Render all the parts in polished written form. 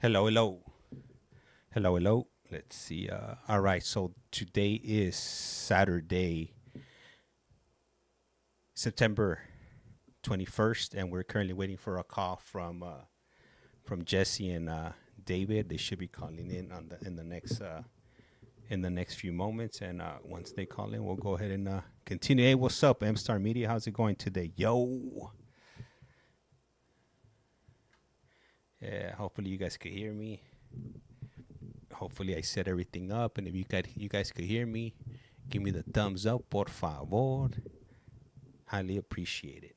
Hello, hello. Hello, hello. Let's see. All right. So today is Saturday, September 21st, and we're currently waiting for a call from Jesse and David. They should be calling in in the next few moments, and once they call in, we'll go ahead and continue. Hey, what's up, M Star Media? How's it going today? Yo. Yeah. Hopefully you guys could hear me. Hopefully I set everything up, and if you guys could hear me, give me the thumbs up, por favor. Highly appreciate it.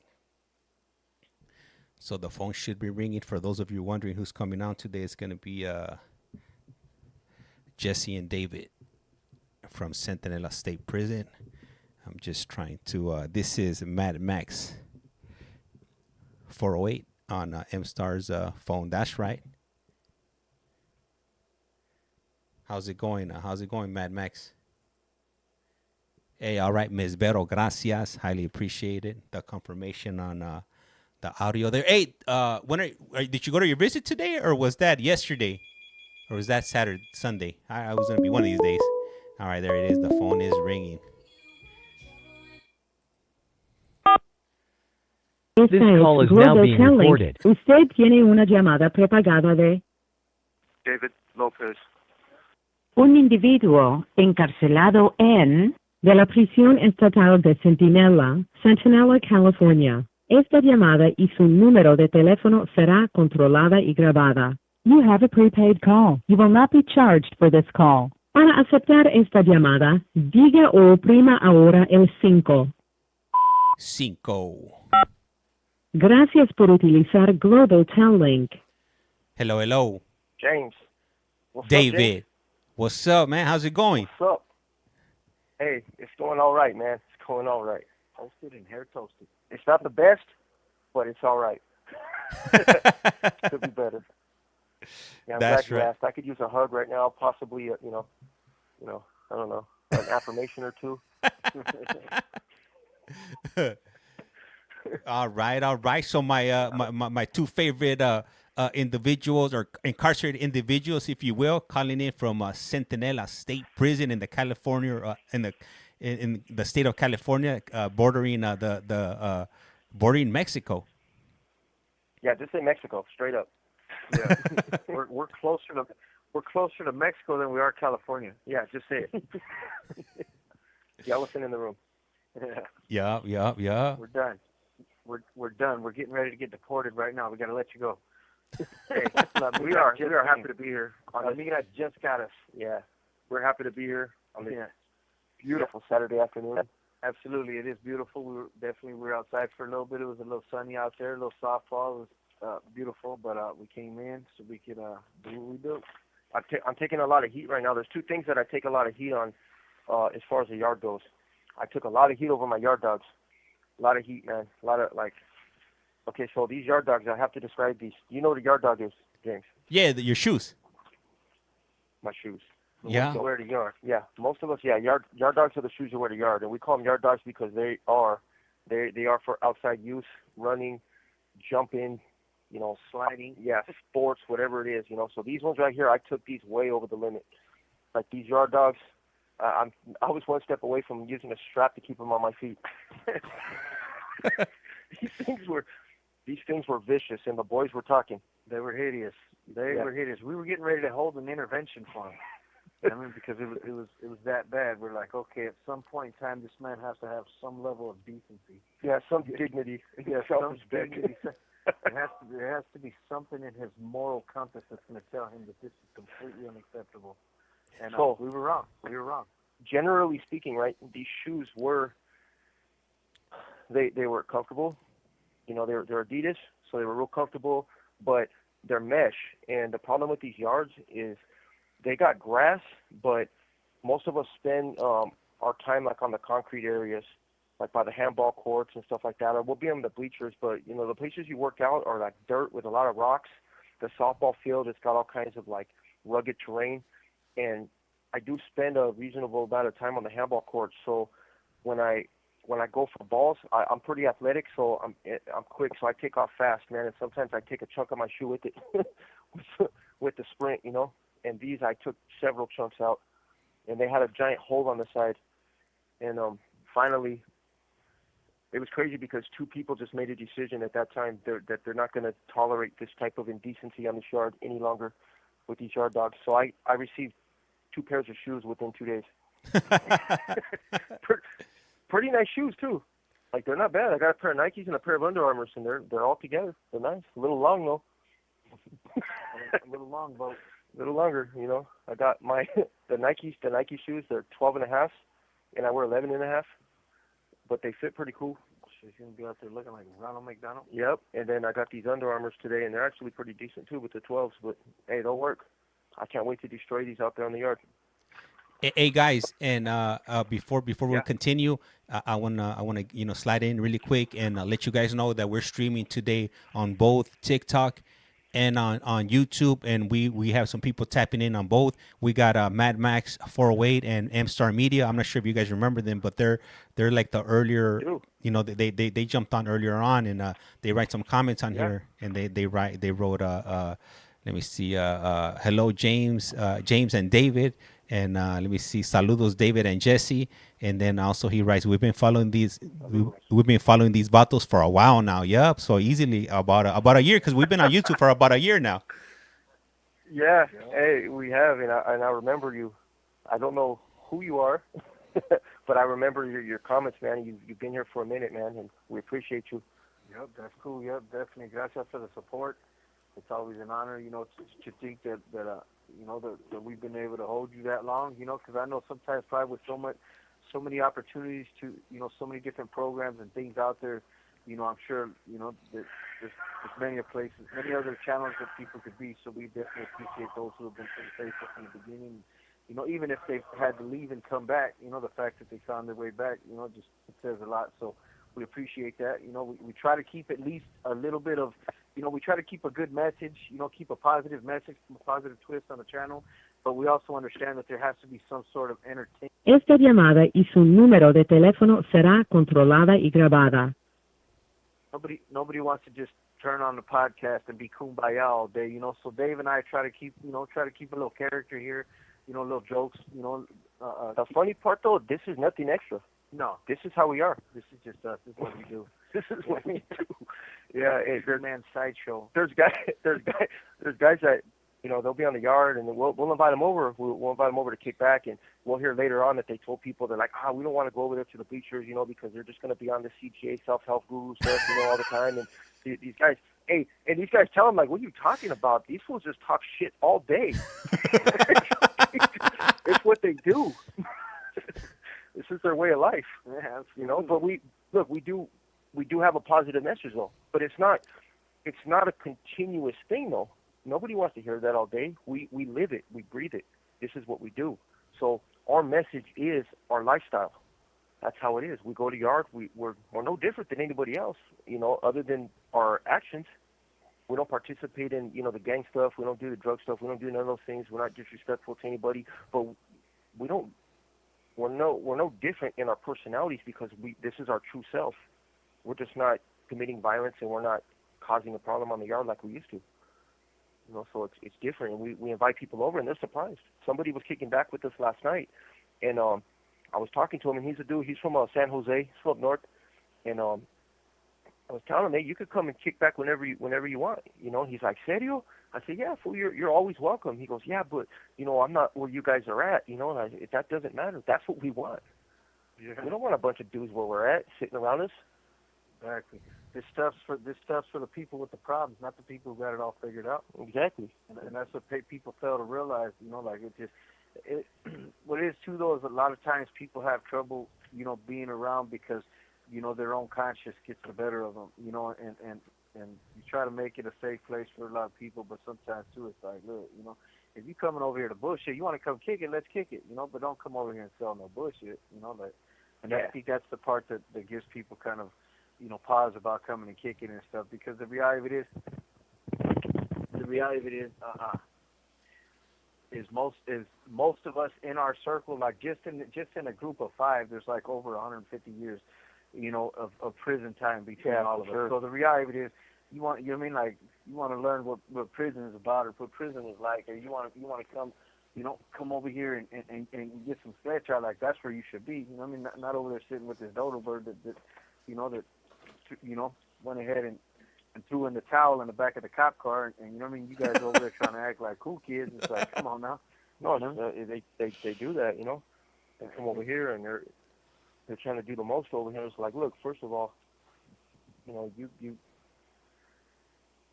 So the phone should be ringing. For those of you wondering who's coming on today, it's going to be Jesse and David from Centinela State Prison. I'm just trying to. This is Mad Max 408 on M Star's phone. That's right. How's it going? How's it going, Mad Max? Hey, all right, Ms. Vero, gracias. Highly appreciate it. The confirmation on the audio there. Hey, did you go to your visit today, or was that yesterday? Or was that Saturday, Sunday? I was going to be one of these days. All right, there it is. The phone is ringing. This call is now being recorded. Usted tiene una llamada prepagada de David Lopez. un individuo encarcelado en de la prisión estatal de Centinela, California. Esta llamada y su número de teléfono será controlada y grabada. You have a prepaid call. You will not be charged for this call. Para aceptar esta llamada, diga o oprima ahora el 5. 5. Gracias por utilizar Global Tel Link. Hello, hello. James. What's David. up, James? What's up, man? How's it going? What's up? Hey, it's going all right, man. It's going all right. Toasted and hair toasted. It's not the best, but it's all right. Could be better. Yeah, I'm That's glad you right. asked. I could use a hug right now, possibly, I don't know, an affirmation or two. All right. So my two favorite individuals, or incarcerated individuals, if you will, calling in from Centinela State Prison in the California in the state of California, bordering bordering Mexico. Yeah, just say Mexico, straight up. Yeah, we're closer to Mexico than we are California. Yeah, just say it. The elephant in the room. Yeah. We're done. We're done. We're getting ready to get deported right now. We got to let you go. Hey, we are happy to be here. Amiga just got us. Yeah, we're happy to be here on this beautiful Saturday afternoon. Absolutely, it is beautiful. We were outside for a little bit. It was a little sunny out there, a little softball. It was beautiful, but we came in so we could do what we do. I'm taking a lot of heat right now. There's two things that I take a lot of heat on as far as the yard goes. I took a lot of heat over my yard dogs. A lot of heat, man. A lot of, okay, so these yard dogs, I have to describe these. You know what a yard dog is, James? Yeah, your shoes. My shoes. Yeah. To wear the yard. Yeah, most of us, yard dogs are the shoes you wear to yard, and we call them yard dogs because they are for outside use, running, jumping, sliding, sports, whatever it is, So these ones right here, I took these way over the limit. Like these yard dogs, I was one step away from using a strap to keep them on my feet. These things were vicious, and the boys were talking. They were hideous. They were hideous. We were getting ready to hold an intervention for them. I mean, because it was that bad. We're like, okay, at some point in time, this man has to have some level of decency. Yeah, some dignity. Yeah, some dignity. There has to be something in his moral compass that's going to tell him that this is completely unacceptable. And so we were wrong. We were wrong. Generally speaking, right, these shoes were they were comfortable. They're Adidas, so they were real comfortable, but they're mesh. And the problem with these yards is they got grass, but most of us spend our time like on the concrete areas, like by the handball courts and stuff like that, or we'll be on the bleachers. But the places you work out are like dirt with a lot of rocks. The softball field, it's got all kinds of like rugged terrain, and I do spend a reasonable amount of time on the handball court. So when I go for balls, I'm pretty athletic, so I'm quick, so I take off fast, man. And sometimes I take a chunk of my shoe with it with the Sprint, you know. And these I took several chunks out, and they had a giant hole on the side. And finally, it was crazy because two people just made a decision at that time that they're not going to tolerate this type of indecency on this yard any longer with these yard dogs. So I received 2 pairs of shoes within 2 days. Pretty nice shoes too. Like, they're not bad. I got a pair of Nikes and a pair of Under Armours, and they're all together. They're nice. A little long though. A little long, but A little longer, you know. I got my the Nike shoes. They're 12.5, and I wear 11.5, but they fit pretty cool. she's gonna be out there looking like Ronald McDonald. Yep. And then I got these Under Armours today, and they're actually pretty decent too with the 12s. But hey, they'll work. I can't wait to destroy these out there on the yard. Hey guys, and before we Yeah. continue, I wanna slide in really quick and let you guys know that we're streaming today on both TikTok and on YouTube, and we have some people tapping in on both. We got Mad Max 408 and M Star Media. I'm not sure if you guys remember them, but they're like the earlier, Ew. you know, they jumped on earlier on, and they write some comments on Yeah. here, and they wrote let me see, hello James and David. And let me see, saludos David and Jesse. And then also he writes, we've been following these vatos for a while now. Yep. So easily about a year, because we've been on YouTube for about a year now. Yeah. Hey, we have, and I remember you. I don't know who you are, but I remember your comments, man. You've been here for a minute, man, and we appreciate you. Yep, that's cool. Yep, definitely. Gracias for the support. It's always an honor, you know, to think that you know, that we've been able to hold you that long, you know, because I know sometimes probably with so many opportunities to, you know, so many different programs and things out there, you know, I'm sure, you know, there's many places, many other channels that people could be. So we definitely appreciate those who have been so faithful from the beginning. You know, even if they've had to leave and come back, you know, the fact that they found their way back, you know, just it says a lot. So we appreciate that. You know, we try to keep at least a little bit of, you know, we try to keep a good message, you know, keep a positive message, a positive twist on the channel, but we also understand that there has to be some sort of entertainment. Esta llamada y su número de teléfono será controlada y grabada. Nobody wants to just turn on the podcast and be kumbaya all day, you know. So Dave and I try to keep a little character here, you know, little jokes, you know. The funny part, though, this is nothing extra. No, This is how we are. this is just us. This is what we do. This is what we do. Yeah, hey, Good man sideshow. there's guys that, you know, they'll be on the yard, and we'll invite them over. We'll invite them over to kick back, and we'll hear later on that they told people, they're like, we don't want to go over there to the bleachers, you know, because they're just going to be on the CGA self-help guru stuff, you know, all the time. And these guys, hey, and these guys tell them, like, what are you talking about? These fools just talk shit all day. It's what they do. This is their way of life, you know. But we do have a positive message, though. But it's not a continuous thing, though. Nobody wants to hear that all day. We live it, we breathe it. This is what we do. So our message is our lifestyle. That's how it is. We go to yard. We're no different than anybody else, you know, other than our actions. We don't participate in, you know, the gang stuff. We don't do the drug stuff. We don't do none of those things. We're not disrespectful to anybody. But we don't. We're no different in our personalities because this is our true self. We're just not committing violence, and we're not causing a problem on the yard like we used to. You know, so it's different, and we invite people over, and they're surprised. Somebody was kicking back with us last night, and I was talking to him, and he's a dude. He's from San Jose, he's from up north, and I was telling him, hey, you could come and kick back whenever you want. You know, he's like, serio? I said, yeah, fool, you're always welcome. He goes, yeah, but, you know, I'm not where you guys are at, you know, and that doesn't matter. That's what we want. Yeah. We don't want a bunch of dudes where we're at, sitting around us. Exactly. This stuff's for the people with the problems, not the people who got it all figured out. Exactly. And that's what people fail to realize, you know, like what it is too, though, is a lot of times people have trouble, you know, being around because, you know, their own conscience gets the better of them, you know, and you try to make it a safe place for a lot of people, but sometimes too it's like, look, you know, if you coming over here to bullshit, you want to come kick it, let's kick it, you know, but don't come over here and sell no bullshit, you know, like, and I think that's the part that gives people kind of, you know, pause about coming and kicking and stuff, because the reality of it is most of us in our circle, like just in a group of 5, there's like over 150 years, you know, of prison time between all of us. So the reality of it is, you want, you know what I mean, like you want to learn what prison is about or what prison is like, or you want to come, come over here and get some stretch out. Like that's where you should be. You know what I mean? Not over there sitting with this dodo bird that went ahead and threw in the towel in the back of the cop car, and you know what I mean? You guys over there trying to act like cool kids. It's like, come on now. No, they do that, They come over here and they're trying to do the most over here. It's like, look, first of all, you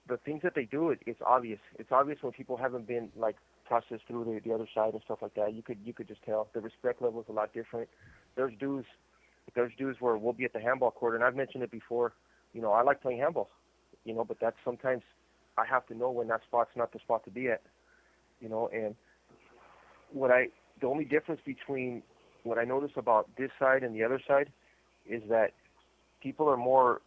the things that they do, it's obvious. It's obvious when people haven't been like processed through the other side and stuff like that. You could just tell the respect level is a lot different. There's dudes where we'll be at the handball court, and I've mentioned it before. I like playing handball, but that's sometimes I have to know when that spot's not the spot to be at, and the only difference between what I notice about this side and the other side is that people are more.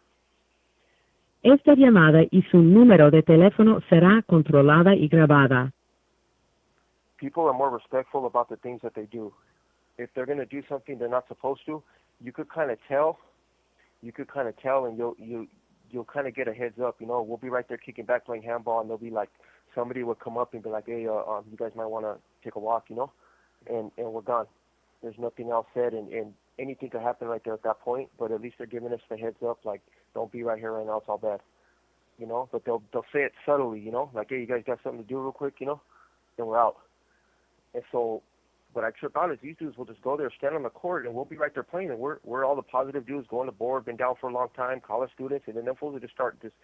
Esta llamada y su número de teléfono será controlada y grabada. People are more respectful about the things that they do. If they're going to do something they're not supposed to, you could kind of tell. And you'll kind of get a heads up. We'll be right there kicking back playing handball, and they'll be like, somebody would come up and be like, hey, you guys might want to take a walk, and we're gone. There's nothing else said, and anything could happen right there at that point, but at least they're giving us the heads up, like, don't be right here right now, it's all bad. But they'll say it subtly, like, hey, you guys got something to do real quick, then we're out. And so what I trip out is these dudes will just go there, stand on the court, and we'll be right there playing, and we're all the positive dudes going to board, been down for a long time, college students, and then them fools will just start just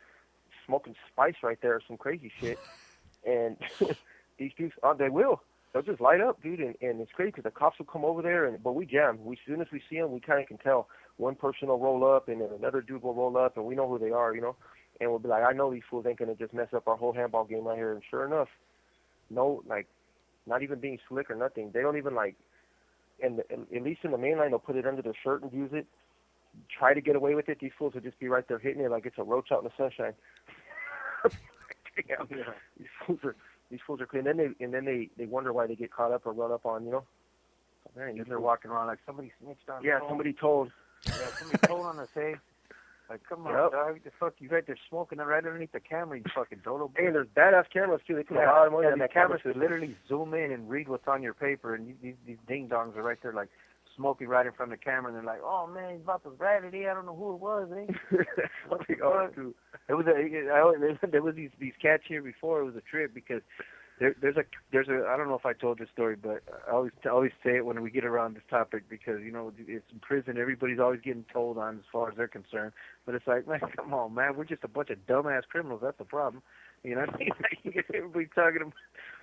smoking spice right there, some crazy shit. And these dudes, they will. They'll just light up, dude, and it's crazy because the cops will come over there, but we jam. As soon as we see them, we kind of can tell. One person will roll up, and then another dude will roll up, and we know who they are, and we'll be like, I know these fools ain't going to just mess up our whole handball game right here. And sure enough, no, like, not even being slick or nothing. They don't even, like, at least in the main line, they'll put it under their shirt and use it. Try to get away with it. These fools will just be right there hitting it like it's a roach out in the sunshine. Damn. Yeah. These fools are clean. And then they wonder why they get caught up or run up on, Man, they're walking around like somebody snitched on. Yeah, somebody told. Yeah, somebody told on us, hey. Like, come on, dog, what the fuck? You right there smoking right underneath the camera, you fucking dodo. Hey, there's badass cameras too. They put a lot of money on the that cameras could literally zoom in and read what's on your paper, and these ding dongs are right there like smoking right in front of the camera, and they're like, oh man, he's about to rat it. I don't know who it was. There was these cats here before. It was a trip because there's a I don't know if I told this story, but I always say it when we get around this topic because it's in prison. Everybody's always getting told on as far as they're concerned, but it's like, man, come on, man, we're just a bunch of dumbass criminals. That's the problem. What I mean? Like, everybody talking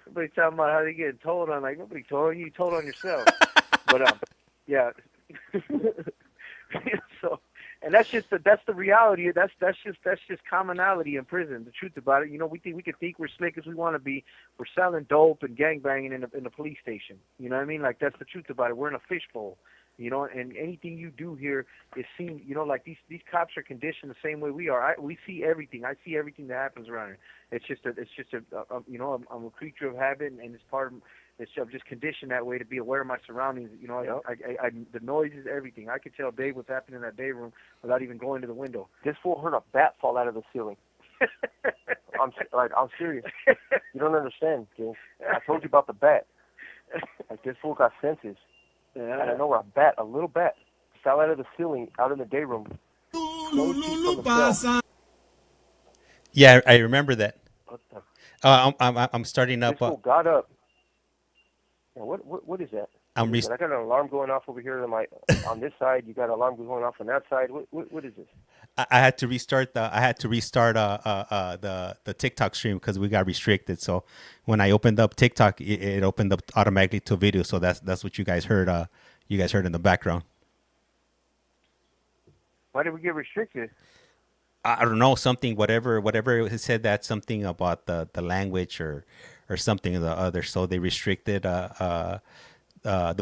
about how they get told on. Like, nobody told on you. You told on yourself. But yeah. So, and that's the reality. That's just commonality in prison. The truth about it, we think we're slick as we want to be. We're selling dope and gangbanging in the police station. You know what I mean? Like, that's the truth about it. We're in a fishbowl. And anything you do here is seen. Like these cops are conditioned the same way we are. We see everything. I see everything that happens around here. It's just I'm a creature of habit, and it's part of. I'm just conditioned that way to be aware of my surroundings. Yep. The noise is everything. I could tell Dave what's happening in that day room without even going to the window. This fool heard a bat fall out of the ceiling. I'm serious. You don't understand, King. I told you about the bat. Like, this fool got senses. Yeah. And I know where a little bat, fell out of the ceiling out in the day room. Yeah, I remember that. What the? I'm starting up. This fool got up. What is that? I got an alarm going off over here on this side. You got an alarm going off on that side. What is this? I had to restart the TikTok stream because we got restricted. So when I opened up TikTok, it opened up automatically to video. So that's what you guys heard. You guys heard in the background. Why did we get restricted? I don't know, something, whatever it said, that something about the language or something or the other. So they restricted the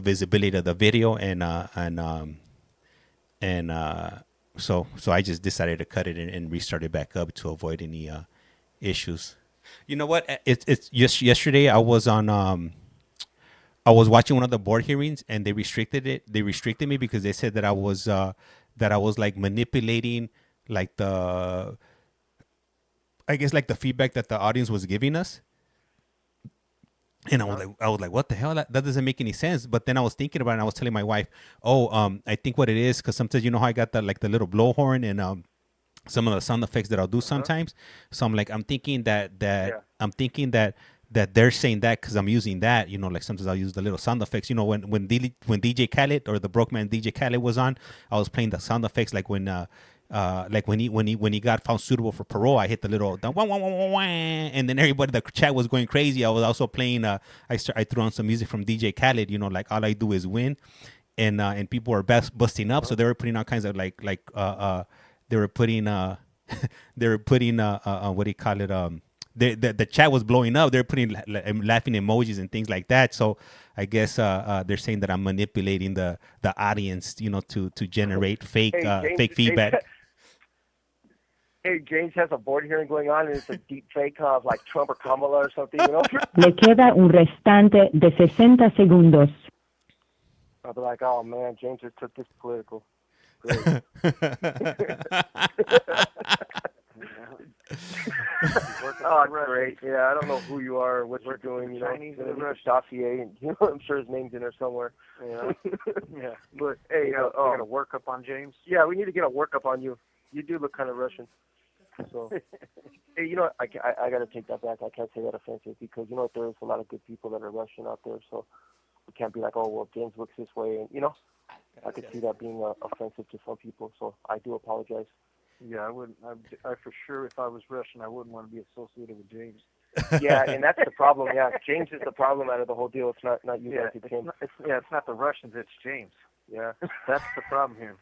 visibility of the video so I just decided to cut it and restart it back up to avoid any issues. You know what? It's just yesterday I was on I was watching one of the board hearings and they restricted it. They restricted me because they said that I was like manipulating like the I guess like the feedback that the audience was giving us. And I was like, what the hell? That doesn't make any sense. But then I was thinking about it and I was telling my wife, I think what it is, because sometimes you know how I got the little blowhorn and some of the sound effects that I'll do sometimes. So I'm thinking that they're saying that because I'm using that, like sometimes I'll use the little sound effects. When DJ Khaled or the Broke Man DJ Khaled was on, I was playing the sound effects like when he got found suitable for parole, I hit the little wah, wah, wah, wah, wah, and then everybody, the chat was going crazy. I was also playing I threw on some music from DJ Khaled, like All I Do Is Win, and people were busting up, so they were putting all kinds of they were putting what do you call it, the chat was blowing up. They're putting laughing emojis and things like that. So I guess they're saying that I'm manipulating the audience, to generate fake fake feedback. Hey, James has a board hearing going on, and it's a deep fake of like Trump or Kamala or something, Le queda un restante de 60 segundos. I'll be like, oh man, James just took this political. Great. Oh, great. Yeah, I don't know who you are or what you're doing, Chinese dossier, and I'm sure his name's in there somewhere. Yeah. Yeah. But hey, you got a workup on James? Yeah, we need to get a workup on you. You do look kind of Russian. So, hey, I got to take that back. I can't say that offensive because, there's a lot of good people that are Russian out there. So we can't be like, oh, well, James looks this way. And, I could see that being offensive to some people. So I do apologize. Yeah, I wouldn't. I for sure, if I was Russian, I wouldn't want to be associated with James. Yeah, and that's the problem. Yeah, James is the problem out of the whole deal. It's not you guys. It's him. It's not the Russians. It's James. Yeah, that's the problem here.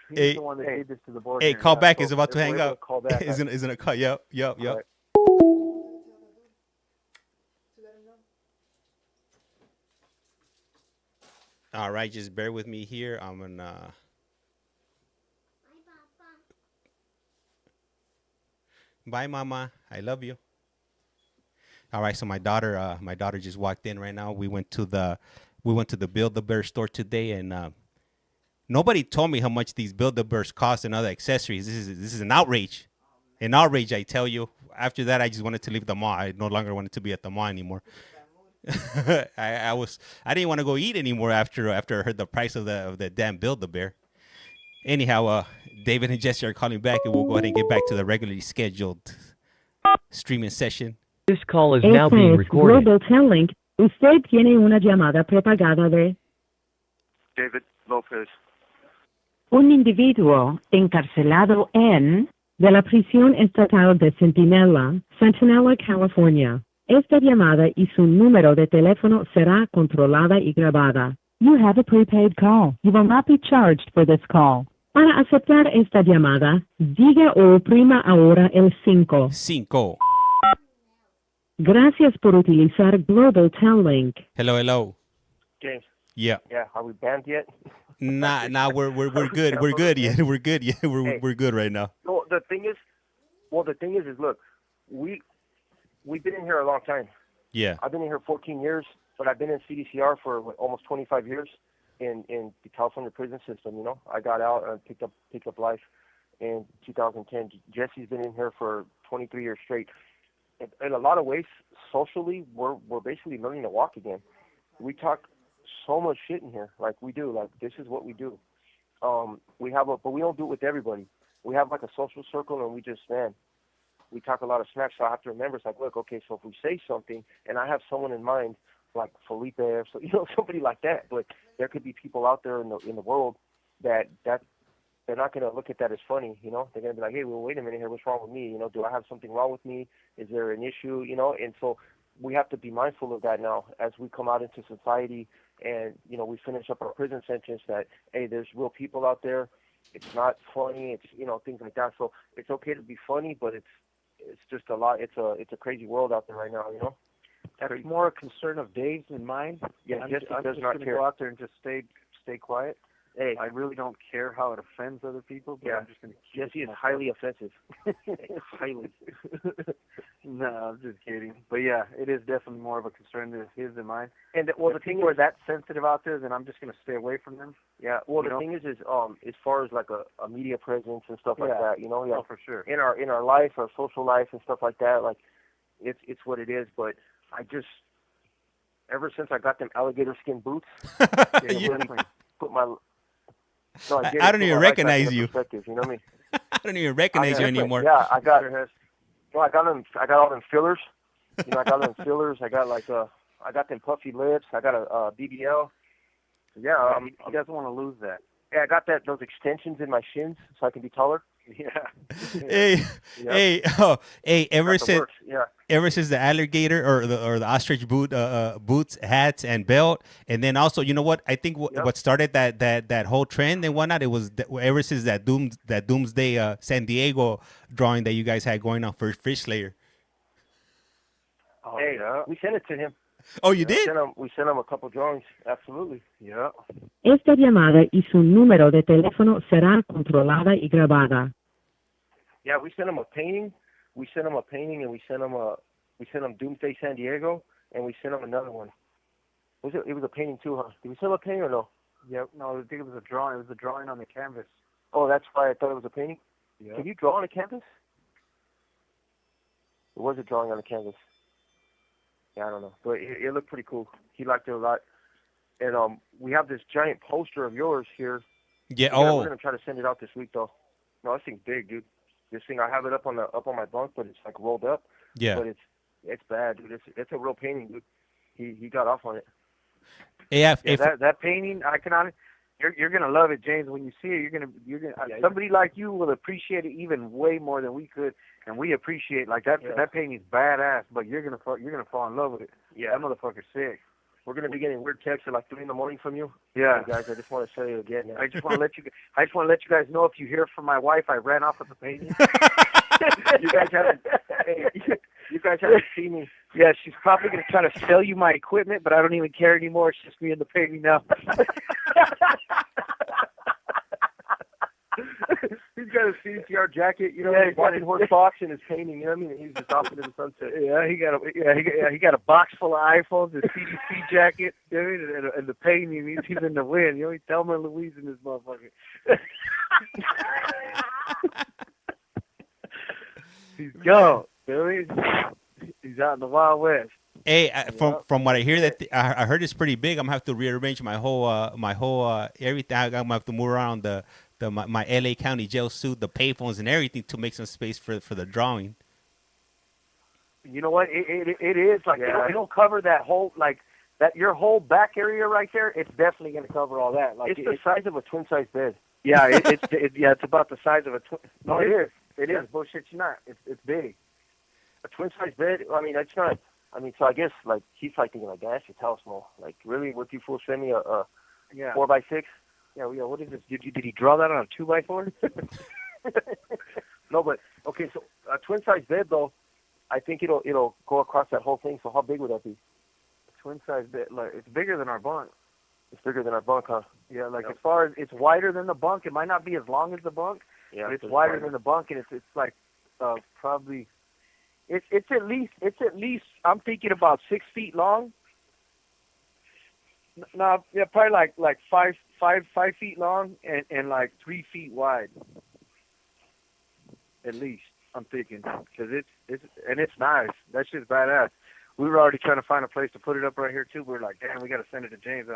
He's Hey, the one that did this to the board. Hey, call back. Is about to hang up. Call back. Isn't a call? Yep. Right. All right, just bear with me here. I'm gonna. Bye, Mama. I love you. All right, so my daughter just walked in right now. We went to the Build-A-Bear store today, and nobody told me how much these Build-A-Bears cost and other accessories. This is an outrage, I tell you. After that, I just wanted to leave the mall. I no longer wanted to be at the mall anymore. I didn't want to go eat anymore after I heard the price of the damn Build-A-Bear. Anyhow, David and Jesse are calling back, and we'll go ahead and get back to the regularly scheduled streaming session. This call is now being recorded. Global Telling. Usted tiene una llamada prepagada de David Lopez. un individuo encarcelado de la prisión estatal de Centinela, Centinela, California. Esta llamada y su número de teléfono será controlada y grabada. You have a prepaid call. You will not be charged for this call. Para aceptar esta llamada, diga o oprima ahora el 5. 5. Gracias por utilizar Global Telling. Hello. James. Yeah. Yeah. Are we banned yet? Nah, we're good. We're good. Yeah, we're good. Yeah, we're good right now. So the thing is, look, we've been in here a long time. Yeah. I've been in here 14 years, but I've been in CDCR for almost 25 years in the California prison system. I got out and picked up life in 2010. Jesse's been in here for 23 years straight. In a lot of ways, socially, we're basically learning to walk again. We talk so much shit in here, like we do. Like this is what we do. But we don't do it with everybody. We have like a social circle, and we talk a lot of smack. So I have to remember, it's like, look, okay, so if we say something, and I have someone in mind, like Felipe or somebody like that, but there could be people out there in the world that they're not going to look at that as funny, They're going to be like, hey, well, wait a minute here, what's wrong with me? Do I have something wrong with me? Is there an issue? And so we have to be mindful of that now as we come out into society and, we finish up our prison sentence that, hey, there's real people out there. It's not funny. It's, things like that. So it's okay to be funny, but it's just a lot. It's a crazy world out there right now, That's more a concern of Dave's than mine. Yeah, I'm Jesse just does not going to care. go out there and just stay quiet. Hey, I really don't care how it offends other people, but I'm just going to keep Jesse it is to highly offensive. Highly. No, I'm just kidding. But yeah, it is definitely more of a concern to his than mine. And Well, the people are that sensitive out there, then I'm just going to stay away from them. yeah, well, You the know? thing is as far as like a media presence and stuff like Yeah. that, you know, Oh, for sure. in our life, our social life and stuff like that, like it's what it is. But I just ever since I got them alligator skin boots, it You- really put my no, I get don't it, put even my life back recognize into you. perspective, you know what I mean? I don't even recognize you different. anymore. Yeah, I got I got all them fillers. You know, I got them fillers. I got I got them puffy lips. I got a BBL. Yeah, He doesn't want to lose that. yeah, I got those extensions in my shins so I can be taller. Yeah. Hey, Yeah. hey, Got the works. Yeah. ever since the alligator or the ostrich boots, hats, and belt, and then also, you know what? I think Yep. what started that whole trend and whatnot, it was ever since that Doomsday San Diego drawing that you guys had going on for Fish Slayer. Oh, Hey, yeah. we sent it to him. Oh, you did? We sent him a couple drawings. Absolutely. Yeah. Esta llamada y su número de teléfono será controlada y grabada. Yeah, we sent him a painting. We sent him a painting, and we sent him Doomsday San Diego, and we sent him another one. It was a painting too, huh? Did we send him a painting or no? Yep. No, I think it was a drawing. It was a drawing on the canvas. Oh, that's why I thought it was a painting. Yeah. Can you draw on a canvas? It was a drawing on a canvas. Yeah, I don't know, but it looked pretty cool. He liked it a lot. And we have this giant poster of yours here. Yeah. We're gonna try to send it out this week, though. No, this thing's big, dude. This thing, I have it up on my bunk, but it's like rolled up. Yeah. But it's bad, dude. It's a real painting, dude. He got off on it. Yeah. Yeah, that painting, I can honestly, you're gonna love it, James. When you see it, you're gonna somebody like you will appreciate it even way more than we could, and we appreciate like that. Yeah. That painting's badass, but you're gonna fall in love with it. Yeah. That motherfucker's sick. We're gonna be getting weird texts at like 3 a.m. from you. Yeah. Hey, guys, I just want to say it again. I just want to let you guys know, if you hear from my wife, I ran off with the painting. You guys haven't seen me. Yeah, she's probably gonna try to sell you my equipment, but I don't even care anymore. It's just me and the painting now. He's got a CCR jacket, you know, Yeah, he's walking horse box and his painting, you know what I mean? He's just off into the sunset. Yeah, he got a box full of iPhones, a CDC jacket, you know, what I mean, and the painting. He's in the wind. You know, he's Thelma and Louise in this motherfucker. He's gone. You know what I mean? He's out in the Wild West. Hey, from what I hear, that I heard it's pretty big. I'm gonna have to rearrange my whole everything. I'm gonna have to move around my LA County jail suit, the payphones, and everything to make some space for the drawing. You know what? It is like Yeah. it'll cover that whole your whole back area right there. It's definitely going to cover all that. Like It's the size of a twin-size bed. yeah, it's about the size of a twin. No, it is. It is bullshit. You're not. It's big. A twin-size bed, I mean, it's not, I mean, so I guess, like, he's like thinking, like, that's your hell small. Like, really, would you fool send me a Yeah. 4x6? Yeah. What is this? Did he draw that on a 2x4? No, but, okay, so a twin-size bed, though, I think it'll go across that whole thing, so how big would that be? Twin size bed. Like it's bigger than our bunk. It's bigger than our bunk, huh? Yeah. Like as far as it's wider than the bunk. It might not be as long as the bunk, Yeah. but it's wider than the bunk, and it's like probably. It's at least I'm thinking about 6 feet long. No, yeah, probably like 5 feet long and like 3 feet wide. At least I'm thinking, because it's nice. That shit's badass. We were already trying to find a place to put it up right here too. We were like, damn, we got to send it to James.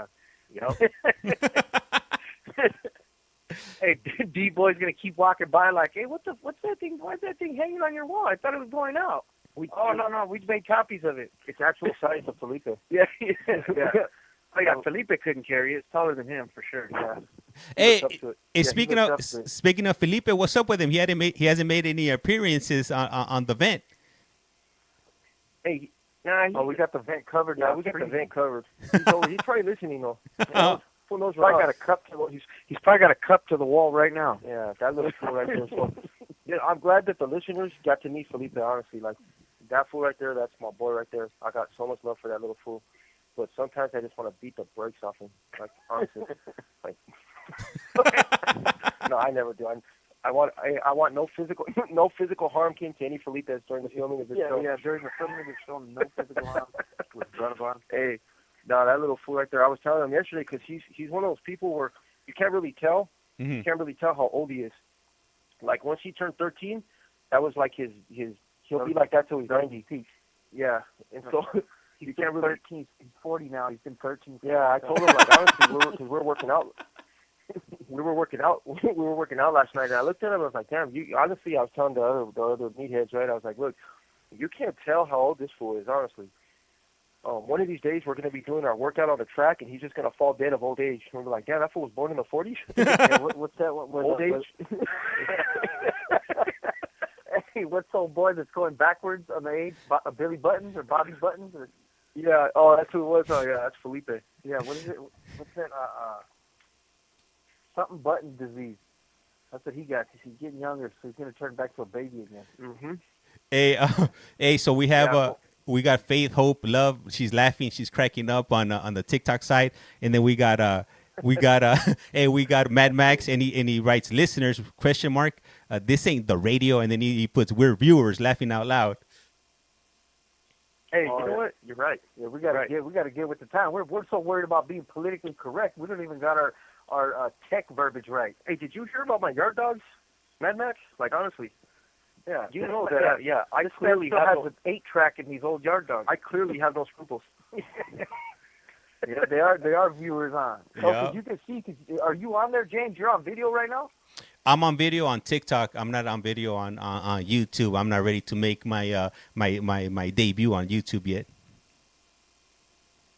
Hey, D boy's gonna keep walking by like, hey, what's that thing? Why's that thing hanging on your wall? I thought it was going out. No, we made copies of it. It's actual size of Felipe. Yeah. Oh yeah, Felipe couldn't carry it. It's taller than him for sure. Yeah. Hey, Yeah, speaking of Felipe, what's up with him? He hasn't made any appearances on the vent. Hey, We got the vent covered yeah, now. we got the Pretty- vent covered. He's probably listening, though. Who knows He's probably got what a cup to he's probably got a cup to the wall right now. Yeah, that little fool right there. So, yeah, I'm glad that the listeners got to meet Felipe, honestly. Like, that fool right there, that's my boy right there. I got so much love for that little fool. but sometimes I just want to beat the brakes off him. Like honestly, like no, I never do. I want no physical harm came to any Felipes during the filming of this film. Yeah, during the filming of this film, no physical harm was done upon. Hey, no, that little fool right there. I was telling him yesterday because he's one of those people where you can't really tell. Mm-hmm. You can't really tell how old he is. Like once he turned 13, that was like his. He'll be like that till he's 90. Yeah, and so you can't really. 13. He's 40 now. He's been 13. Yeah, I told him like honestly, because we're working out. We were working out last night, and I looked at him. I was like, "Damn, you." Honestly, I was telling the other meatheads, right? I was like, "Look, you can't tell how old this fool is, honestly. One of these days, we're going to be doing our workout on the track, and he's just going to fall dead of old age." And we're like, "Damn, that fool was born in the 40s." Yeah, what's that? Old age. Hey, what's old boy that's going backwards on the age? Billy Buttons or Bobby Buttons? Or... Yeah. Oh, that's who it was. Oh, yeah, that's Felipe. Yeah. What is it? What's that? Something button disease. That's what he got. He's getting younger, so he's going to turn back to a baby again. Mm-hmm. Hey, so we have we got Faith, Hope, Love. She's laughing, she's cracking up on the TikTok side, and then we got Mad Max, and he writes listeners ? This ain't the radio, and then he puts we're viewers laughing out loud. Hey, you know what? You're right. Yeah, we got to get with the time. We're so worried about being politically correct. We don't even got our tech verbiage right. Hey, did you hear about my yard dogs, Mad Max? Like honestly. Yeah, you know that. Yeah, I this clearly still have has an 8-track in these old yard dogs. I clearly have no scruples. Yeah, they are viewers on. So Yeah. you can see. Are you on there, James? You're on video right now. I'm on video on TikTok. I'm not on video on YouTube. I'm not ready to make my my debut on YouTube yet.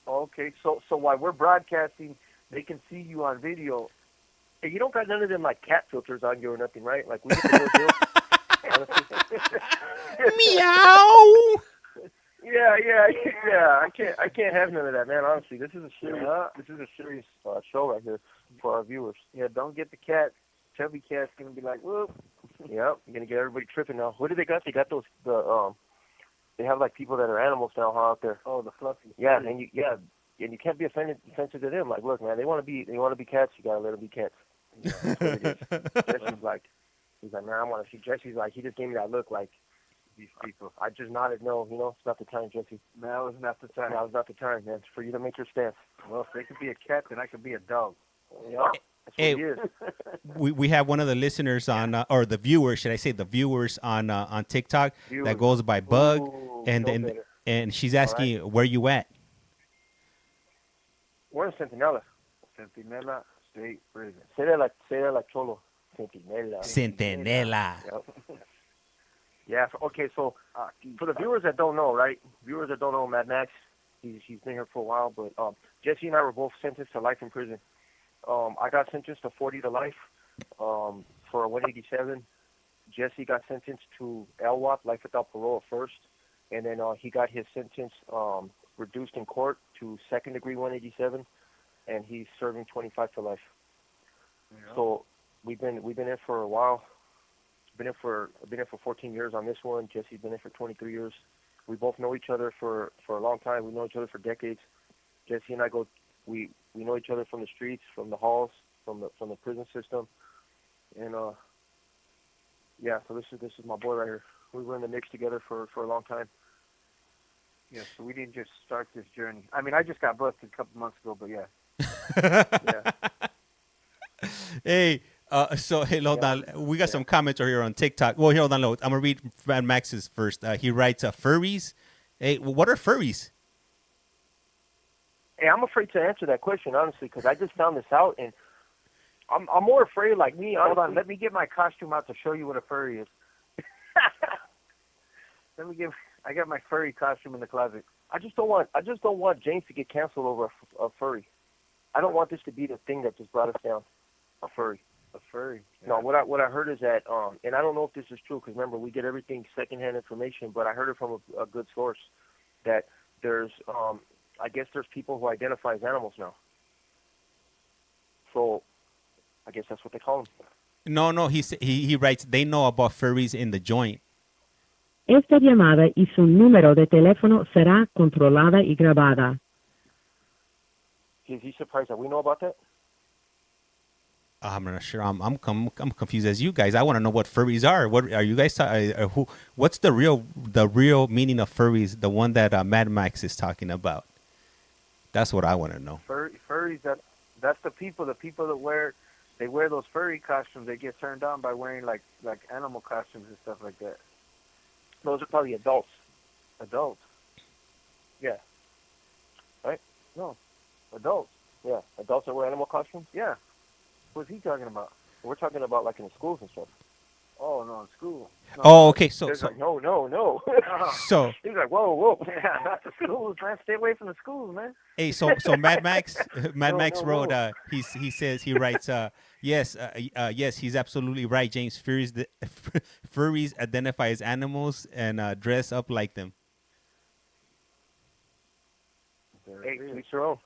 Okay, so while we're broadcasting, they can see you on video. Hey, you don't got none of them like cat filters on you or nothing, right? Like we get the real deal. Meow. Yeah. I can't have none of that, man. Honestly, this is a serious show right here for our viewers. Yeah, don't get the cat. Chubby cat's gonna be like, whoop. Yep, you're gonna get everybody tripping now. What do they got? They got those they have like people that are animals now, out there. Oh, the fluffy. Yeah, and you can't be offensive to them. Like, look, man, they want to be cats. You gotta let them be cats. You know, that's what it is. He's like, man, I want to see. Jesse's like, he just gave me that look, like these people. I just nodded no. It's not the time, Jesse. No, it's not the time. No, it's not the time, man. It's for you to make your stance. Well, if they could be a cat, then I could be a dog. Yeah. Hey, we have one of the listeners on, or the viewers, should I say, the viewers on TikTok that goes by Bug, and she's asking where you at. We're in Centinela. Centinela State Prison. Say that like Cholo. Centinela. Yep. Yeah. Okay. So for the viewers that don't know, right? Viewers that don't know Mad Max, he's been here for a while, but Jesse and I were both sentenced to life in prison. I got sentenced to 40 to life for a 187. Jesse got sentenced to LWOP, life without parole, first, and then he got his sentence reduced in court to second degree 187, and he's serving 25 to life. Yeah. So we've been in for a while. I've been in for 14 years on this one. Jesse's been in for 23 years. We both know each other for a long time. We know each other for decades. Jesse and I we know each other from the streets, from the halls, from the prison system, and yeah. So this is my boy right here. We were in the mix together for a long time. Yeah. So we didn't just start this journey. I mean, I just got busted a couple months ago, but yeah. Yeah. Hey. So hey, hold on. We got some comments over here on TikTok. Well, here, hold on. I'm gonna read Mad Max's first. He writes, "Furries. Hey, what are furries?" Hey, I'm afraid to answer that question, honestly, because I just found this out, and I'm more afraid, like me. Honestly. Hold on, let me get my costume out to show you what a furry is. I got my furry costume in the closet. I just don't want James to get canceled over a furry. I don't want this to be the thing that just brought us down. A furry. A furry. Yeah. No, what I heard is that, and I don't know if this is true, because remember, we get everything secondhand information, but I heard it from a good source that there's. I guess there's people who identify as animals now. So, I guess that's what they call them. No, he writes, they know about furries in the joint. Esta llamada y su número de teléfono será controlada y grabada. Is he surprised that we know about that? I'm not sure. I'm confused as you guys. I want to know what furries are. What are you guys? Who? What's the real meaning of furries? The one that Mad Max is talking about. That's what I want to know. Furries. That's the people. The people that wear those furry costumes. They get turned on by wearing like animal costumes and stuff like that. Those are probably adults. Adults. Yeah. Right? No. Adults. Yeah. Adults that wear animal costumes? Yeah. What's he talking about? We're talking about like in the schools and stuff. Oh, no, in school. No, Oh, okay. So like, no. so He's like, whoa. Yeah, not the schools, man. Stay away from the schools, man. hey, so Mad Max No. wrote. He says he writes. Yes, he's absolutely right. James, furries identify as animals and dress up like them. Hey, to each their own.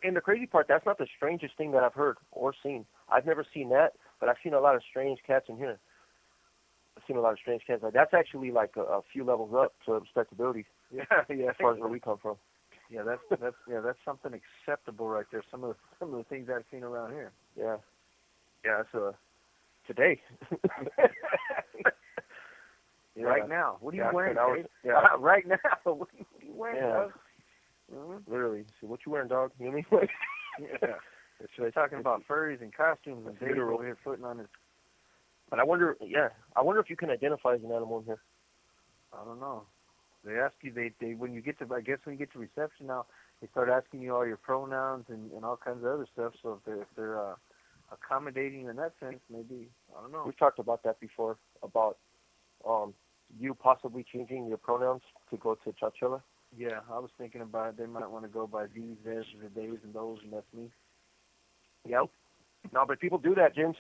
And the crazy part, that's not the strangest thing that I've heard or seen. I've never seen that, but I've seen a lot of strange cats in here. I've seen a lot of strange cats. Like, that's actually like a few levels up to respectability. Yeah. As far as where we come from. Yeah, that's something acceptable right there. Some of the things I've seen around here. Yeah, that's today. Yeah. Right now. What are you wearing, Dave? Yeah. Right now. What are you wearing, dog? Literally. So what you wearing, dog? You know what I mean? Yeah. They're talking about furries and costumes, and Dave over here putting on his. But I wonder if you can identify as an animal in here. I don't know. They ask you, they when you get to reception now, they start asking you all your pronouns and all kinds of other stuff. So if they're accommodating in that sense, maybe, I don't know. We've talked about that before, about you possibly changing your pronouns to go to Chachilla. Yeah, I was thinking about it. They might want to go by these, theirs, the days, and those, and that's me. Yep. No, but people do that, James.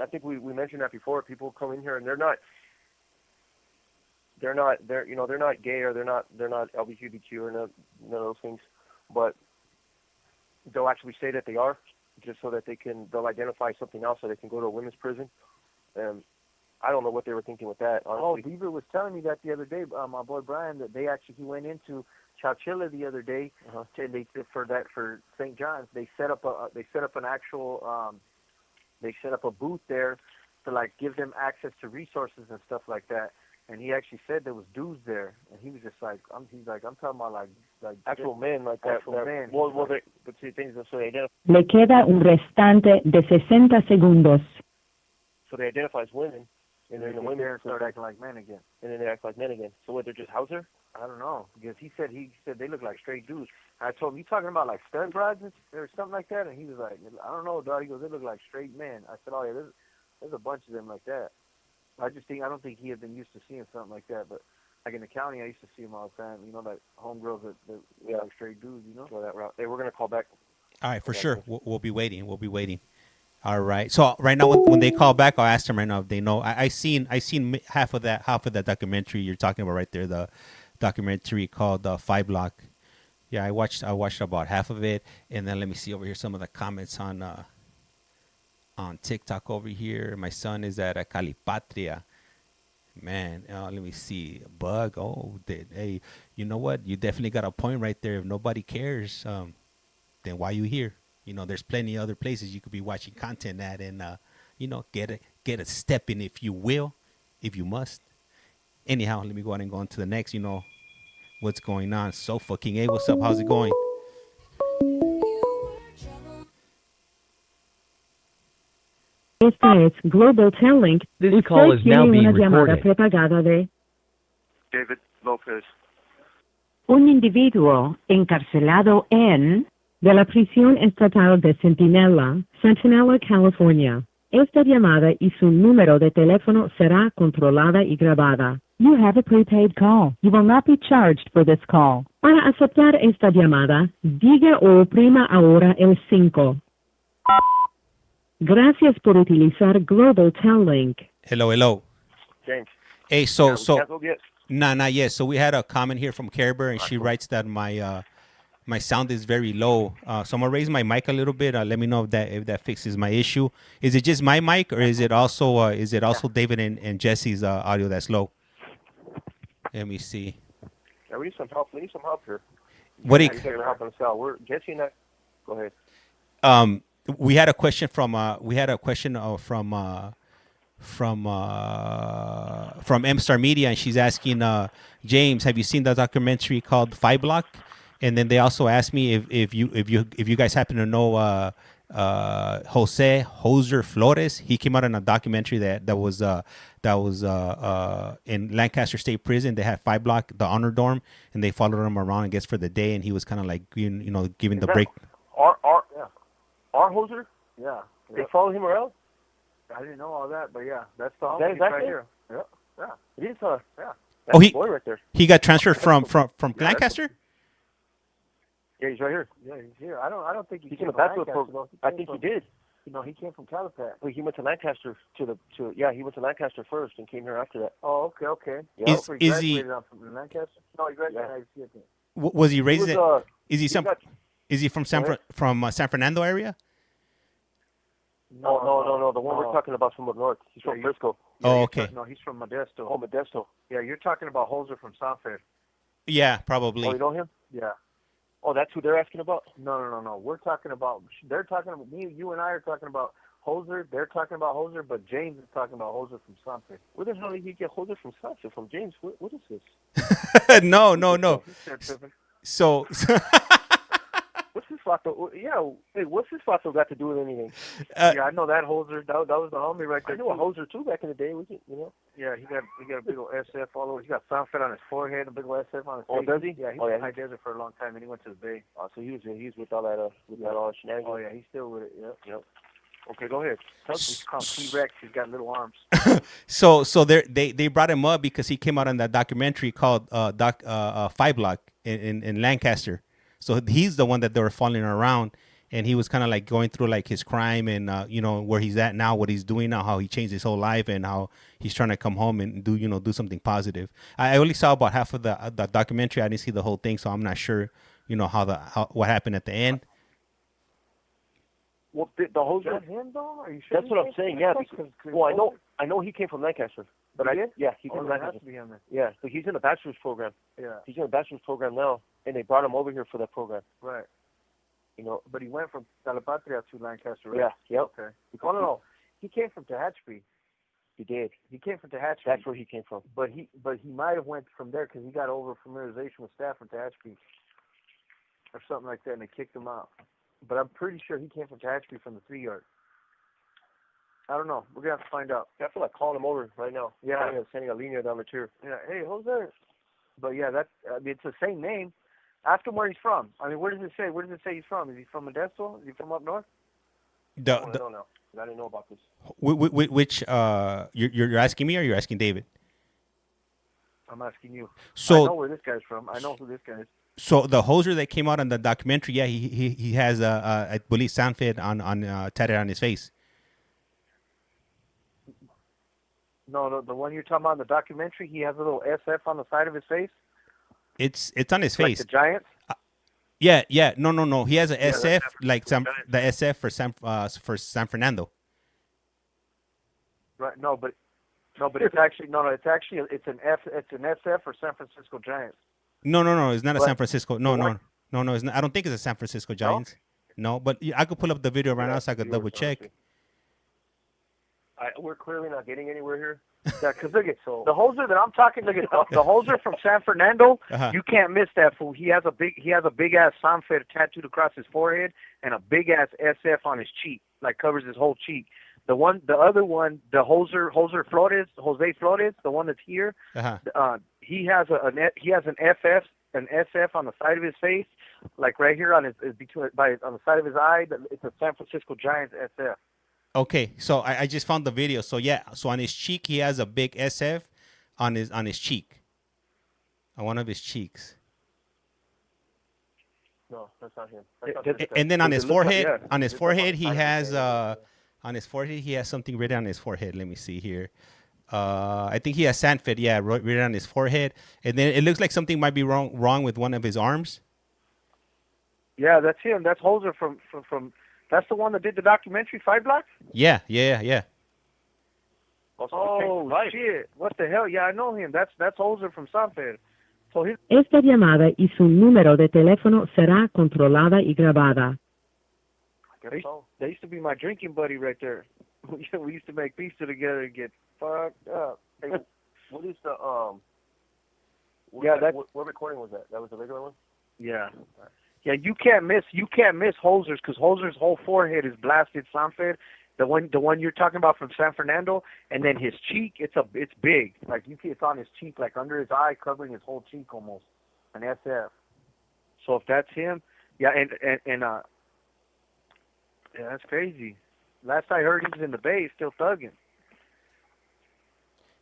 I think we mentioned that before. People come in here and they're not gay or they're not LGBTQ or none of those things, but they'll actually say that they are, just so that they'll identify something else so they can go to a women's prison. And I don't know what they were thinking with that, honestly. Oh, Beaver was telling me that the other day, my boy Brian, that he went into Chowchilla the other day for St. John's. They set up an actual they set up a booth there to like give them access to resources and stuff like that. And he actually said there was dudes there, and he was just like, I'm talking about like actual men, like actual that. men. Well, but see, things so they identify. Le queda un restante de 60 segundos. So they identify as women, and then the women there start acting like men again. And then they act like men again. So what? They're just Hauser? I don't know, because he said they look like straight dudes. And I told him, you talking about like stud rods or something like that? And he was like, I don't know, dog. He goes, they look like straight men. I said, oh yeah, there's a bunch of them like that. I don't think he had been used to seeing something like that, but like in the county, I used to see them all the time. You know, like homegirls that look like straight dudes. You know, go that route. Hey, we're gonna call back. All right, for sure. We'll be waiting. All right. So right now, when they call back, I'll ask them right now if they know. I seen half of that documentary you're talking about right there. The documentary called 5 Block. Yeah, I watched about half of it, and then let me see over here some of the comments on TikTok over here. My son is at Calipatria. Man, let me see. Bug. Oh, hey, you know what? You definitely got a point right there. If nobody cares, then why you here? You know, there's plenty of other places you could be watching content at, and get a step in, if you will, if you must. Anyhow, let me go ahead and go on to the next. You know what's going on. So fucking hey, what's up? How's it going? Esta es Global Telling. This call is now being una llamada recorded. prepagada de David Lopez. un individuo encarcelado de la prisión estatal de Centinela, California. Esta llamada y su número de teléfono será controlada y grabada. You have a prepaid call. You will not be charged for this call. Para aceptar esta llamada, diga o oprima ahora el 5. Gracias por utilizar Global Telling. Hello. James. Hey, not yet. So we had a comment here from Care Bear, and she writes that my sound is very low. So I'm gonna raise my mic a little bit. Let me know if that fixes my issue. Is it just my mic, or is it also David and Jesse's audio that's low? Let me see. Yeah, we need some help. We need some help here. What do you? Help us out. Jesse and I. Go ahead. We had a question from M Star Media, and she's asking, James, have you seen the documentary called 5 Block? And then they also asked me if you guys happen to know Jose Hoser Flores. He came out in a documentary that was in Lancaster State Prison. They had 5 Block, the honor dorm, and they followed him around, I guess, for the day, and he was kind of like giving the break. Our Hoser? Yeah. They follow him around? I didn't know all that, but yeah, that's the That- homie that's right it? here. Yeah. It is, Yeah. That's Oh, the boy right there. He got transferred from Lancaster? Yeah, he's right here. Yeah, he's here. I don't think he He's came in the from bachelor Lancaster, program. though. I think he did. No, he came from Calipat. Wait, he went to Lancaster he went to Lancaster first and came here after that. Oh, okay. Yeah. Is he graduated from Lancaster? No, he graduated from ICT. was he raised? Is he from Go San Fernando area? No. The one we're talking about from up north. He's from Frisco. Oh, okay. No, he's from Modesto. Oh, Modesto. Yeah, you're talking about Hoser from Sanford. Yeah, probably. Oh, you know him? Yeah. Oh, that's who they're asking about? No. We're talking about. They're talking about me. You and I are talking about Hoser. They're talking about Hoser, but James is talking about Hoser from Sanford. Where the hell did he get Hoser from Sanford? From James? What is this? No. So What's this Vato? Yeah, hey, what's this Vato got to do with anything? Yeah, I know that Hoser. That was the homie right I there. knew a Hoser too back in the day. Yeah, he got a big old SF all over. He got Sanford on his forehead, a big old SF on his face. Oh, does he? Yeah, he Oh, was yeah. in High Desert for a long time, and he went to the Bay. Oh, so he's with all that all shenanigans. Oh yeah, he's still with it. Yep. Okay, go ahead. He's called T-Rex. He's got little arms. So they brought him up because he came out on that documentary called 5 Block in Lancaster. So he's the one that they were following around, and he was kind of like going through like his crime and where he's at now, what he's doing now, how he changed his whole life, and how he's trying to come home and do something positive. I only saw about half of the documentary. I didn't see the whole thing, so I'm not sure what happened at the end. Well, the Hoser. Is that him though? Are you sure? That's what I'm saying. Yeah. Well, I know he came from Lancaster, but he came that from has Lancaster. to be him then. Yeah, but he's in the bachelor's program. Yeah. He's in the bachelor's program now, and they brought him over here for that program. Right. But he went from Calipatria to Lancaster, right? Yeah. Yep. Okay. No. He came from Tehachapi. He did. He came from Tehachapi. That's where he came from. But he might have went from there because he got over familiarization with staff from Tehachapi or something like that, and they kicked him out. But I'm pretty sure he came from Tehachapi from the 3-yard. I don't know. We're gonna have to find out. I feel like calling him over right now. Yeah. Sending a linea down the tier. Yeah. Hey, Jose. But yeah, it's the same name. Ask him where he's from. I mean, where does it say? Where does it say he's from? Is he from Modesto? Is he from up north? I don't know. I didn't know about this. Which you're asking me or you're asking David? I'm asking you. So I know where this guy's from. I know who this guy is. So the Hoser that came out on the documentary, yeah, he has I believe Sanford on tatted on his face. No, the one you're talking about in the documentary, he has a little SF on the side of his face. It's on his Like face. the Giants. Yeah. No. He has a SF like the SF for San Fernando. Right. No, but it's actually it's an SF for San Francisco Giants. No. It's not a But- San Francisco. No. It's not. I don't think it's a San Francisco Giants. No, but I could pull up the video right now so I could double check. We're clearly not getting anywhere here. Yeah, because look at the Hoser that I'm talking. Look at the Hoser from San Fernando. Uh-huh. You can't miss that fool. He has a big ass Sanford tattooed across his forehead and a big ass SF on his cheek, like covers his whole cheek. The other one, the Jose Flores, the one that's here. Uh-huh. He has an SF on the side of his face, like right here on his on the side of his eye. It's a San Francisco Giants SF. Okay, so I just found the video. So yeah, so on his cheek he has a big SF on his cheek, on one of his cheeks. No, that's not him. That's not this guy. And then on his It looks like- forehead, yeah. on his It looks forehead like- he has on his forehead he has something written on his forehead. Let me see here. I think he has Sanford, written on his forehead, and then it looks like something might be wrong with one of his arms. Yeah, that's him. That's Hoser from. That's the one that did the documentary 5 Block. Yeah. Oh shit! What the hell? Yeah, I know him. That's Hoser from Sanford. So his Esta llamada y su número de teléfono será controlada y grabada. They used to be my drinking buddy right there. We used to make pizza together and get fucked up. Hey, what is the what recording was that? That was the regular one. Yeah. Yeah, you can't miss Holzer's, because Holzer's whole forehead is blasted Sanfed. The one you're talking about from San Fernando, and then his cheek, it's big. Like it's on his cheek, like under his eye, covering his whole cheek almost. An SF. So if that's him, yeah, and yeah, that's crazy. Last I heard, he was in the Bay, still thugging.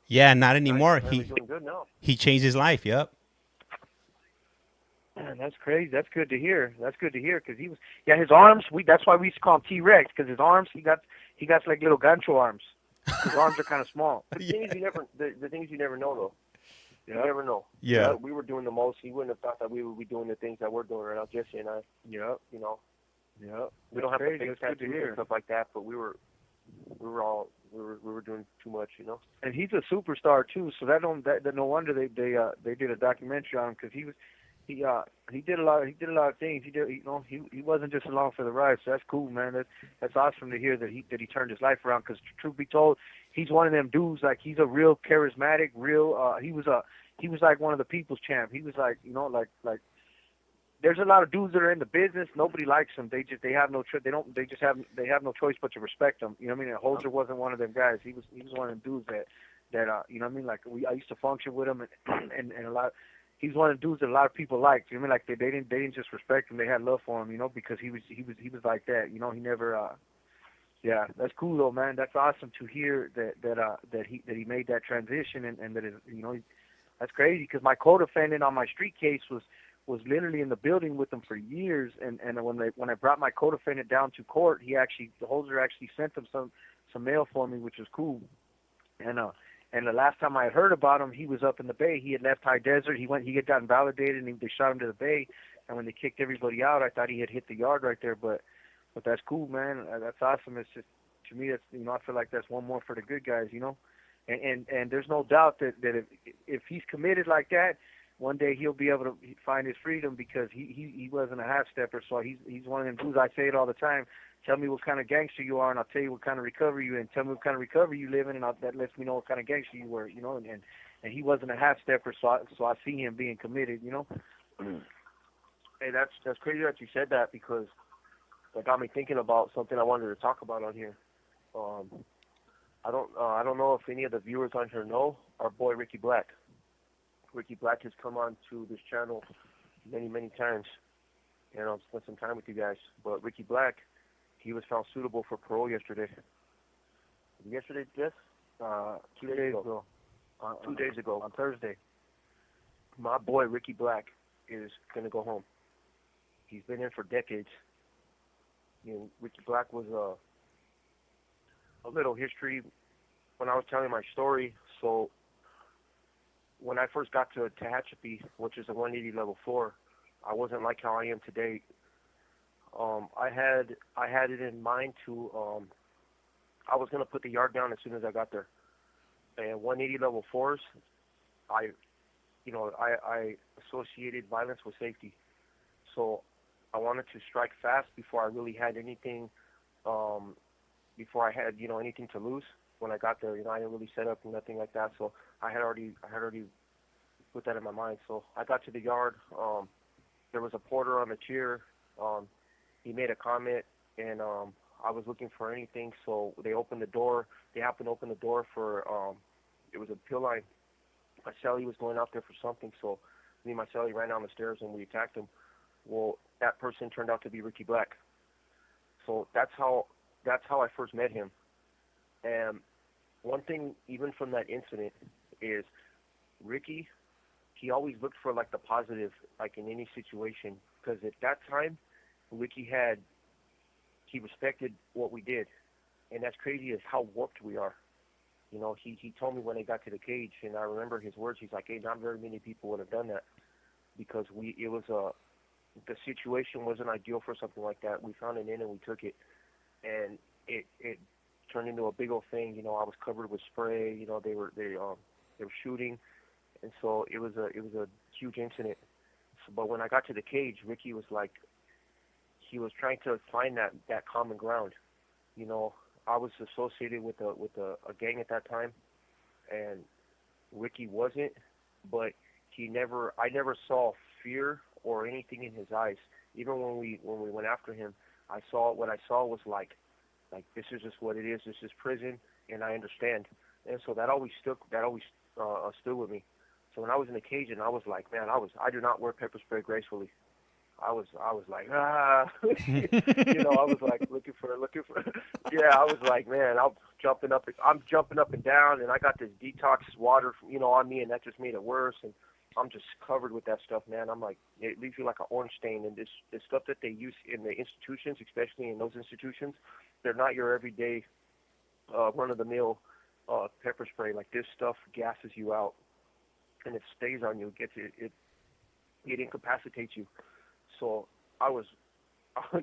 Yeah, not anymore. Nice. He's doing good now. He changed his life. Yep. Man, that's crazy. That's good to hear. Because he was, his arms. That's why we used to call him T-Rex, because his arms, he got like little gancho arms. His arms are kind of small. The things you never know though. You never know. Yeah. We were doing the most. He wouldn't have thought that we would be doing the things that we're doing right now, Jesse and I. Yeah. You know. Yeah. We don't have to fake That's good to tattoos hear. and stuff like that, but we were doing too much, you know. And he's a superstar too, so that no wonder they did a documentary on him, because he did a lot of things. He wasn't just along for the ride. So that's cool, man. That's awesome to hear that he turned his life around. Because truth be told, he's one of them dudes. Like, he's a real charismatic, he was like one of the people's champ. He was like, like there's a lot of dudes that are in the business. Nobody likes them. They have no choice but to respect them. You know what I mean? And Holzer wasn't one of them guys. He was one of them dudes that you know what I mean? Like, I used to function with him, and a lot. He's one of the dudes that a lot of people liked. You know what I mean? Like, they didn't just respect him; they had love for him. You know, because he was like that. You know, he never. Yeah, that's cool though, man. That's awesome to hear that he made that transition, and that that's crazy, because my co-defendant on my street case was literally in the building with him for years, and when I brought my co-defendant down to court, the Holzer actually sent him some mail for me, which was cool, and the last time I had heard about him, he was up in the Bay. He had left High Desert. He had gotten validated, and they shot him to the Bay. And when they kicked everybody out, I thought he had hit the yard right there. But that's cool, man. That's awesome. It's just, to me, that's, I feel like that's one more for the good guys, And there's no doubt that if he's committed like that, one day he'll be able to find his freedom, because he wasn't a half stepper. So he's one of them dudes. I say it all the time. Tell me what kind of gangster you are, and I'll tell you what kind of recovery you're in. Tell me what kind of recovery you live in, and that lets me know what kind of gangster you were, And he wasn't a half-stepper, so I see him being committed, Hey, that's crazy that you said that, because that got me thinking about something I wanted to talk about on here. I don't know if any of the viewers on here know our boy Ricky Black. Ricky Black has come on to this channel many times, and I've spent some time with you guys. But Ricky Black, he was found suitable for parole yesterday. Yesterday, Jess? 2 days ago. 2 days ago. On Thursday. My boy Ricky Black is going to go home. He's been in for decades. Ricky Black was a little history when I was telling my story. So when I first got to Tehachapi, which is a 180 level 4, I wasn't like how I am today. I had it in mind to I was gonna put the yard down as soon as I got there. And 180 level 4s, I associated violence with safety. So I wanted to strike fast before I really had anything, before I had anything to lose. When I got there, I didn't really set up nothing like that. So I had already put that in my mind. So I got to the yard. There was a porter on the chair. He made a comment, and I was looking for anything. So they opened the door. They happened to open the door for it was a pill line. My cellie was going out there for something. So me and my cellie ran down the stairs and we attacked him. Well, that person turned out to be Ricky Black. So that's how I first met him. And one thing, even from that incident, is Ricky, he always looked for like the positive, like in any situation. Because at that time, Ricky he respected what we did. And that's crazy is how warped we are. He told me when they got to the cage, and I remember his words. He's like, "Hey, not very many people would have done that, because the situation wasn't ideal for something like that. We found an in and we took it, and it turned into a big old thing. I was covered with spray. They were shooting, and so it was a huge incident. So, but when I got to the cage, Ricky was like, he was trying to find that common ground. You know, I was associated with a gang at that time, and Ricky wasn't, but I never saw fear or anything in his eyes. Even when we went after him, what I saw was like this is just what it is. This is prison, and I understand. And so that always stood with me. So when I was in the cage, and I was like, man, I do not wear pepper spray gracefully. I was like, you know, I was like looking for, yeah, I was like, man, I'm jumping up and down, and I got this detox water, you know, on me, and that just made it worse, and I'm just covered with that stuff, man. I'm like, it leaves you like an orange stain, and this stuff that they use in the institutions, especially in those institutions, they're not your everyday run-of-the-mill pepper spray. Like, this stuff gases you out, and it stays on you. It incapacitates you. So I was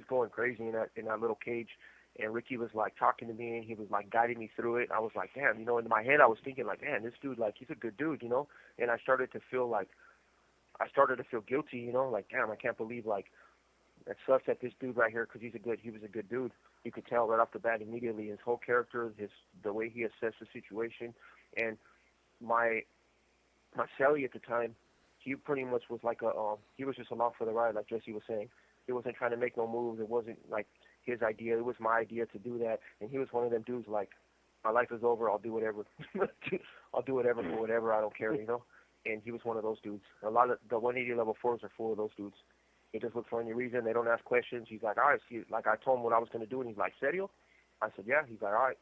going crazy in that little cage, and Ricky was like talking to me, and he was like guiding me through it. I was like, damn, you know, in my head I was thinking like, man, this dude, like, he's a good dude, you know. And I started to feel guilty, you know, like, damn, I can't believe, like, that sucks that this dude right here, because he was a good dude. You could tell right off the bat immediately, his whole character, the way he assessed the situation. And my cellie at the time, he pretty much was like he was just along for the ride, like Jesse was saying. He wasn't trying to make no moves. It wasn't like his idea. It was my idea to do that. And he was one of them dudes like, my life is over. I'll do whatever. I'll do whatever for whatever. I don't care, you know. And he was one of those dudes. A lot of the 180 level 4s are full of those dudes. They just look for any reason. They don't ask questions. He's like, all right, see, like I told him what I was going to do, and he's like, serio? I said, yeah. He's like, all right,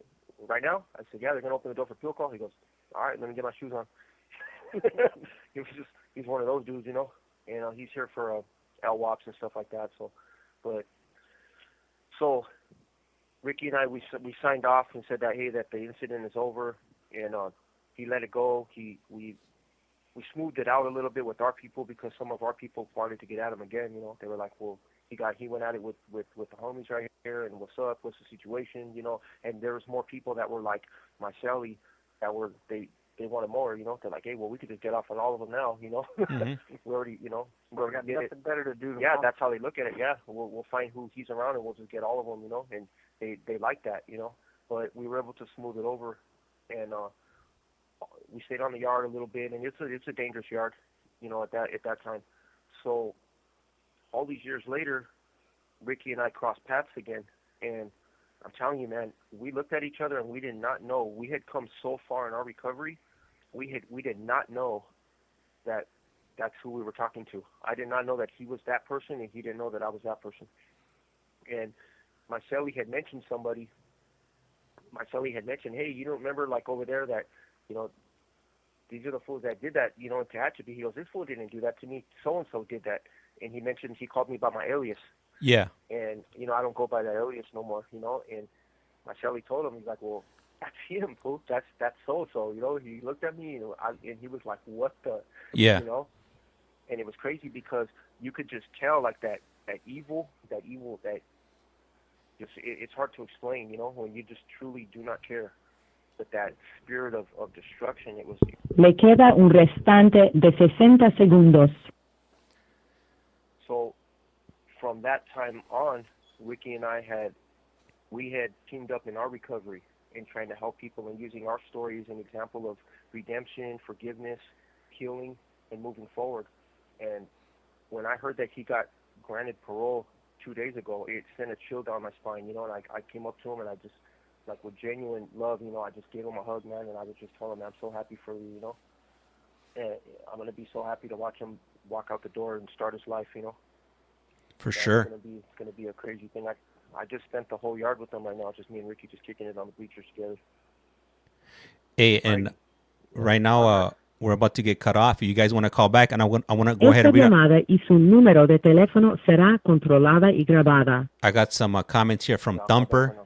right now? I said, yeah, they're going to open the door for fuel call. He goes, all right, let me get my shoes on. He's one of those dudes, you know, and he's here for LWOPs and stuff like that. So Ricky and I, we signed off and said that, hey, that the incident is over, and he let it go. We smoothed it out a little bit with our people, because some of our people wanted to get at him again. You know, they were like, well, he went at it with the homies right here, and what's up? What's the situation? You know, and there was more people that were like my cellie that were they wanted more, you know. They're like, hey, well, we could just get off on all of them now, you know. Mm-hmm. We already, you know, we got nothing better to do. Yeah, that's how they look at it. Yeah, we'll find who he's around, and we'll just get all of them, you know. And they like that, you know. But we were able to smooth it over, and we stayed on the yard a little bit, and it's a dangerous yard, you know, at that time. So all these years later, Ricky and I crossed paths again, and I'm telling you, man, we looked at each other and we did not know. We had come so far in our recovery. We did not know that that's who we were talking to. I did not know that he was that person, and he didn't know that I was that person. And my cellie had mentioned somebody. My cellie had mentioned, hey, you don't remember, like, over there that, you know, these are the fools that did that, you know, in Tehachapi. He goes, this fool didn't do that to me. So-and-so did that. And he called me by my alias. Yeah. And, you know, I don't go by that alias no more, you know. And my cellie told him, he's like, well, that's him, fool. That's so-and-so, you know. He looked at me, you know, and he was like, what the? Yeah. You know. And it was crazy because you could just tell, like, that evil, that just, it's hard to explain, you know, when you just truly do not care. But that spirit of destruction, it was. Le queda un restante de 60 segundos. So from that time on, Ricky and I had teamed up in our recovery in trying to help people and using our story as an example of redemption, forgiveness, healing, and moving forward. And when I heard that he got granted parole 2 days ago, it sent a chill down my spine, you know, and I came up to him and I just, like, with genuine love, you know, I just gave him a hug, man, and I was just telling him, I'm so happy for you, you know. And I'm going to be so happy to watch him walk out the door and start his life, you know. For sure. It's going to be a crazy thing. I just spent the whole yard with him right now, just me and Ricky just kicking it on the bleachers together. Hey, and right now we're about to get cut off. You guys want to call back, and I want to go ahead and read. Esta llamada y su número de teléfono será controlada y grabada. I got some comments here from Thumper.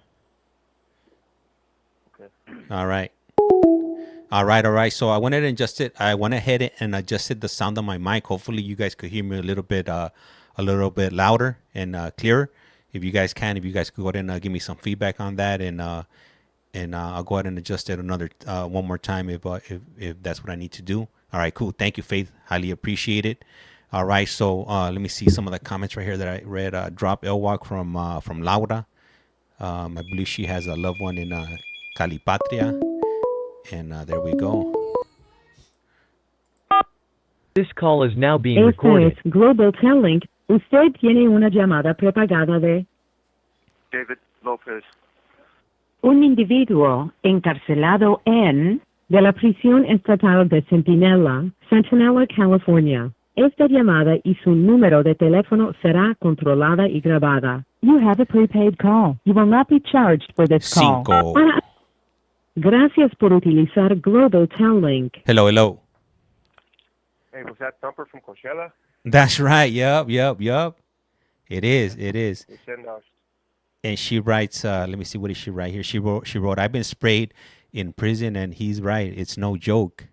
Okay. All right. So I went ahead and adjusted the sound of my mic. Hopefully you guys could hear me a little bit louder and clearer. If you guys could go ahead and give me some feedback on that, and I'll go ahead and adjust it one more time if that's what I need to do. All right, cool. Thank you, Faith. Highly appreciate it. All right, so let me see some of the comments right here that I read. Drop Elwalk from Laura. I believe she has a loved one in Calipatria. And there we go. This call is now being Esta recorded. es Global Telling. Usted tiene una llamada prepagada de David Lopez. un individuo encarcelado en de la prisión estatal de Centinela, Centinela, California. Esta llamada y su número de teléfono será controlada y grabada. You have a prepaid call. You will not be charged for this call. Cinco. Gracias por utilizar Global Telling. Hello, hello. Hey, was that Thumper from Coachella? That's right. Yup. It is. They send And she writes, let me see, what did she write here? She wrote, I've been sprayed in prison, and he's right. It's no joke.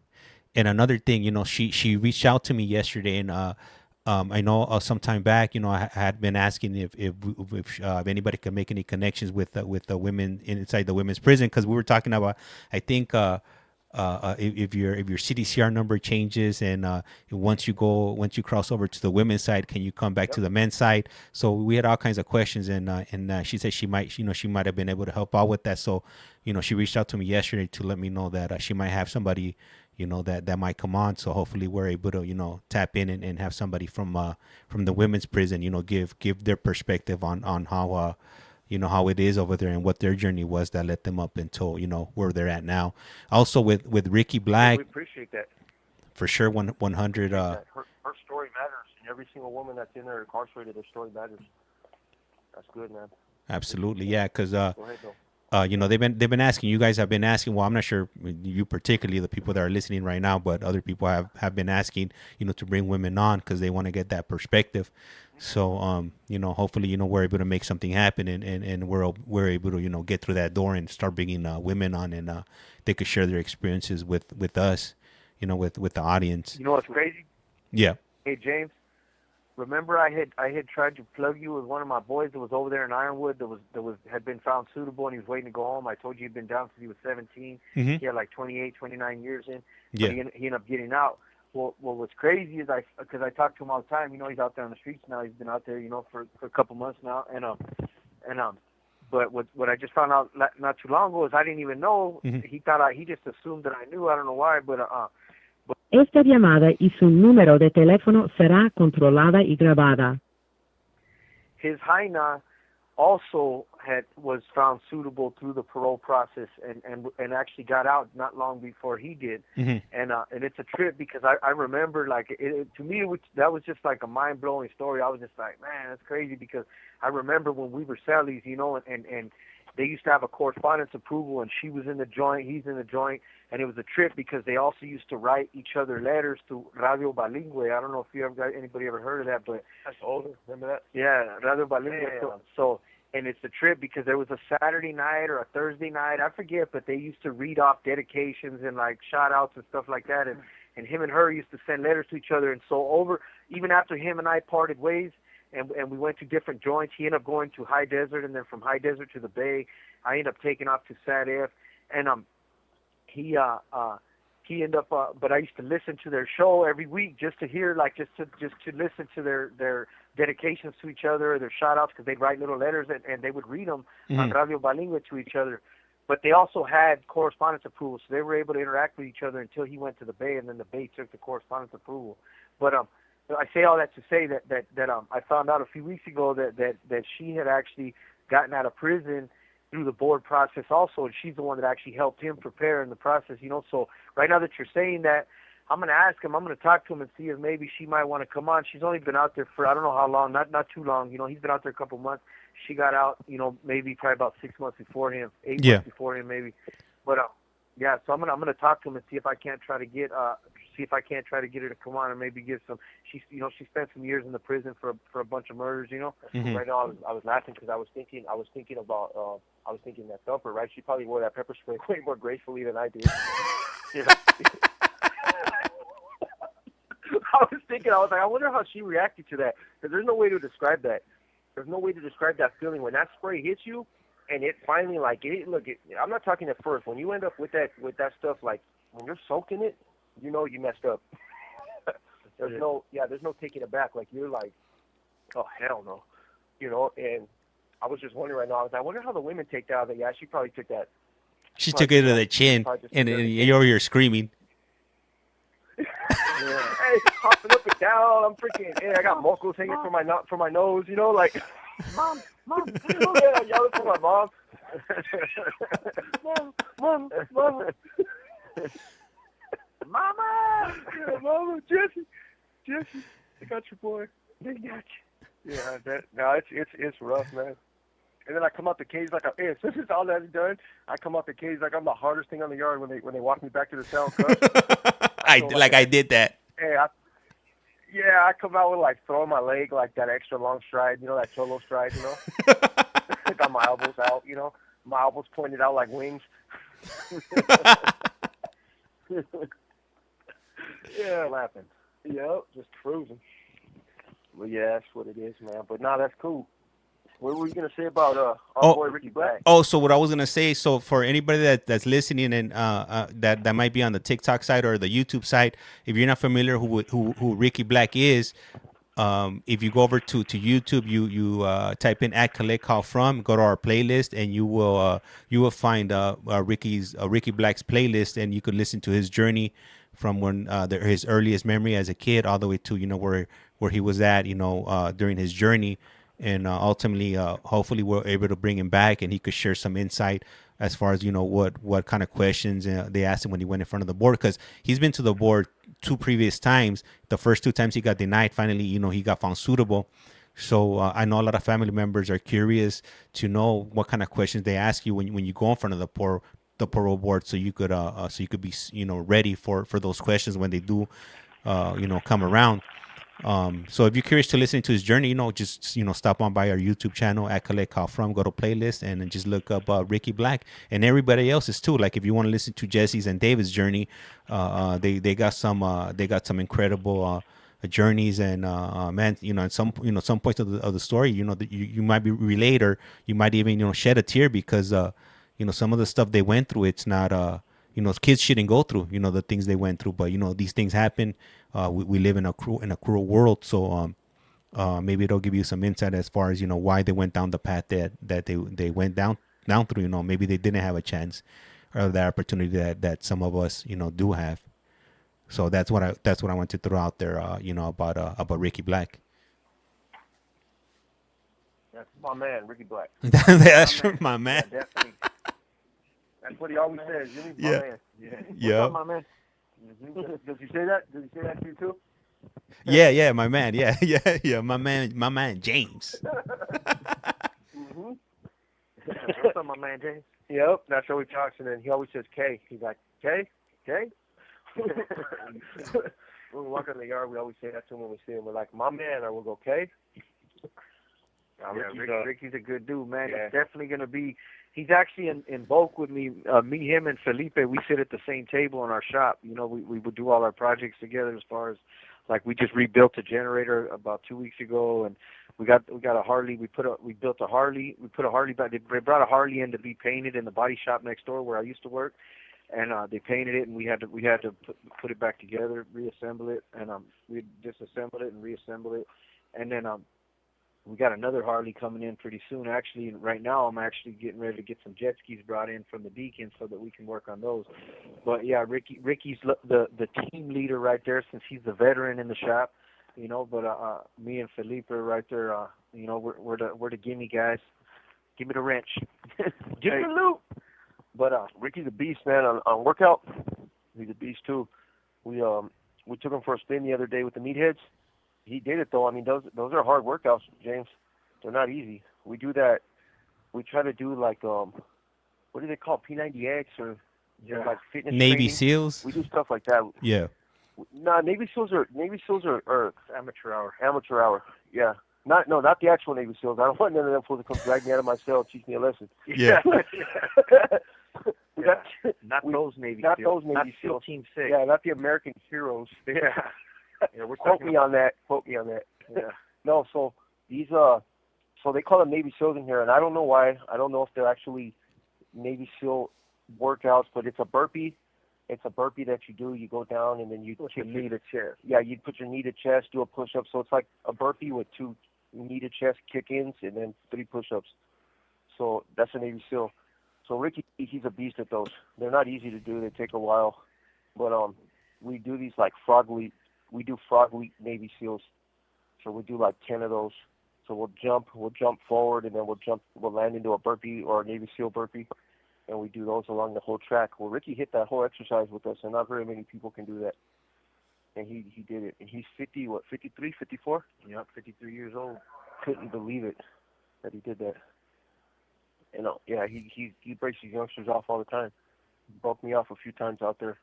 And another thing, she reached out to me yesterday, and I know some time back, I had been asking if anybody could make any connections with the women inside the women's prison, because we were talking about, I think, if your CDCR number changes, and once you cross over to the women's side, can you come back to the men's side? So we had all kinds of questions, and she said she might have been able to help out with that. So she reached out to me yesterday to let me know that she might have somebody that might come on. So hopefully we're able to tap in and have somebody from the women's prison give their perspective on how how it is over there and what their journey was that led them up until where they're at now. Also with Ricky Black, we appreciate that. for sure. 100 Her story matters, and every single woman that's in there incarcerated, their story matters. That's good, man. absolutely, yeah, because Go ahead, though. they've been asking, you guys have been asking, well, I'm not sure you particularly, the people that are listening right now, but other people have been asking to bring women on because they want to get that perspective. So hopefully we're able to make something happen, and we're able to get through that door and start bringing women on, and they could share their experiences with us, with the audience. You know what's crazy? Yeah. Hey, James, remember I had tried to plug you with one of my boys that was over there in Ironwood that had been found suitable, and he was waiting to go home. I told you he'd been down since he was 17. Mm-hmm. He had like 28, 29 years in. Yeah. But he ended up getting out. Well, what's crazy is because I talk to him all the time. He's out there on the streets now. He's been out there, for a couple months now, but what I just found out not too long ago is I didn't even know. Mm-hmm. He just assumed that I knew. I don't know why, but Esta llamada y su número de teléfono será controlada y grabada. his hyena also was found suitable through the parole process and actually got out not long before he did. Mm-hmm. And it's a trip because I remember, like, to me that was just like a mind-blowing story. I was just like, man, that's crazy, because I remember when we were cellies, and they used to have a correspondence approval, and she was in the joint, he's in the joint, and it was a trip because they also used to write each other letters through Radio Bilingüe. I don't know if anybody ever heard of that, but That's older. Remember that? yeah, Radio Bilingüe. Yeah. So and it's a trip because there was a Saturday night or a Thursday night, I forget, but they used to read off dedications and like shout outs and stuff like that, and him and her used to send letters to each other. And so even after him and I parted ways, and we went to different joints, he ended up going to High Desert, and then from High Desert to the Bay. I ended up taking off to Sad F, and he ended up but I used to listen to their show every week just to hear, like, just to listen to their dedications to each other, or their shout outs, because they'd write little letters and they would read them on Radio Bilingüe to each other. But they also had correspondence approval, so they were able to interact with each other until he went to the Bay, and then the Bay took the correspondence approval. But I say all that to say that I found out a few weeks ago that she had actually gotten out of prison through the board process also, and she's the one that actually helped him prepare in the process, So right now that you're saying that, I'm going to ask him, I'm going to talk to him and see if maybe she might want to come on. She's only been out there for, I don't know how long, not too long. He's been out there a couple months. She got out, maybe probably about 6 months before him, 8 months before him maybe. But yeah, so I'm gonna talk to him and see if I can't try to get her to come on and maybe give some. She spent some years in the prison for a bunch of murders. Mm-hmm. Right now I was laughing because I was thinking that Thumper, right? She probably wore that pepper spray way more gracefully than I did. I was like, I wonder how she reacted to that, because there's no way to describe that. There's no way to describe that feeling when that spray hits you, and it finally, like, I'm not talking at first. When you end up with that stuff, like, when you're soaking it, you messed up. There's no taking it back. Like you're like, oh hell no, And I was just wondering right now. I wonder how the women take that. Yeah, she probably took that. She took it to the chin, and you're screaming. Hey, hopping up and down. I'm freaking. Hey, I got mocos hanging from my nose. Like, mom, yeah, yelling for my mom. mom, mama, mama, Jesse, I got your boy. They got you. Yeah, it's rough, man. And then I come out the cage like, hey, since it's all that's done, I come out the cage like I'm the hardest thing on the yard when they walk me back to the cell. I did that. Hey, I come out with like throwing my leg like that extra long stride, that solo stride, got my elbows out, my elbows pointed out like wings. Yeah, laughing. Yep, just cruising. Well, yeah, that's what it is, man. But no, that's cool. What were you gonna say about our boy Ricky Black? Oh, so what I was gonna say, so for anybody that's listening and that might be on the TikTok side or the YouTube side, if you're not familiar who Ricky Black is, if you go over to YouTube, you type in at Collect Call From, go to our playlist, and you will find Ricky Black's playlist, and you could listen to his journey from when his earliest memory as a kid all the way to where he was at during his journey. And ultimately, hopefully, we're able to bring him back, and he could share some insight as far as what kind of questions they asked him when he went in front of the board. Because he's been to the board 2 previous times. The first 2 times he got denied. Finally, he got found suitable. So I know a lot of family members are curious to know what kind of questions they ask you when you go in front of the parole board, so you could be ready for those questions when they do come around. So if you're curious to listen to his journey, just stop on by our YouTube channel at Collect Call From, go to playlist, and then just look up Ricky Black and everybody else's too. Like if you want to listen to Jesse's and David's journey, they got some incredible journeys, and man, at some points of the story, you might be relate, or you might even shed a tear because some of the stuff they went through, it's not kids shouldn't go through the things they went through, but these things happen. We live in a cruel world, so maybe it'll give you some insight as far as why they went down the path that they went down through. Maybe they didn't have a chance or the opportunity that some of us do have. So that's what I want to throw out there. About Ricky Black. That's my man, Ricky Black. That's my man. Yeah, definitely. That's what he always says. My man. Yeah. What's up, my man? Mm-hmm. Does he say that? Does he say that to you too? Yeah, my man. Yeah, my man, James. Mm-hmm. What's up, my man, James? Yep, that's how he talks, and then he always says K. He's like, K? When we walk in the yard, we always say that to him when we see him. We're like, my man, or we'll go, K? Ricky's a good dude, man. Yeah. It's definitely going to be. He's actually in bulk with me. Me, him, and Felipe, we sit at the same table in our shop. We would do all our projects together. As far as like, we just rebuilt a generator about 2 weeks ago, and we got a Harley. We built a Harley. We put a Harley back. They brought a Harley in to be painted in the body shop next door where I used to work, and they painted it, and we had to put it back together, reassemble it, and we disassembled it and reassembled it, and then we got another Harley coming in pretty soon. Actually, right now I'm actually getting ready to get some jet skis brought in from the Beacon so that we can work on those. But yeah, Ricky's the team leader right there, since he's the veteran in the shop, But me and Felipe right there, we're the gimme guys. Give me the wrench. Give me the loop. But Ricky's a beast, man. On workout, he's a beast too. We took him for a spin the other day with the meatheads. He did it though. I mean, those are hard workouts, James. They're not easy. We do that. We try to do like what do they call P90X or like fitness Navy training. SEALs. We do stuff like that. Yeah. No, Navy SEALs are amateur hour. Amateur hour. Yeah. Not the actual Navy SEALs. I don't want none of them fools to come drag me out of my cell and teach me a lesson. Yeah. Not those Navy Not SEALs. those Navy SEAL Team 6. Yeah, not the American heroes. Yeah. Quote me on that. Yeah. No, so these so they call them Navy SEALs in here, and I don't know why. I don't know if they're actually Navy SEAL workouts, but it's a burpee, It's a burpee that you do. You go down and then you Put your knee to chest. Yeah, you put your knee to chest, do a push-up. So it's like a burpee with 2 knee to chest kick-ins and then 3 push-ups. So that's a Navy SEAL. So Ricky, he's a beast at those. They're not easy to do. They take a while. But we do these like frog leap. We do frog leap Navy SEALs. So we do like 10 of those. So we'll jump forward, and then we'll land into a burpee or a Navy SEAL burpee. And we do those along the whole track. Well, Ricky hit that whole exercise with us, and not very many people can do that. And he did it. And he's 53, 54? Yep, 53 years old. Couldn't believe it that he did that. And yeah, he breaks these youngsters off all the time. Broke me off a few times out there.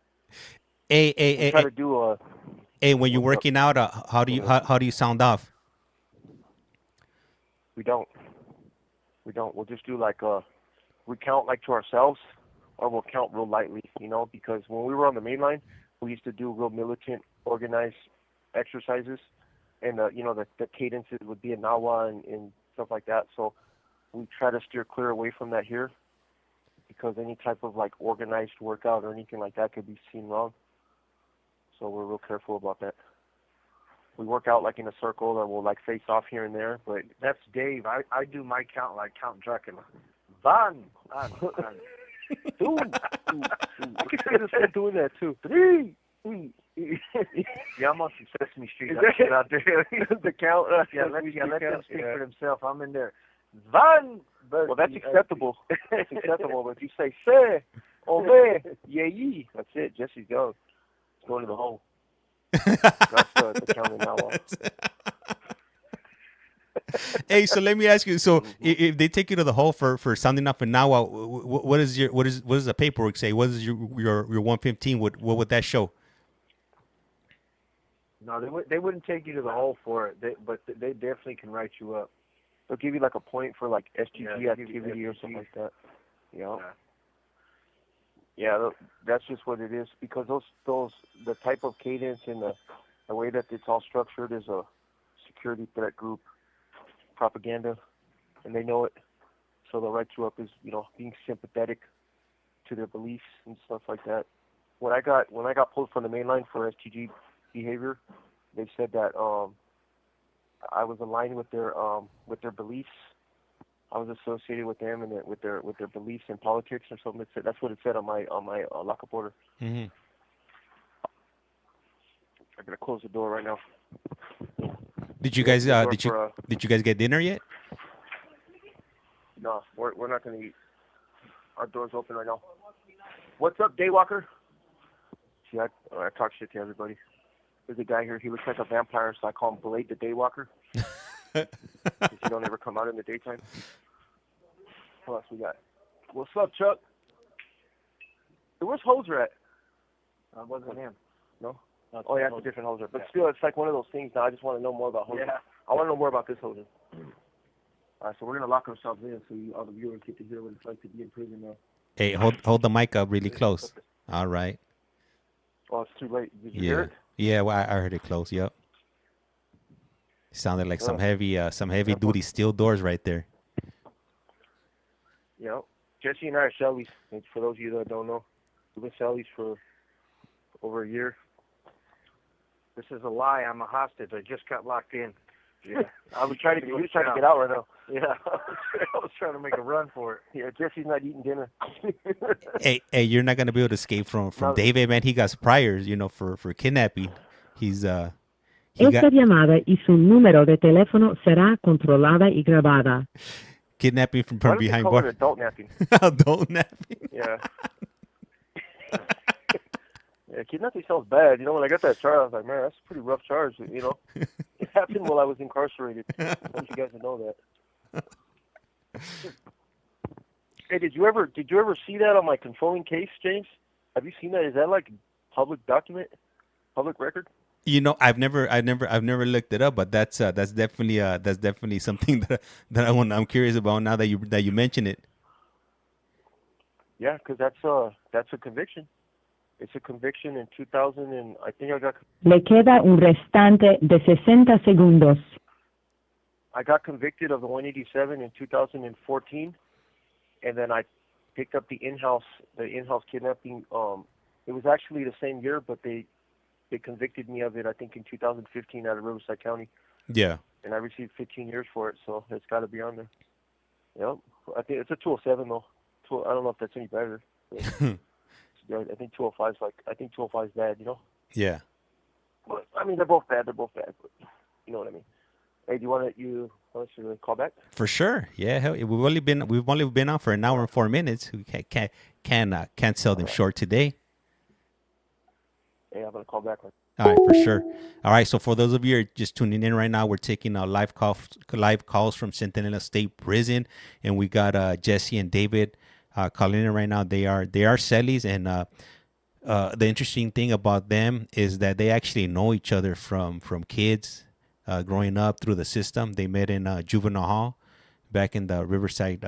Hey, to do when you're working out, how do you sound off? We don't. We'll just do like we count like to ourselves, or we'll count real lightly, because when we were on the main line, we used to do real militant, organized exercises, and the cadences would be in NAVA and stuff like that. So we try to steer clear away from that here, because any type of like organized workout or anything like that could be seen wrong. So we're real careful about that. We work out like in a circle, or we'll like face off here and there. But that's Dave. I do my count like Count Dracula. One, two. I could see this doing that too. 3. Yeah, I'm on some Sesame Street out there. The count. Let them speak for themselves. I'm in there. One. Well, that's acceptable. That's acceptable. But if you say "se," "ove," "yeyi," that's it. Jesse's going. It's going to the hole. That's the counting now. Hey, so let me ask you. So, if they take you to the hole for sounding off in NAWA, what does the paperwork say? What is your 115? What would that show? No, they wouldn't take you to the hole for it. But they definitely can write you up. They'll give you like a point for like SGG activity or something like that. Yeah, that's just what it is, because the type of cadence and the way that it's all structured is a security threat group propaganda, and they know it, so they'll write you up as being sympathetic to their beliefs and stuff like that. When I got pulled from the main line for STG behavior, they said that I was aligned with their beliefs. I was associated with them and with their beliefs in politics or something. That's what it said on my lockup order. Mm-hmm. I'm gonna close the door right now. Did you guys did you guys get dinner yet? No, we're not gonna eat. Our door's open right now. What's up, Daywalker? See, I talk shit to everybody. There's a guy here. He looks like a vampire, so I call him Blade the Daywalker. Because he don't ever come out in the daytime. What else we got? What's up, Chuck? Hey, where's Hoser at? Wasn't him. No? Oh, yeah, it's a different Hoser. But still, it's like one of those things now. I just want to know more about Hoser. Yeah. I want to know more about this Hoser. All right, so we're going to lock ourselves in so all the viewers get to hear what it's like to be in prison now. Hey, hold the mic up really close. All right. Oh, it's too late. Did you hear it? Yeah, well, I heard it close. Yep. Sounded like some heavy duty steel doors right there. Yeah. Jesse and I are Shelly's. And for those of you that don't know, we've been Shelly's for over a year. This is a lie. I'm a hostage. I just got locked in. Yeah. I was trying to get out right now. Yeah. I was trying to make a run for it. Yeah, Jesse's not eating dinner. hey, you're not gonna be able to escape from David, man. He got priors, for kidnapping. He's Esta llamada y su número de teléfono será controlada y grabada. Kidnapping from behind bars. Adult napping. Adult napping. Yeah. Yeah, kidnapping sounds bad. When I got that charge, I was like, man, that's a pretty rough charge. It happened while I was incarcerated. I want you guys to know that. Hey, did you ever see that on my controlling case, James? Have you seen that? Is that like public document, public record? I've never looked it up, but that's definitely something that I'm curious about now that you mention it. Yeah, because that's a conviction. It's a conviction in 2000, and I think I got. Le queda un restante de 60 segundos. I got convicted of the 187 in 2014, and then I picked up the in-house kidnapping It was actually the same year, but they convicted me of it, I think, in 2015 out of Riverside County. Yeah. And I received 15 years for it, so it's got to be on there. Yep. I think it's a 207 though. I don't know if that's any better. I think 205 is I think 205 is bad, you know. Yeah. But I mean, they're both bad. But you know what I mean. Hey, do you want to call back? For sure. Yeah. Hell, we've only been on for an hour and 4 minutes. We can't sell them short today. Hey, I'm gonna call back. All right, for sure. All right, so for those of you who are just tuning in right now, we're taking live calls from Centinela State Prison, and we got Jesse and David calling in right now. They are cellies, and the interesting thing about them is that they actually know each other from kids growing up through the system. They met in juvenile hall back in the Riverside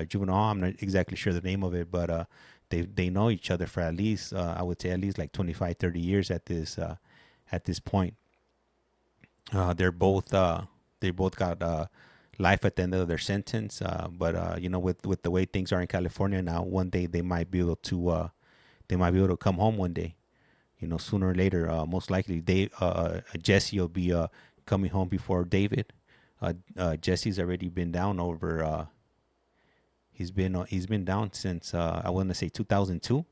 juvenile hall. I'm not exactly sure the name of it, but they know each other for at least I would say at least like 25, 30 years at this point. They both got life at the end of their sentence, but you know, with the way things are in California now, one day they might be able to come home one day, you know, sooner or later. Most likely Jesse will be coming home before David. Jesse's already been down over he's been down since I want to say 2002,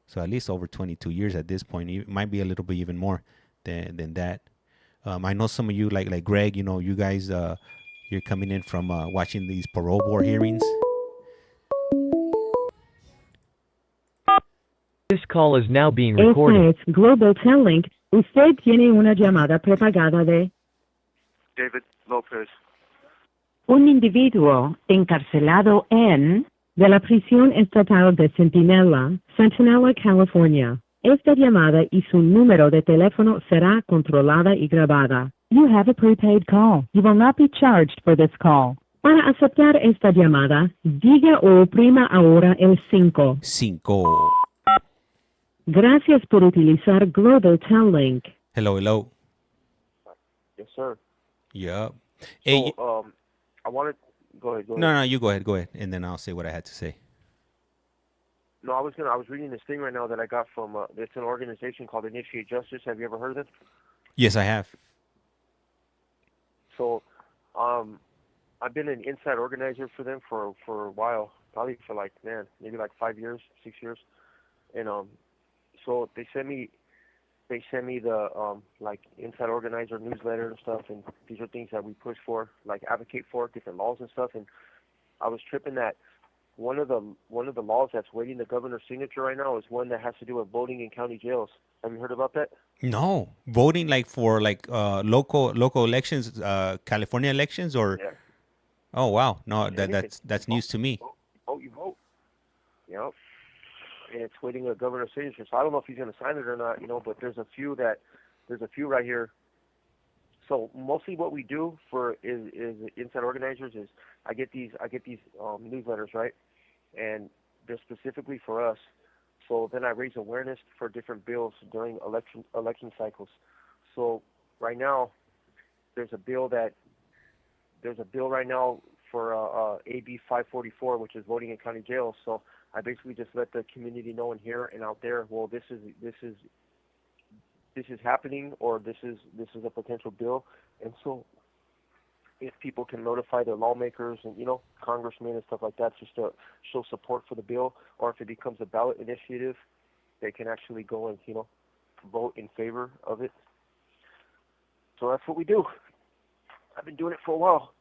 so at least over 22 years at this point. It might be a little bit even more than that. I know some of you like Greg, you know, you guys you're coming in from watching these parole board hearings. This call is now being recorded. Este es Global Telling. Usted tiene una llamada prepagada de David Lopez. un individuo encarcelado de la prisión estatal de Centinela, Centinela, California. Esta llamada y su número de teléfono será controlada y grabada. You have a prepaid call. You will not be charged for this call. Para aceptar esta llamada, diga o oprima ahora el 5. 5. Gracias por utilizar Global Telling. Hello. Yes, sir. Yep. So, Hey, I wanted. Go ahead. no, you go ahead, and then I'll say what I had to say. No, I was reading this thing right now that I got from. It's an organization called Initiate Justice. Have you ever heard of it? Yes, I have. So, I've been an inside organizer for them for a while, probably for maybe 5 years, 6 years, and so they sent me the inside organizer newsletter and stuff, and these are things that we push for, like advocate for different laws and stuff. And I was tripping that one of the laws that's waiting the governor's signature right now is one that has to do with voting in county jails. Have you heard about that? No, voting for local elections, California elections, or Yeah. Oh wow, no, that's news to me. You vote. Yep. And it's waiting a governor's signature. So I don't know if he's going to sign it or not, you know, but there's a few right here. So mostly what we do is inside organizers is I get these newsletters, right? And they're specifically for us. So then I raise awareness for different bills during election cycles. So right now there's a bill right now for AB 544, which is voting in county jails. So I basically just let the community know in here and out there, well, this is happening, or this is a potential bill. And so if people can notify their lawmakers and, you know, congressmen and stuff like that, just to show support for the bill, or if it becomes a ballot initiative, they can actually go and, you know, vote in favor of it. So that's what we do. I've been doing it for a while.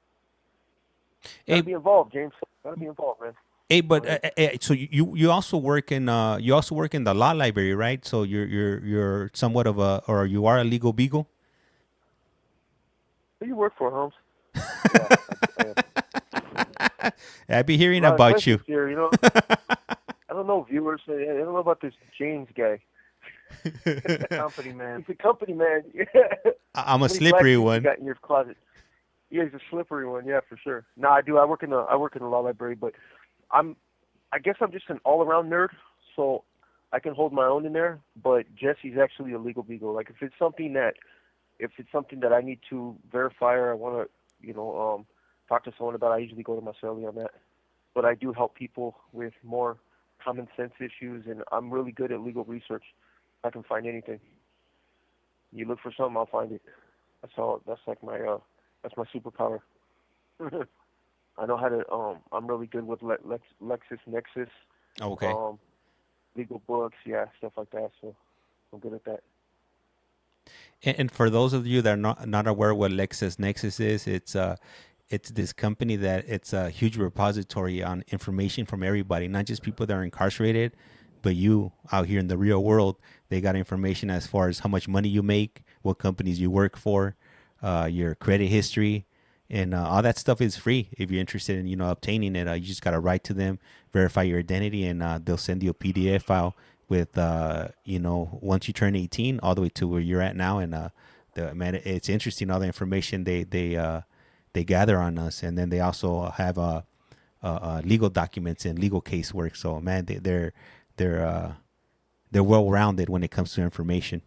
Gotta be involved, James. Gotta be involved, man. Hey, but so you also work in the law library, right? So you're somewhat of you are a legal beagle. Who do you work for, Holmes? I've been hearing about you. Here, you know, I don't know, viewers. I don't know about this James guy. Company man. He's a company man. I'm a slippery one. You got in your closet. Yeah, he's a slippery one. Yeah, for sure. No, I do. I work in the law library, but I guess I'm just an all-around nerd, so I can hold my own in there. But Jesse's actually a legal beagle. Like if it's something that I need to verify or I want to, you know, talk to someone about, I usually go to my cellie on that. But I do help people with more common sense issues, and I'm really good at legal research. I can find anything. You look for something, I'll find it. That's all. That's like that's my superpower. I know how to. I'm really good with LexisNexis. Okay. Legal books, yeah, stuff like that. So I'm good at that. And for those of you that are not aware what LexisNexis is, it's this company that it's a huge repository on information from everybody, not just people that are incarcerated, but you out here in the real world. They got information as far as how much money you make, what companies you work for, your credit history, and all that stuff is free. If you're interested in obtaining it, you just gotta write to them, verify your identity, and they'll send you a PDF file with once you turn 18 all the way to where you're at now. And it's interesting, all the information they gather on us. And then they also have legal documents and legal casework. So man, they're well-rounded when it comes to information.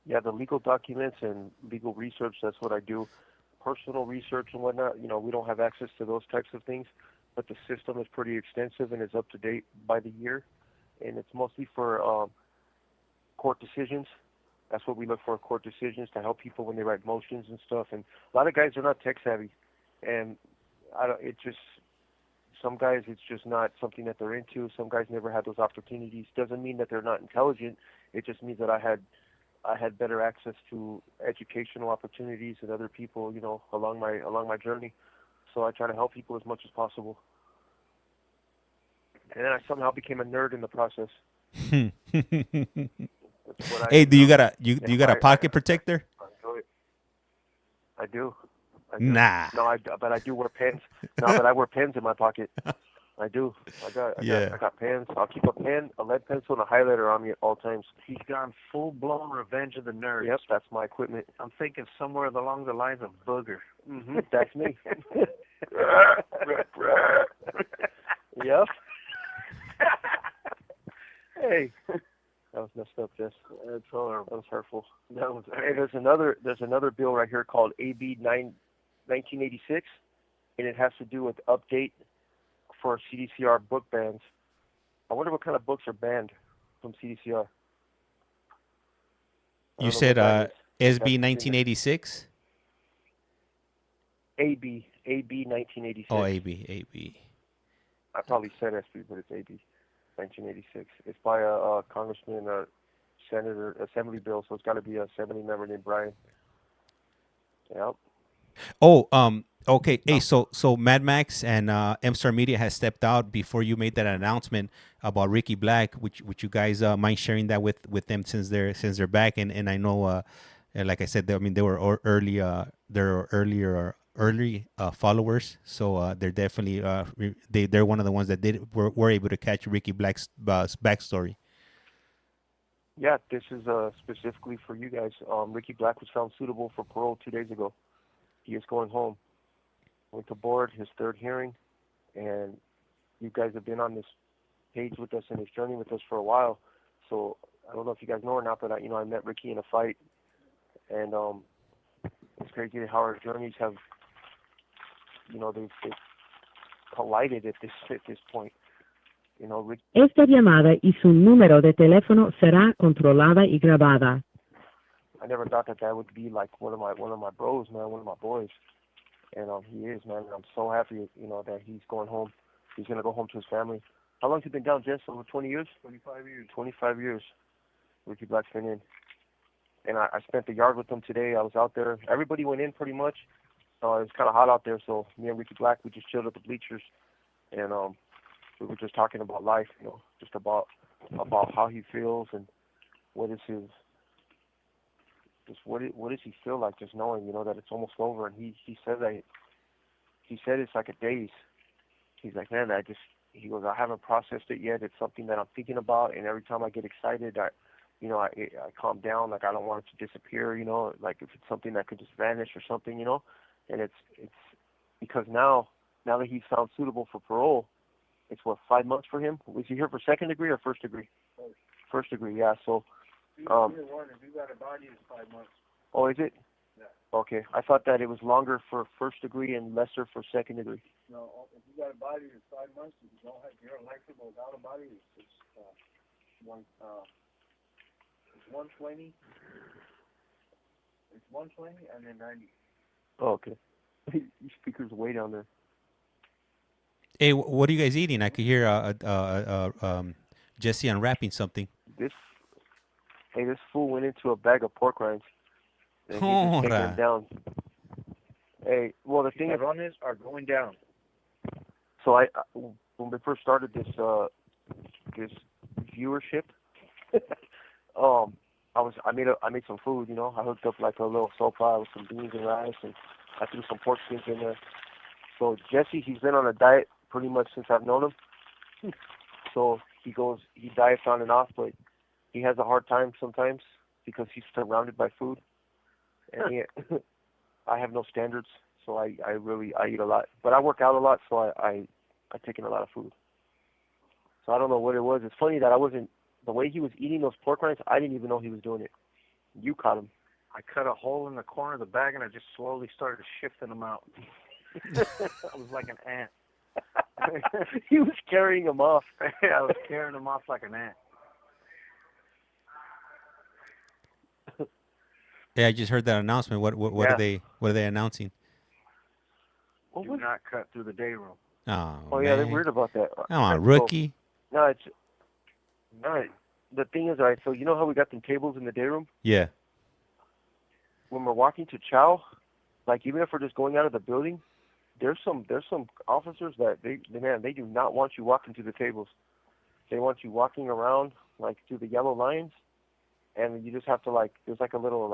Yeah, the legal documents and legal research, that's what I do. Personal research and whatnot, we don't have access to those types of things, but the system is pretty extensive and is up to date by the year. And it's mostly for court decisions. That's what we look for, court decisions, to help people when they write motions and stuff. And a lot of guys are not tech savvy, and some guys, it's just not something that they're into. Some guys never had those opportunities. Doesn't mean that they're not intelligent. It just means that I had better access to educational opportunities than other people, along my journey. So I try to help people as much as possible. And then I somehow became a nerd in the process. Hey, do you got a pocket protector? I do. Nah. No, but I do wear pens. No, but I wear pens in my pocket. I do. I got pens. I'll keep a pen, a lead pencil, and a highlighter on me at all times. He's gone full-blown Revenge of the Nerds. Yep, that's my equipment. I'm thinking somewhere along the lines of Booger. Mm-hmm. That's me. Yep. Hey, that was messed up, Jess. That's horrible. That was hurtful. Hey, there's another bill right here called AB 1986, and it has to do with update for CDCR book bans. I wonder what kind of books are banned from CDCR. You said SB 1986? AB 1986. Oh, AB. I probably said SB, but it's AB 1986. It's by a congressman, a senator, assembly bill, so it's got to be a 70 member named Brian. Yep. Oh, okay. Hey, so Mad Max and M-Star Media has stepped out before you made that announcement about Ricky Black. Would you guys mind sharing that with them since they're back? And I know, like I said, they were early followers, so they're definitely they're one of the ones that were able to catch Ricky Black's backstory. Yeah, this is specifically for you guys. Ricky Black was found suitable for parole 2 days ago. He is going home. Went to board, his third hearing, and you guys have been on this page with us and this journey with us for a while. So I don't know if you guys know or not, but I met Ricky in a fight, and it's crazy how our journeys have, they've collided at this point. Ricky. Esta llamada y su número de teléfono será controlada y grabada. I never thought that would be like one of my bros, man, one of my boys, and he is, man. And I'm so happy, that he's going home. He's gonna go home to his family. How long has he been down, Jess? Over 20 years? 25 years. 25 years. Ricky Black's been in, and I spent the yard with him today. I was out there. Everybody went in pretty much. It was kind of hot out there, so me and Ricky Black, we just chilled at the bleachers, and we were just talking about life, just about how he feels and what is his. Just what does he feel like, just knowing, that it's almost over? And he said it's like a daze. He's like, man, he goes, I haven't processed it yet. It's something that I'm thinking about, and every time I get excited, I calm down. Like I don't want it to disappear, like if it's something that could just vanish or something, And it's because now that he's found suitable for parole, it's 5 months for him. Was he here for second degree or first degree? First degree, yeah. So. If you got a body, it's 5 months. Oh, is it? Okay, I thought that it was longer for first degree and lesser for second degree. No, if you got a body that's 5 months, if you don't have, you're elected without a body, it's 120. It's 120 and then 90. Oh, okay. Your speaker's way down there. Hey, what are you guys eating? I could hear Jesse unwrapping something. This fool went into a bag of pork rinds. And he's just taking them down. Hey, well, the thing Chicharrones are going down. So when we first started this viewership, I made some food, you know. I hooked up like a little sopa with some beans and rice, and I threw some pork skins in there. So Jesse, he's been on a diet pretty much since I've known him. So he diets on and off, but he has a hard time sometimes because he's surrounded by food, and I have no standards. So I eat a lot, but I work out a lot, so I take in a lot of food. So I don't know what it was. It's funny that the way he was eating those pork rinds, I didn't even know he was doing it. You caught him. I cut a hole in the corner of the bag and I just slowly started shifting them out. I was like an ant. He was carrying them off. I was carrying them off like an ant. Yeah, I just heard that announcement. What are they announcing? Do not cut through the day room. Oh yeah, they're weird about that. Come on, rookie. No, the thing is, all right, so you know how we got them tables in the day room? Yeah. When we're walking to chow, like even if we're just going out of the building, there's some officers that they do not want you walking to the tables. They want you walking around like through the yellow lines, and you just have to there's like a little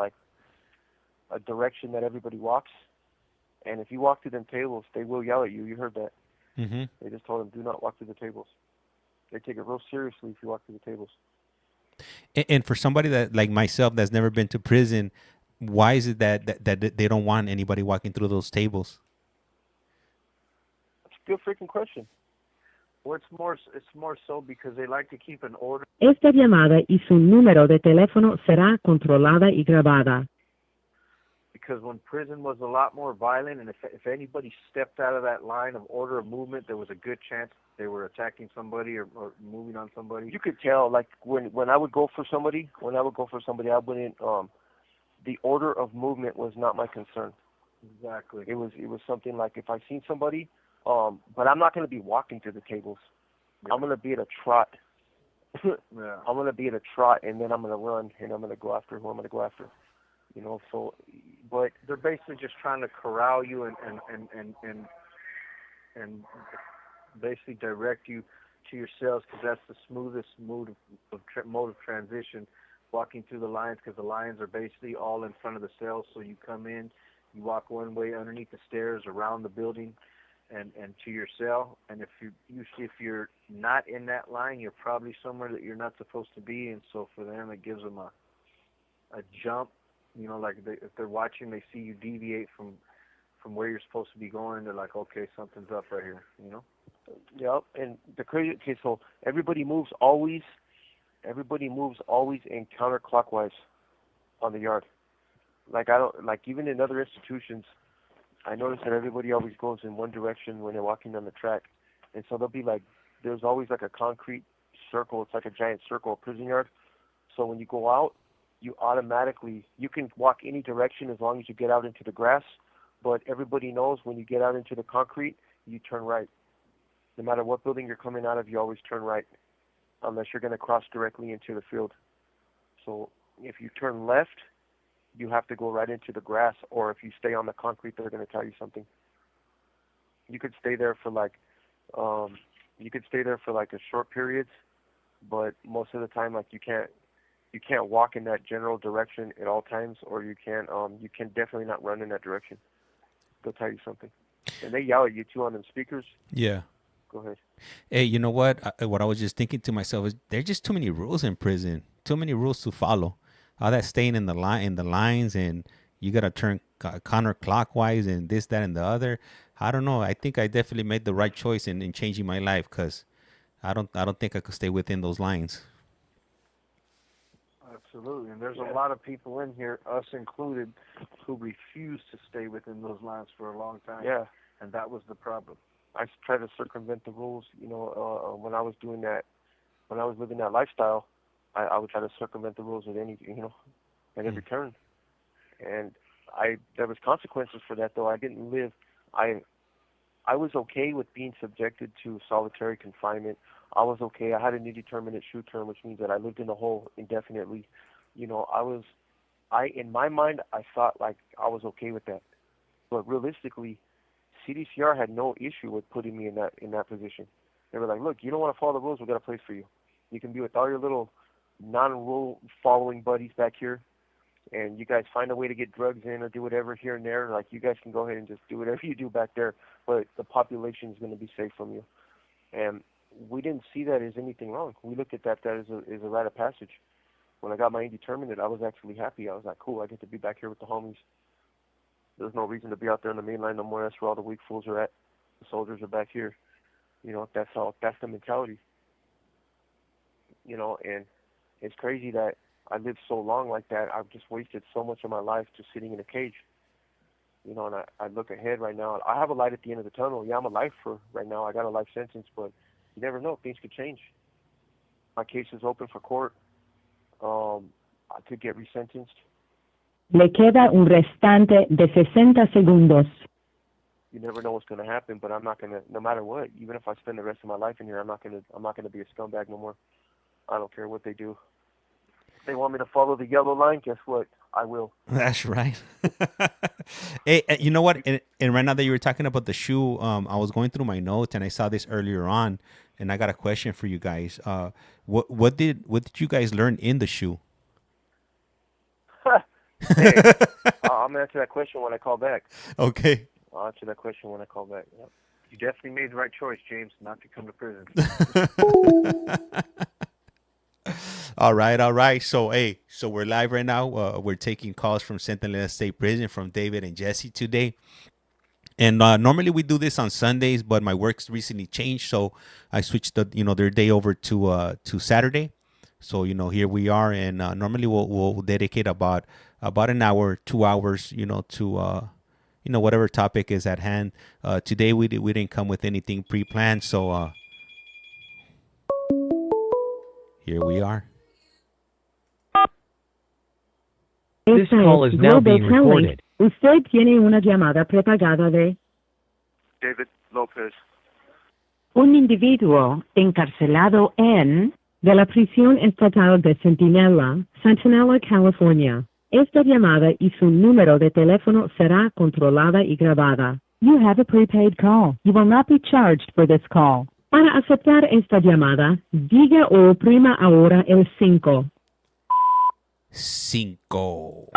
a direction that everybody walks, and if you walk through them tables, they will yell at you. You heard that? Mm-hmm. They just told them do not walk through the tables. They take it real seriously if you walk through the tables. And for somebody that like myself that's never been to prison, why is it that they don't want anybody walking through those tables? That's a good freaking question. Well, it's more so because they like to keep an order. Esta llamada y su número de teléfono será controlada y grabada. Because when prison was a lot more violent, and if anybody stepped out of that line of order of movement, there was a good chance they were attacking somebody or moving on somebody. You could tell, like when I would go for somebody, I wouldn't. The order of movement was not my concern. Exactly. It was something like if I seen somebody, but I'm not going to be walking to the tables. Yeah. I'm going to be at a trot. Yeah. I'm going to be at a trot, and then I'm going to run, and I'm going to go after who I'm going to go after. You know, so, but they're basically just trying to corral you and basically direct you to your cells, because that's the smoothest mode of transition, walking through the lines, because the lines are basically all in front of the cells. So you come in, you walk one way underneath the stairs around the building and to your cell. And if you're not in that line, you're probably somewhere that you're not supposed to be. And so for them, it gives them a jump. You know, like if they're watching, they see you deviate from where you're supposed to be going. They're like, okay, something's up right here. You know. Yep. And the crazy. Okay, so everybody moves always in counterclockwise on the yard. Like even in other institutions, I notice that everybody always goes in one direction when they're walking down the track, and so there's always like a concrete circle. It's like a giant circle, a prison yard. So when you go out, you can walk any direction as long as you get out into the grass, but everybody knows when you get out into the concrete, you turn right. No matter what building you're coming out of, you always turn right, unless you're going to cross directly into the field. So if you turn left, you have to go right into the grass, or if you stay on the concrete, they're going to tell you something. You could stay there for a short periods, but most of the time, like you can't walk in that general direction at all times, or you can definitely not run in that direction. They'll tell you something, and they yell at you too on them speakers. Yeah. Go ahead. Hey, you know what? What I was just thinking to myself is there's just too many rules in prison. Too many rules to follow. All that staying in the lines, and you gotta turn counterclockwise, and this, that, and the other. I don't know. I think I definitely made the right choice in changing my life, because I don't think I could stay within those lines. Absolutely, and there's a lot of people in here, us included, who refuse to stay within those lines for a long time. Yeah. And that was the problem. I tried to circumvent the rules, when I was doing that, when I was living that lifestyle, I would try to circumvent the rules at at every turn. And there was consequences for that, though. I didn't live, I was okay with being subjected to solitary confinement. I was okay. I had an indeterminate shoe term, which means that I lived in a hole indefinitely. In my mind, I thought like I was okay with that. But realistically, CDCR had no issue with putting me in that position. They were like, look, you don't want to follow the rules, we got a place for you. You can be with all your little non-rule following buddies back here, and you guys find a way to get drugs in or do whatever here and there. Like, you guys can go ahead and just do whatever you do back there, but the population is going to be safe from you. And we didn't see that as anything wrong. We looked at that as a rite of passage. When I got my indeterminate, I was actually happy. I was like, cool, I get to be back here with the homies. There's no reason to be out there on the main line no more. That's where all the weak fools are at. The soldiers are back here. That's the mentality. And it's crazy that I lived so long like that. I've just wasted so much of my life just sitting in a cage. And I look ahead right now. I have a light at the end of the tunnel. Yeah, I'm a lifer right now. I got a life sentence, but you never know. Things could change. My case is open for court. I could get resentenced. Le queda un restante de 60 segundos. You never know what's going to happen, but I'm not going to, no matter what, even if I spend the rest of my life in here, I'm not going to be a scumbag no more. I don't care what they do. If they want me to follow the yellow line, guess what? I will. That's right. Hey, you know what? And right now that you were talking about the shoe, I was going through my notes and I saw this earlier on, and I got a question for you guys. What did you guys learn in the shoe? Hey, I'm gonna answer that question when I call back. Okay. I'll answer that question when I call back. Yep. You definitely made the right choice, James, not to come to prison. All right. So we're live right now. We're taking calls from Centinela State Prison from David and Jesse today. And normally we do this on Sundays, but my work's recently changed, so I switched their day over to Saturday. So here we are, and normally we'll dedicate about an hour, 2 hours, to whatever topic is at hand. Today we didn't come with anything pre-planned, so here we are. This call is now being recorded. Usted tiene una llamada prepagada de David Lopez. un individuo encarcelado de la prisión estatal de Centinela, Centinela, California. Esta llamada y su número de teléfono será controlada y grabada. You have a prepaid call. You will not be charged for this call. Para aceptar esta llamada, diga o oprima ahora el 5. 5.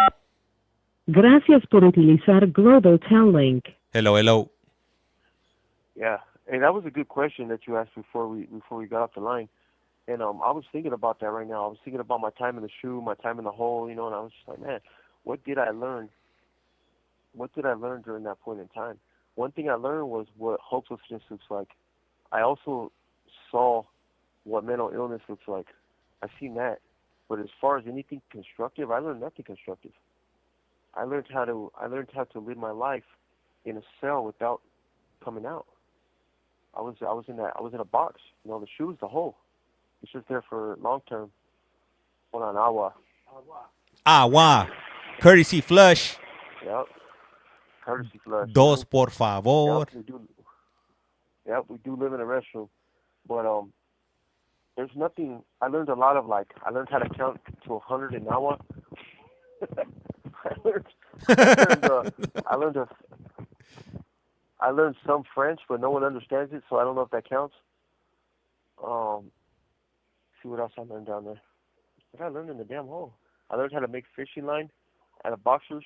Gracias por utilizar Global Tel Link. Hello. Yeah, and that was a good question that you asked before we got off the line. And I was thinking about that right now. I was thinking about my time in the shoe, my time in the hole, and I was just like, man, what did I learn? What did I learn during that point in time? One thing I learned was what hopelessness looks like. I also saw what mental illness looks like. I've seen that. But as far as anything constructive, I learned nothing constructive. I learned how to live my life in a cell without coming out. I was in a box. The shoe is the hole. It's just there for long term. Hold on, Agua. Courtesy flush. Yep. Courtesy flush. Dos, por favor. Yep, we do live in a restroom. But there's nothing. I learned a lot of I learned how to count to 100 in Nawa. I learned some French, but no one understands it, so I don't know if that counts. See what else I learned down there. What did I learn in the damn hole? I learned how to make fishing line out of boxers.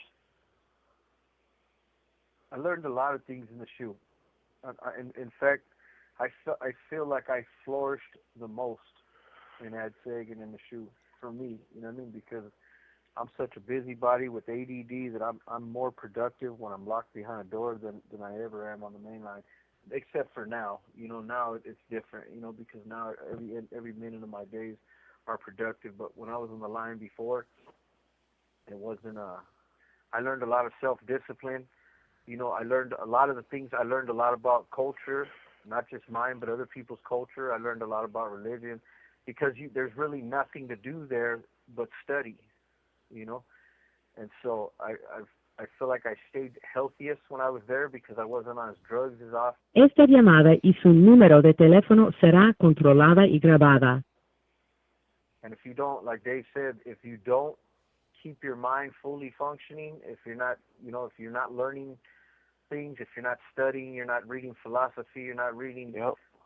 I learned a lot of things in the shoe. In fact, I feel like I flourished the most in Ad Seg and in the shoe for me. You know what I mean? Because I'm such a busybody with ADD that I'm more productive when I'm locked behind a door than I ever am on the main line. Except for now. Now it's different. Because now every minute of my days are productive. But when I was on the line before, it wasn't. I learned a lot of self-discipline. You know, I learned a lot of the things. I learned a lot about culture, not just mine, but other people's culture. I learned a lot about religion, because there's really nothing to do there but study, you know. And so I feel like I stayed healthiest when I was there because I wasn't on drugs as often. Esta llamada y su número de teléfono será controlada y grabada. And if you don't, like Dave said, if you don't keep your mind fully functioning, if you're not, you know, if you're not learning things, if you're not studying, you're not reading philosophy, you're not reading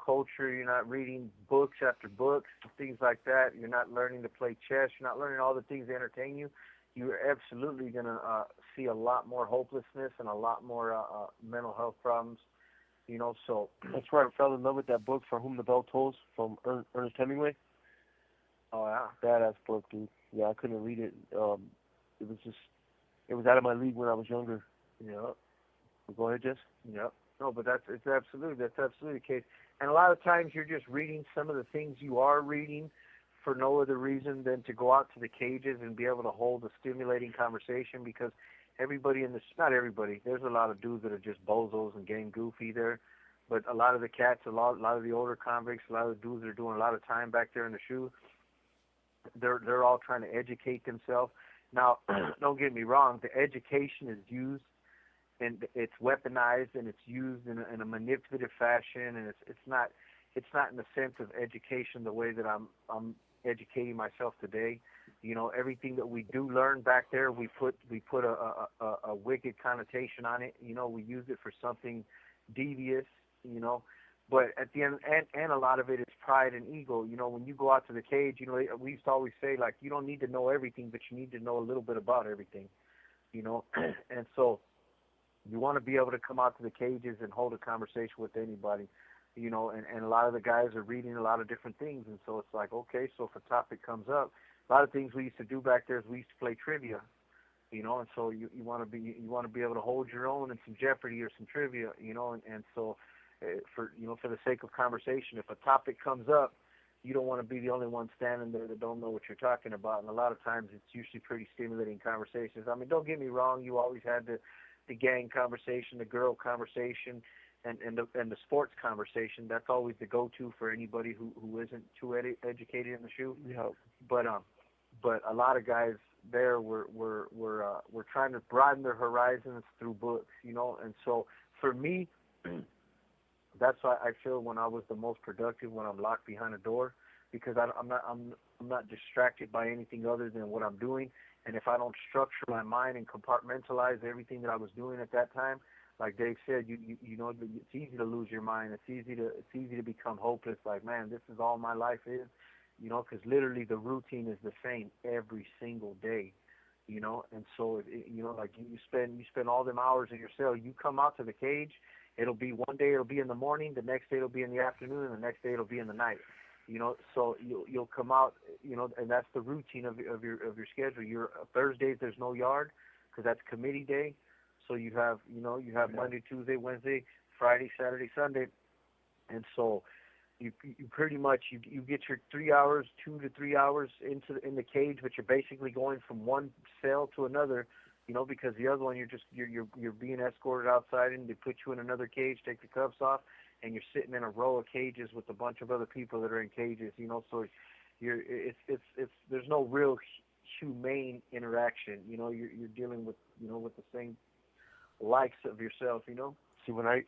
culture, you're not reading books after books, things like that, you're not learning to play chess, you're not learning all the things that entertain you, you're absolutely going to see a lot more hopelessness and a lot more mental health problems, you know. So that's where I fell in love with that book, For Whom the Bell Tolls, from Ernest Hemingway. Oh, yeah. Badass book, dude. Yeah, I couldn't read it. It was out of my league when I was younger. Yeah. Go ahead, Jess. Yep. No, but that's absolutely the case. And a lot of times you're just reading some of the things you are reading for no other reason than to go out to the cages and be able to hold a stimulating conversation, because everybody not everybody, there's a lot of dudes that are just bozos and getting goofy there, but a lot of the cats, a lot of the older convicts, a lot of the dudes that are doing a lot of time back there in the shoe, they're all trying to educate themselves. Now, don't get me wrong, the education is used and it's weaponized and it's used in a manipulative fashion, and it's not in the sense of education the way that I'm educating myself today. You know, everything that we do learn back there, we put a wicked connotation on it. You know, we use it for something devious. You know, but at the end, and a lot of it is pride and ego. You know, when you go out to the cage, you know, we used to always say, like, you don't need to know everything, but you need to know a little bit about everything. You know, and so you want to be able to come out to the cages and hold a conversation with anybody, you know, and a lot of the guys are reading a lot of different things, and so it's like, okay, so if a topic comes up, a lot of things we used to do back there is we used to play trivia, you know, and so you want to be able to hold your own in some Jeopardy or some trivia, you know, and so for the sake of conversation, if a topic comes up, you don't want to be the only one standing there that don't know what you're talking about, and a lot of times it's usually pretty stimulating conversations. I mean, don't get me wrong, you always had the gang conversation, the girl conversation, and the sports conversation. That's always the go-to for anybody who isn't too educated in the shoe. Yeah. But a lot of guys there were trying to broaden their horizons through books, you know. And so for me, that's why I feel when I was the most productive when I'm locked behind a door, because I'm not distracted by anything other than what I'm doing. And if I don't structure my mind and compartmentalize everything that I was doing at that time, like Dave said, you know, it's easy to lose your mind. It's easy to become hopeless. Like, man, this is all my life is, you know, because literally the routine is the same every single day, you know. And so, you know, like you spend all them hours in your cell. You come out to the cage, it'll be one day it'll be in the morning, the next day it'll be in the afternoon, and the next day it'll be in the night. You know, so you'll come out, you know, and that's the routine of your schedule. Your Thursdays there's no yard because that's committee day. So you have Monday, Tuesday, Wednesday, Friday, Saturday, Sunday, and so you pretty much you get your 3 hours, 2 to 3 hours in the cage, but you're basically going from one cell to another. You know, because the other one you're being escorted outside and they put you in another cage, take the cuffs off, and you're sitting in a row of cages with a bunch of other people that are in cages, you know. So there's no real humane interaction, you know. You're dealing with, you know, with the same likes of yourself, you know. See, when I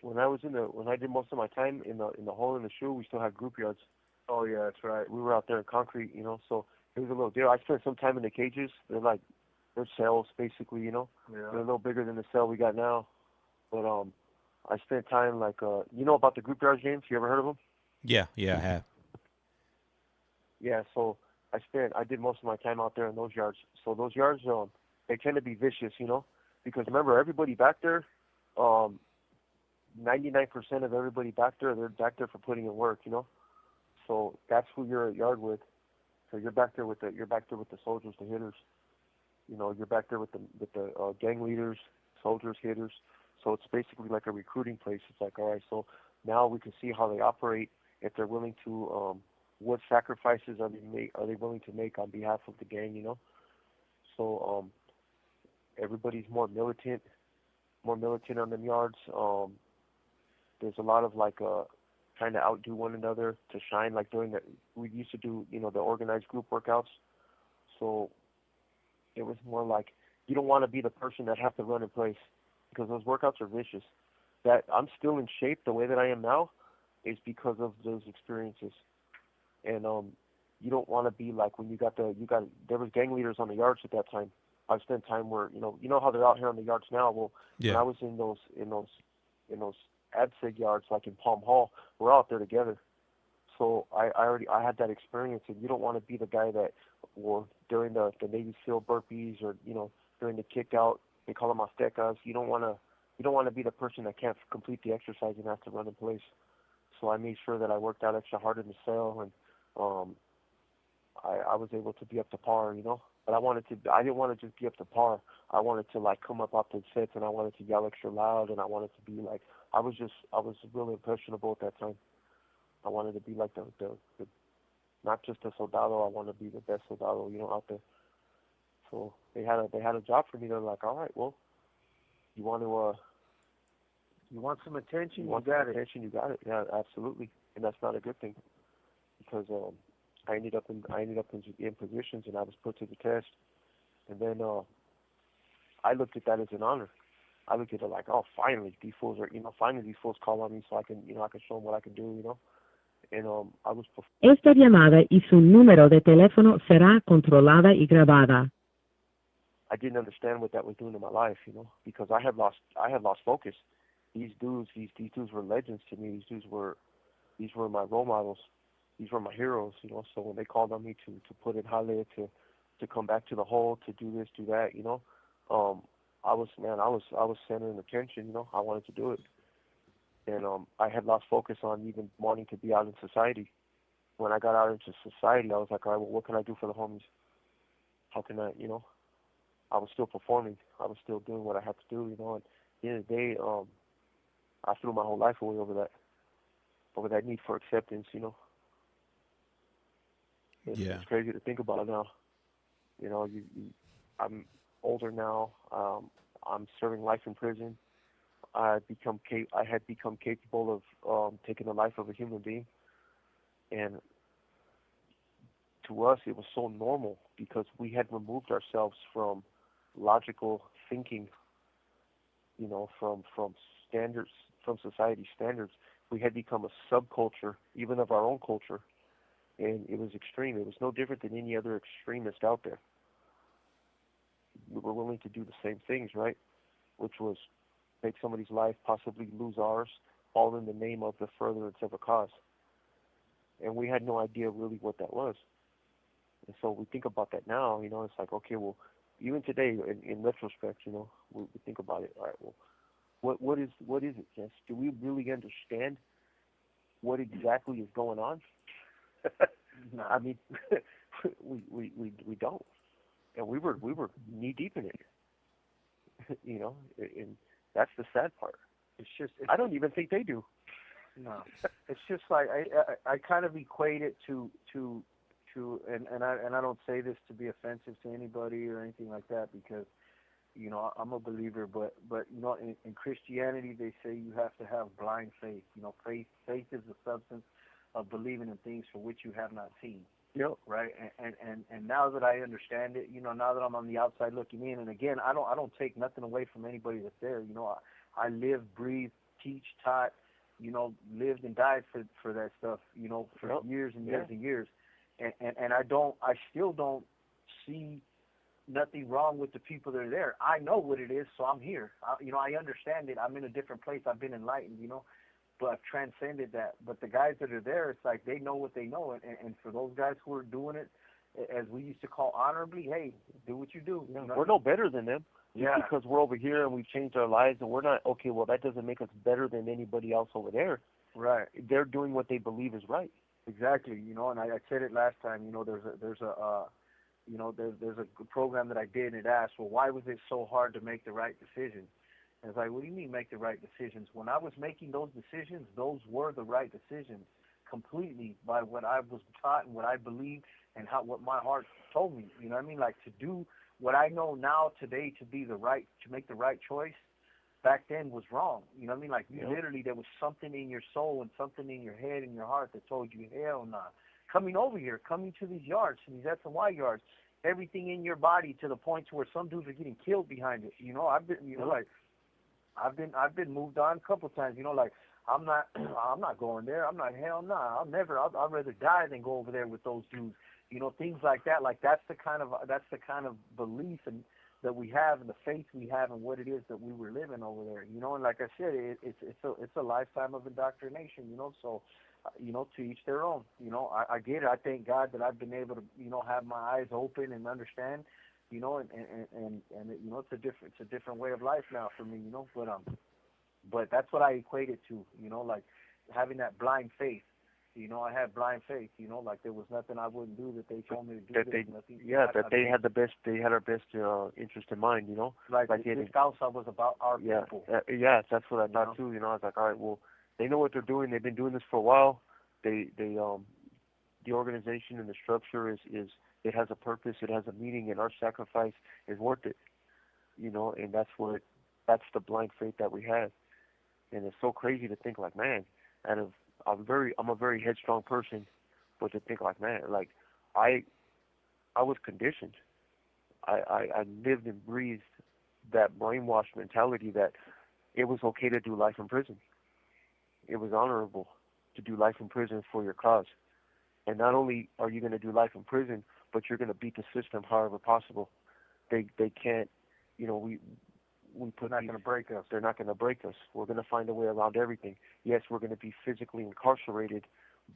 did most of my time in the hole in the shoe, we still had group yards. Oh yeah, that's right. We were out there in concrete, you know. So it was a little deal. I spent some time in the cages. They're cells basically, you know. Yeah. They're a little bigger than the cell we got now, but I spent time you know about the group yards, James? You ever heard of them? Yeah, I have. Yeah, so I did most of my time out there in those yards. So those yards, they tend to be vicious, you know, because remember, everybody back there, 99% of everybody back there, they're back there for putting in work, you know. So that's who you're at yard with. So you're back there with the soldiers, the hitters. You know, you're back there with the gang leaders, soldiers, hitters. So it's basically like a recruiting place. It's like, all right, so now we can see how they operate. If they're willing to what sacrifices are they willing to make on behalf of the gang, you know? So everybody's more militant on them yards. There's a lot of like trying to outdo one another to shine. Like we used to do, you know, the organized group workouts. So it was more like you don't want to be the person that has to run in place because those workouts are vicious. That I'm still in shape the way that I am now is because of those experiences. And you don't want to be like when there was gang leaders on the yards at that time. I spent time where you know how they're out here on the yards now. Well, when I was in those ADSEG yards, like in Palm Hall, we're out there together. So I had that experience, and you don't want to be the guy that, or during the Navy SEAL burpees, or during the kick out, they call them aztecas. You don't want to be the person that can't complete the exercise and has to run in place. So I made sure that I worked out extra hard in the cell, and I was able to be up to par, you know. But I didn't want to just be up to par. I wanted to like come up off the sets, and I wanted to yell extra loud, and I wanted to be like, I was really impressionable at that time. I wanted to be like the not just a soldado. I want to be the best soldado, you know, out there. So they had a job for me. They're like, all right, well, you want some attention? You got it. Yeah, absolutely. And that's not a good thing because I ended up in positions, and I was put to the test. And then I looked at that as an honor. I looked at it like, oh, finally these fools call on me so I can show them what I can do, you know. And I was. Esta llamada y su número de teléfono será controlada y grabada. I didn't understand what that was doing in my life, you know, because I had lost focus. These dudes were legends to me. These were my role models. These were my heroes, you know. So when they called on me to put in Halle, to come back to the hole, to do this, do that, you know, I was centering attention, you know. I wanted to do it. And I had lost focus on even wanting to be out in society. When I got out into society, I was like, all right, well, what can I do for the homies? How can I, you know? I was still performing. I was still doing what I had to do, you know. And at the end of the day, I threw my whole life away over that need for acceptance, you know. It's crazy to think about now. You know, I'm older now. I'm serving life in prison. I had become capable of taking the life of a human being, and to us it was so normal because we had removed ourselves from logical thinking, you know, from standards, from society standards. We had become a subculture, even of our own culture, and it was extreme. It was no different than any other extremist out there. We were willing to do the same things, right? Which was make somebody's life, possibly lose ours, all in the name of the furtherance of a cause. And we had no idea really what that was. And so we think about that now, you know, it's like, okay, well, even today, in retrospect, you know, we think about it, all right, well, what is it, Jess? Do we really understand what exactly is going on? No. I mean, we don't. And we were knee deep in it. You know, and that's the sad part. I don't even think they do. No, it's just like I kind of equate it to and I don't say this to be offensive to anybody or anything like that because, you know, I'm a believer, but you know, in Christianity they say you have to have blind faith. You know, faith is the substance of believing in things for which you have not seen. Yep. Right. And now that I understand it, you know, now that I'm on the outside looking in, and again, I don't take nothing away from anybody that's there. You know, I lived, breathed, teach, taught, you know, lived and died for that stuff, you know, for years and years and years. And I still don't see nothing wrong with the people that are there. I know what it is, so I'm here. You know, I understand it. I'm in a different place. I've been enlightened, you know. But I've transcended that. But the guys that are there, it's like they know what they know. And for those guys who are doing it, as we used to call honorably, hey, do what you do. Yeah, we're no better than them. Yeah. Because we're over here and we've changed our lives and we're not, okay, well, that doesn't make us better than anybody else over there. Right. They're doing what they believe is right. Exactly. You know, and I said it last time, you know, there's a program that I did and it asked, well, why was it so hard to make the right decision? And it's like, what do you mean make the right decisions? When I was making those decisions, those were the right decisions completely by what I was taught and what I believed and what my heart told me. You know what I mean? Like to do what I know now today to make the right choice. Back then was wrong. You know what I mean? Like literally there was something in your soul and something in your head and your heart that told you, hell nah. Coming over here, coming to these yards, these S&Y yards, everything in your body to the point to where some dudes are getting killed behind it. You know, I've been moved on a couple of times. You know, like I'm not going there. I'm not, hell nah. I'd rather die than go over there with those dudes. You know, things like that. Like that's the kind of belief and that we have and the faith we have and what it is that we were living over there. You know, and like I said, it's a lifetime of indoctrination. You know, so. You know, to each their own. You know, I get it. I thank God that I've been able to, you know, have my eyes open and understand. You know, and you know, it's a different way of life now for me. You know, but that's what I equate it to. You know, like having that blind faith. You know, I had blind faith. You know, like there was nothing I wouldn't do that they told me to do. They had our best interest in mind. You know, like this Causa was about our people. That's what I thought too. You know, I was like, all right, well. They know what they're doing. They've been doing this for a while. The organization and the structure is it has a purpose. It has a meaning, and our sacrifice is worth it. You know, and that's the blind faith that we have. And it's so crazy to think like, man, I'm a very headstrong person, but to think like, man, like I was conditioned. I lived and breathed that brainwashed mentality that it was okay to do life in prison. It was honorable to do life in prison for your cause. And not only are you going to do life in prison, but you're going to beat the system however possible. They can't, you know, we put They're not going to break us. They're not going to break us. We're going to find a way around everything. Yes, we're going to be physically incarcerated,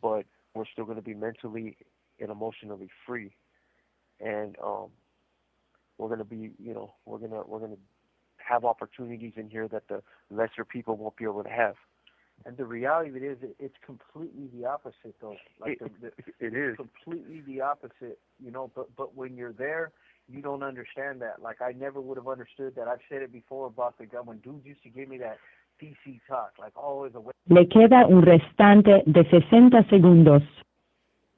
but we're still going to be mentally and emotionally free. And we're going to be, you know, we're going to have opportunities in here that the lesser people won't be able to have. And the reality of it is, it's completely the opposite, though. Like it is completely the opposite, you know. But when you're there, you don't understand that. Like I never would have understood that. I've said it before about the guy when dudes used to give me that PC talk, like always away. Le queda un restante de 60 segundos.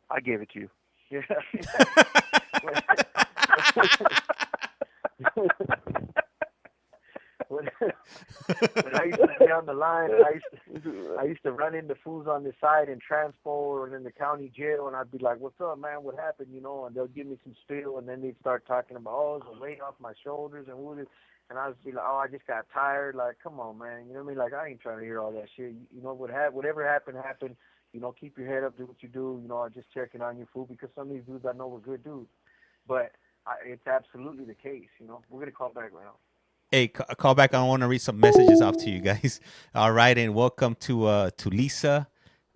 I gave it to you. Yeah. When I used to be on the line, I used to run into fools on the side in transport or in the county jail, and I'd be like, "What's up, man? What happened?" You know, and they'll give me some spiel, and then they'd start talking about, "Oh, it's a weight off my shoulders," and and I was be like, "Oh, I just got tired." Like, come on, man. You know what I mean? Like, I ain't trying to hear all that shit. You know, whatever happened, happened. You know, keep your head up, do what you do. You know, I'm just checking on you, fool, because some of these dudes I know were good dudes, but it's absolutely the case. You know, we're gonna call back right now. Hey, call back. I want to read some messages off to you guys. All right, and welcome to Lisa.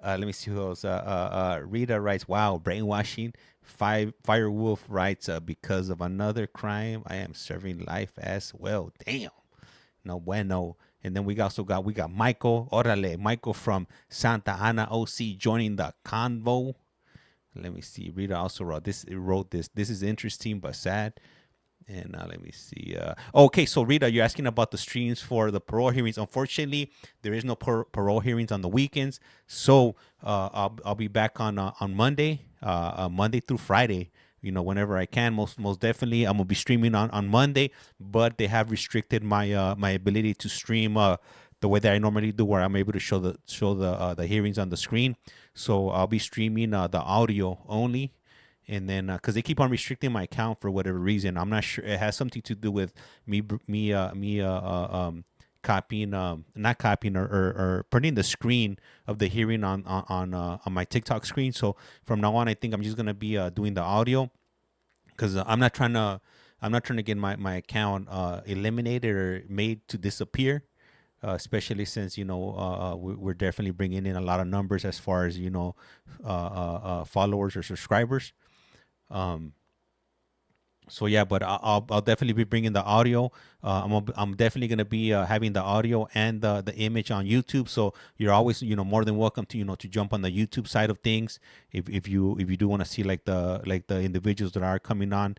Let me see who else. Rita writes, "Wow, brainwashing." Firewolf writes, "Because of another crime, I am serving life as well." Damn, no bueno. And then we also got Michael. Orale, Michael from Santa Ana, OC, joining the convo. Let me see. Rita also wrote this. This is interesting but sad. And let me see. Okay, so Rita, you're asking about the streams for the parole hearings. Unfortunately, there is no parole hearings on the weekends. So I'll be back on Monday, Monday through Friday. You know, whenever I can. Most definitely, I'm gonna be streaming on Monday. But they have restricted my my ability to stream the way that I normally do, where I'm able to show the hearings on the screen. So I'll be streaming the audio only. And then, because they keep on restricting my account for whatever reason, I'm not sure. It has something to do with me copying, not copying or putting the screen of the hearing on my TikTok screen. So from now on, I think I'm just gonna be doing the audio, because I'm not trying to get my account eliminated or made to disappear. Especially since, you know, we're definitely bringing in a lot of numbers as far as, you know, followers or subscribers. So yeah, but I'll definitely be bringing the audio. I'm definitely gonna be having the audio and the image on YouTube. So you're always, you know, more than welcome to, you know, to jump on the YouTube side of things if you do want to see like the individuals that are coming on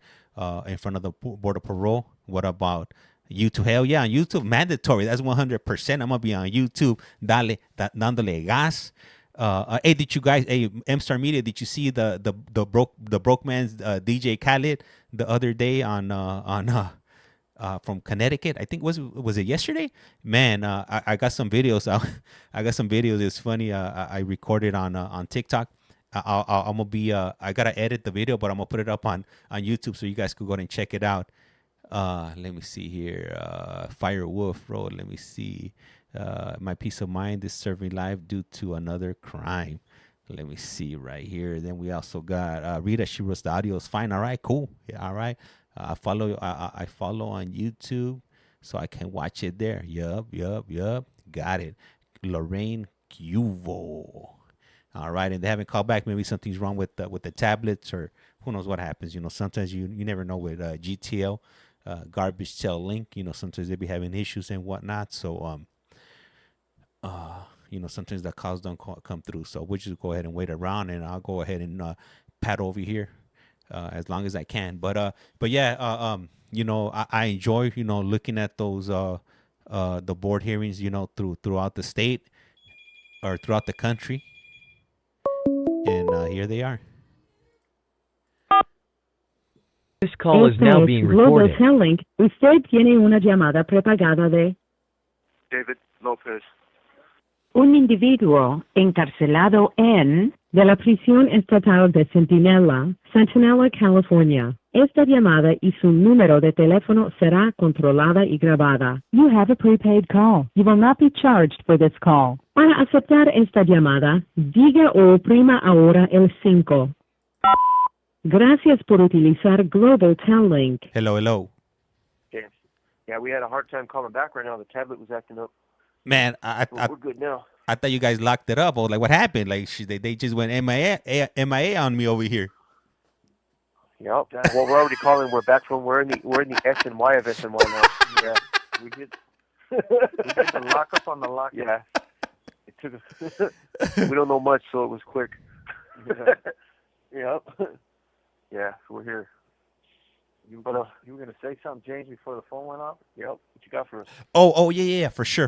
in front of the Board of Parole. What about YouTube? Hell yeah, on YouTube, mandatory. That's 100%. I'm gonna be on YouTube. Dándole gas. Hey, did you guys? Hey, M-Star Media, did you see the broke man's DJ Khaled the other day on from Connecticut? I think was it yesterday? Man, I got some videos. I got some videos. It's funny. I recorded on TikTok. I'm gonna be. I gotta edit the video, but I'm gonna put it up on YouTube so you guys could go ahead and check it out. Let me see here. Fire Wolf Road. Let me see. My peace of mind is serving life due to another crime. Let me see right here. Then we also got Rita. She was the audio is fine. All right, cool. Yeah, all right. I follow. I follow on YouTube, so I can watch it there. Yup. Got it. Lorraine Cuvo. All right, and they haven't called back. Maybe something's wrong with the tablets, or who knows what happens. Sometimes you never know with GTL, garbage tail link. Sometimes they be having issues and whatnot. So sometimes the calls don't come through. So we'll just go ahead and wait around, and I'll go ahead and pat over here as long as I can. But yeah, I enjoy looking at those the board hearings throughout the state or throughout the country, and here they are. This call is now being recorded. Global Link. Usted tiene una llamada prepagada de David Lopez. un individuo encarcelado de la prisión estatal de Centinela, California. Esta llamada y su número de teléfono será controlada y grabada. You have a prepaid call. You will not be charged for this call. Para aceptar esta llamada, diga o oprima ahora el 5. Gracias por utilizar Global Link. Hello. Yeah, we had a hard time calling back right now. The tablet was acting up. Man, We're good now. I thought you guys locked it up. I was like, what happened? Like, they just went MIA on me over here. Yep. Well, we're already calling. We're in the S and Y of SNY now. Yeah, we did the lock up on the lock. Yeah. It took we don't know much, so it was quick. Yep. Yeah, so we're here. You were gonna say something, James, before the phone went off? Yep. What you got for us? Oh, yeah, for sure.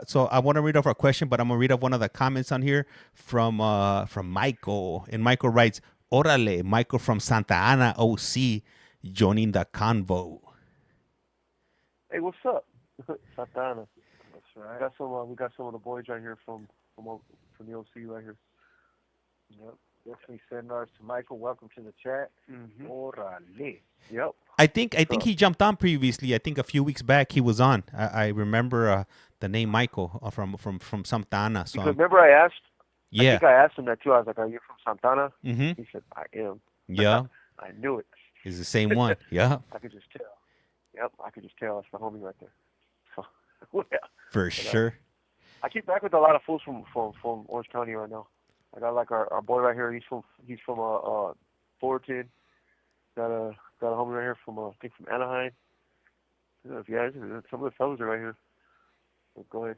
So I want to read off our question, but I'm gonna read off one of the comments on here from Michael, and Michael writes, "Órale, Michael from Santa Ana, OC, joining the convo." Hey, what's up, Santa Ana? That's right. We got some of the boys right here from the OC right here. Yep. Definitely send ours to Michael. Welcome to the chat. Orale. Yep. I think he jumped on previously. I think a few weeks back he was on. I remember the name Michael from Santa Ana. So because remember I asked. Yeah. I think I asked him that too. I was like, "Are you from Santa Ana?" Mm-hmm. He said, "I am." Yeah. I knew it. It's the same one. Yeah. I could just tell. Yep, I could just tell. That's my homie right there. So, yeah. For sure. I keep back with a lot of fools from Orange County right now. I got like our boy right here. He's from Fullerton. Got a homie right here from I think from Anaheim. Yeah, some of the fellas are right here. So go ahead.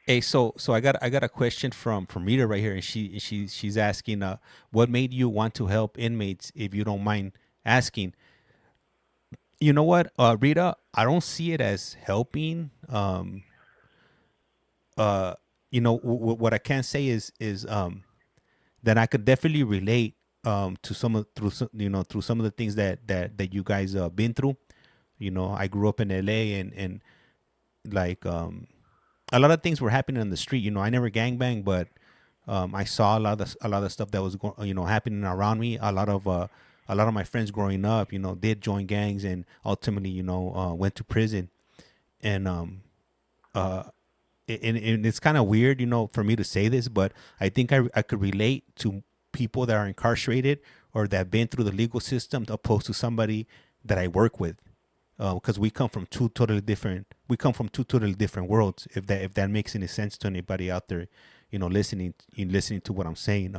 Hey, so I got a question from Rita right here, and she's asking, what made you want to help inmates, if you don't mind asking? You know what, Rita, I don't see it as helping. What I can say is that I could definitely relate to through some of the things that you guys been through. I grew up in LA, and like a lot of things were happening on the street. I never gangbanged, but I saw a lot of stuff that was happening around me. A lot of my friends growing up, did join gangs and ultimately went to prison. And it's kind of weird, for me to say this, but I think I could relate to people that are incarcerated or that have been through the legal system opposed to somebody that I work with, because we come from two totally different worlds. If that makes any sense to anybody out there, listening to what I'm saying.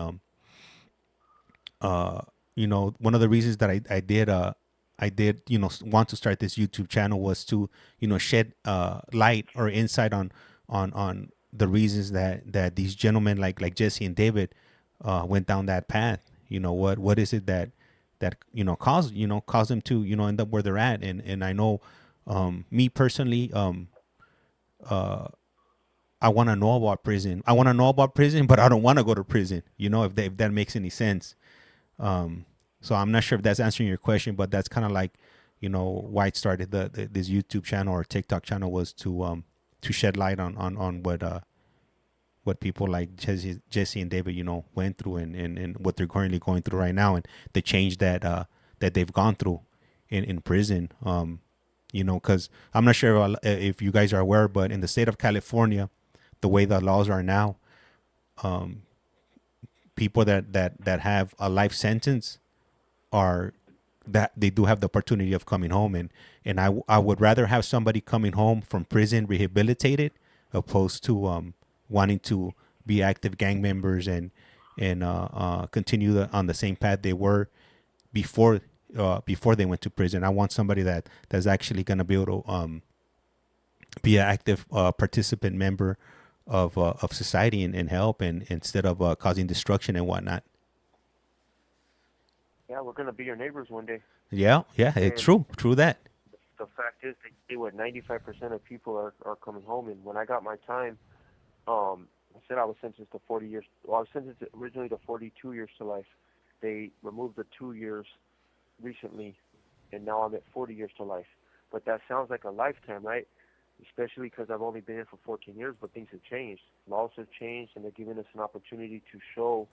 One of the reasons that I did want to start this YouTube channel was to shed light or insight on the reasons that these gentlemen like Jesse and David went down that path. What is it that caused them to end up where they're at? And I know me personally, I want to know about prison. I want to know about prison, but I don't want to go to prison. You know, if that makes any sense. So I'm not sure if that's answering your question, but that's kind of like, you know, why it started this YouTube channel or TikTok channel was to shed light on what people like Jesse and David, you know, went through and what they're currently going through right now, and the change that they've gone through in prison. You know, because I'm not sure if you guys are aware, but in the state of California, the way the laws are now, people that have a life sentence are that they do have the opportunity of coming home, and I would rather have somebody coming home from prison rehabilitated opposed to wanting to be active gang members and continue on the same path they were before they went to prison. I want somebody that's actually going to be able to be an active participant member of society and help, and instead of causing destruction and whatnot. Yeah, we're gonna be your neighbors one day. Yeah, it's true that. The fact is, they say what 95% of people are coming home. And when I got my time, I said I was sentenced to 40 years. Well, I was sentenced originally to 42 years to life. They removed the 2 years recently, and now I'm at 40 years to life. But that sounds like a lifetime, right? Especially because I've only been in for 14 years, but things have changed. Laws have changed, and they're giving us an opportunity to show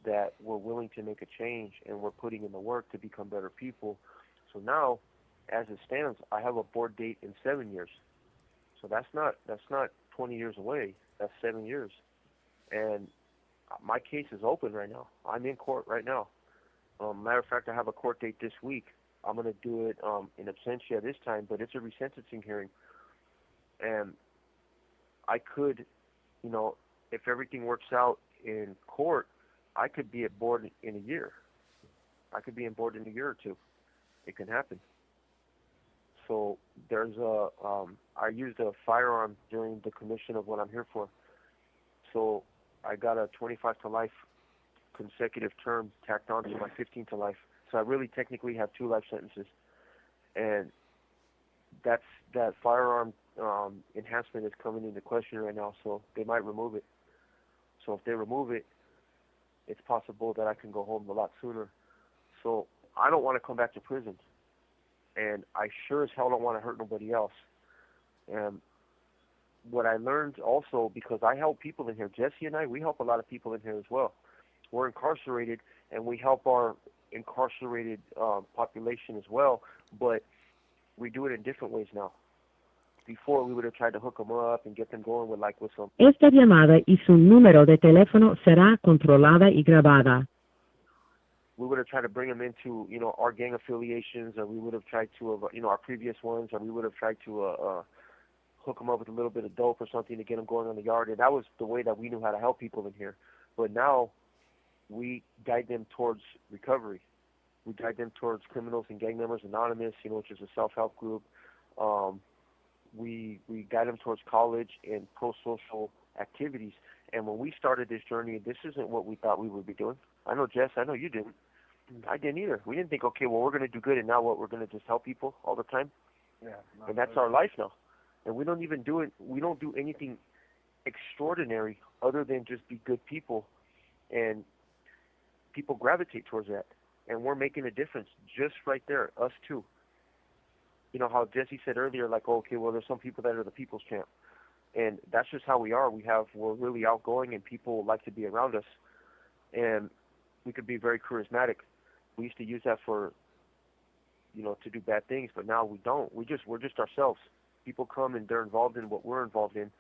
that we're willing to make a change, and we're putting in the work to become better people. So now, as it stands, I have a board date in 7 years. So that's not 20 years away. That's 7 years. And my case is open right now. I'm in court right now. Matter of fact, I have a court date this week. I'm going to do it in absentia this time, but it's a resentencing hearing. And I could, you know, if everything works out in court, I could be at board in a year. I could be in board in a year or two. It can happen. So there's I used a firearm during the commission of what I'm here for. So I got a 25 to life consecutive term tacked on to my 15 to life. So I really technically have 2 life sentences. And that firearm enhancement is coming into question right now, so they might remove it. So if they remove it, it's possible that I can go home a lot sooner. So I don't want to come back to prison. And I sure as hell don't want to hurt nobody else. And what I learned also, because I help people in here, Jesse and I, we help a lot of people in here as well. We're incarcerated, and we help our incarcerated population as well, but we do it in different ways now. Before, we would have tried to hook them up and get them going with some... Esta llamada y su número de teléfono será controlada y grabada. We would have tried to bring them into, you know, our gang affiliations, or we would have tried to, you know, our previous ones, or we would have tried to hook them up with a little bit of dope or something to get them going on the yard. And that was the way that we knew how to help people in here. But now we guide them towards recovery. We guide them towards Criminals and Gang Members Anonymous, you know, which is a self-help group. We guide them towards college and pro-social activities. And when we started this journey, this isn't what we thought we would be doing. I know, Jess, I know you didn't. I didn't either. We didn't think, okay, well, we're going to do good, and now what, we're going to just help people all the time? Yeah. And that's our life now. And we don't even do it. We don't do anything extraordinary other than just be good people. And people gravitate towards that. And we're making a difference just right there, us too. You know how Jesse said earlier, like, oh, okay, well, there's some people that are the people's champ. And that's just how we are. We're really outgoing, and people like to be around us. And we could be very charismatic. We used to use that for, you know, to do bad things, but now we don't. We're just ourselves. People come and they're involved in what we're involved in,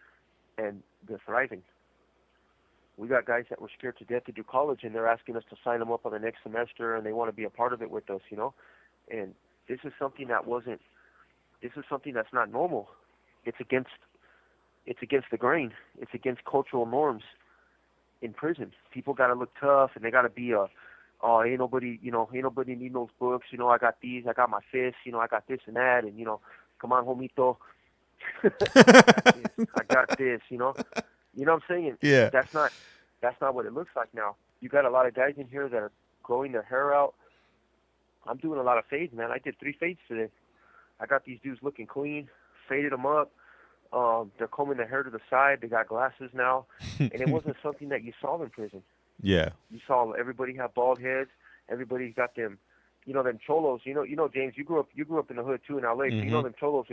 and they're thriving. We got guys that were scared to death to do college, and they're asking us to sign them up on the next semester, and they want to be a part of it with us, you know. And this is something that's not normal. It's against the grain. It's against cultural norms in prison. People got to look tough, and they got to be ain't nobody need those books, you know, I got these, I got my fists, you know, I got this and that, and, you know, come on, homito. I got this, you know. You know what I'm saying? Yeah. That's not what it looks like now. You got a lot of guys in here that are growing their hair out. I'm doing a lot of fades, man. I did 3 fades today. I got these dudes looking clean, faded them up. They're combing their hair to the side. They got glasses now, and it wasn't something that you saw in prison. Yeah. You saw everybody have bald heads. Everybody's got them, them cholos. James, you grew up in the hood too in LA. So you know them cholos.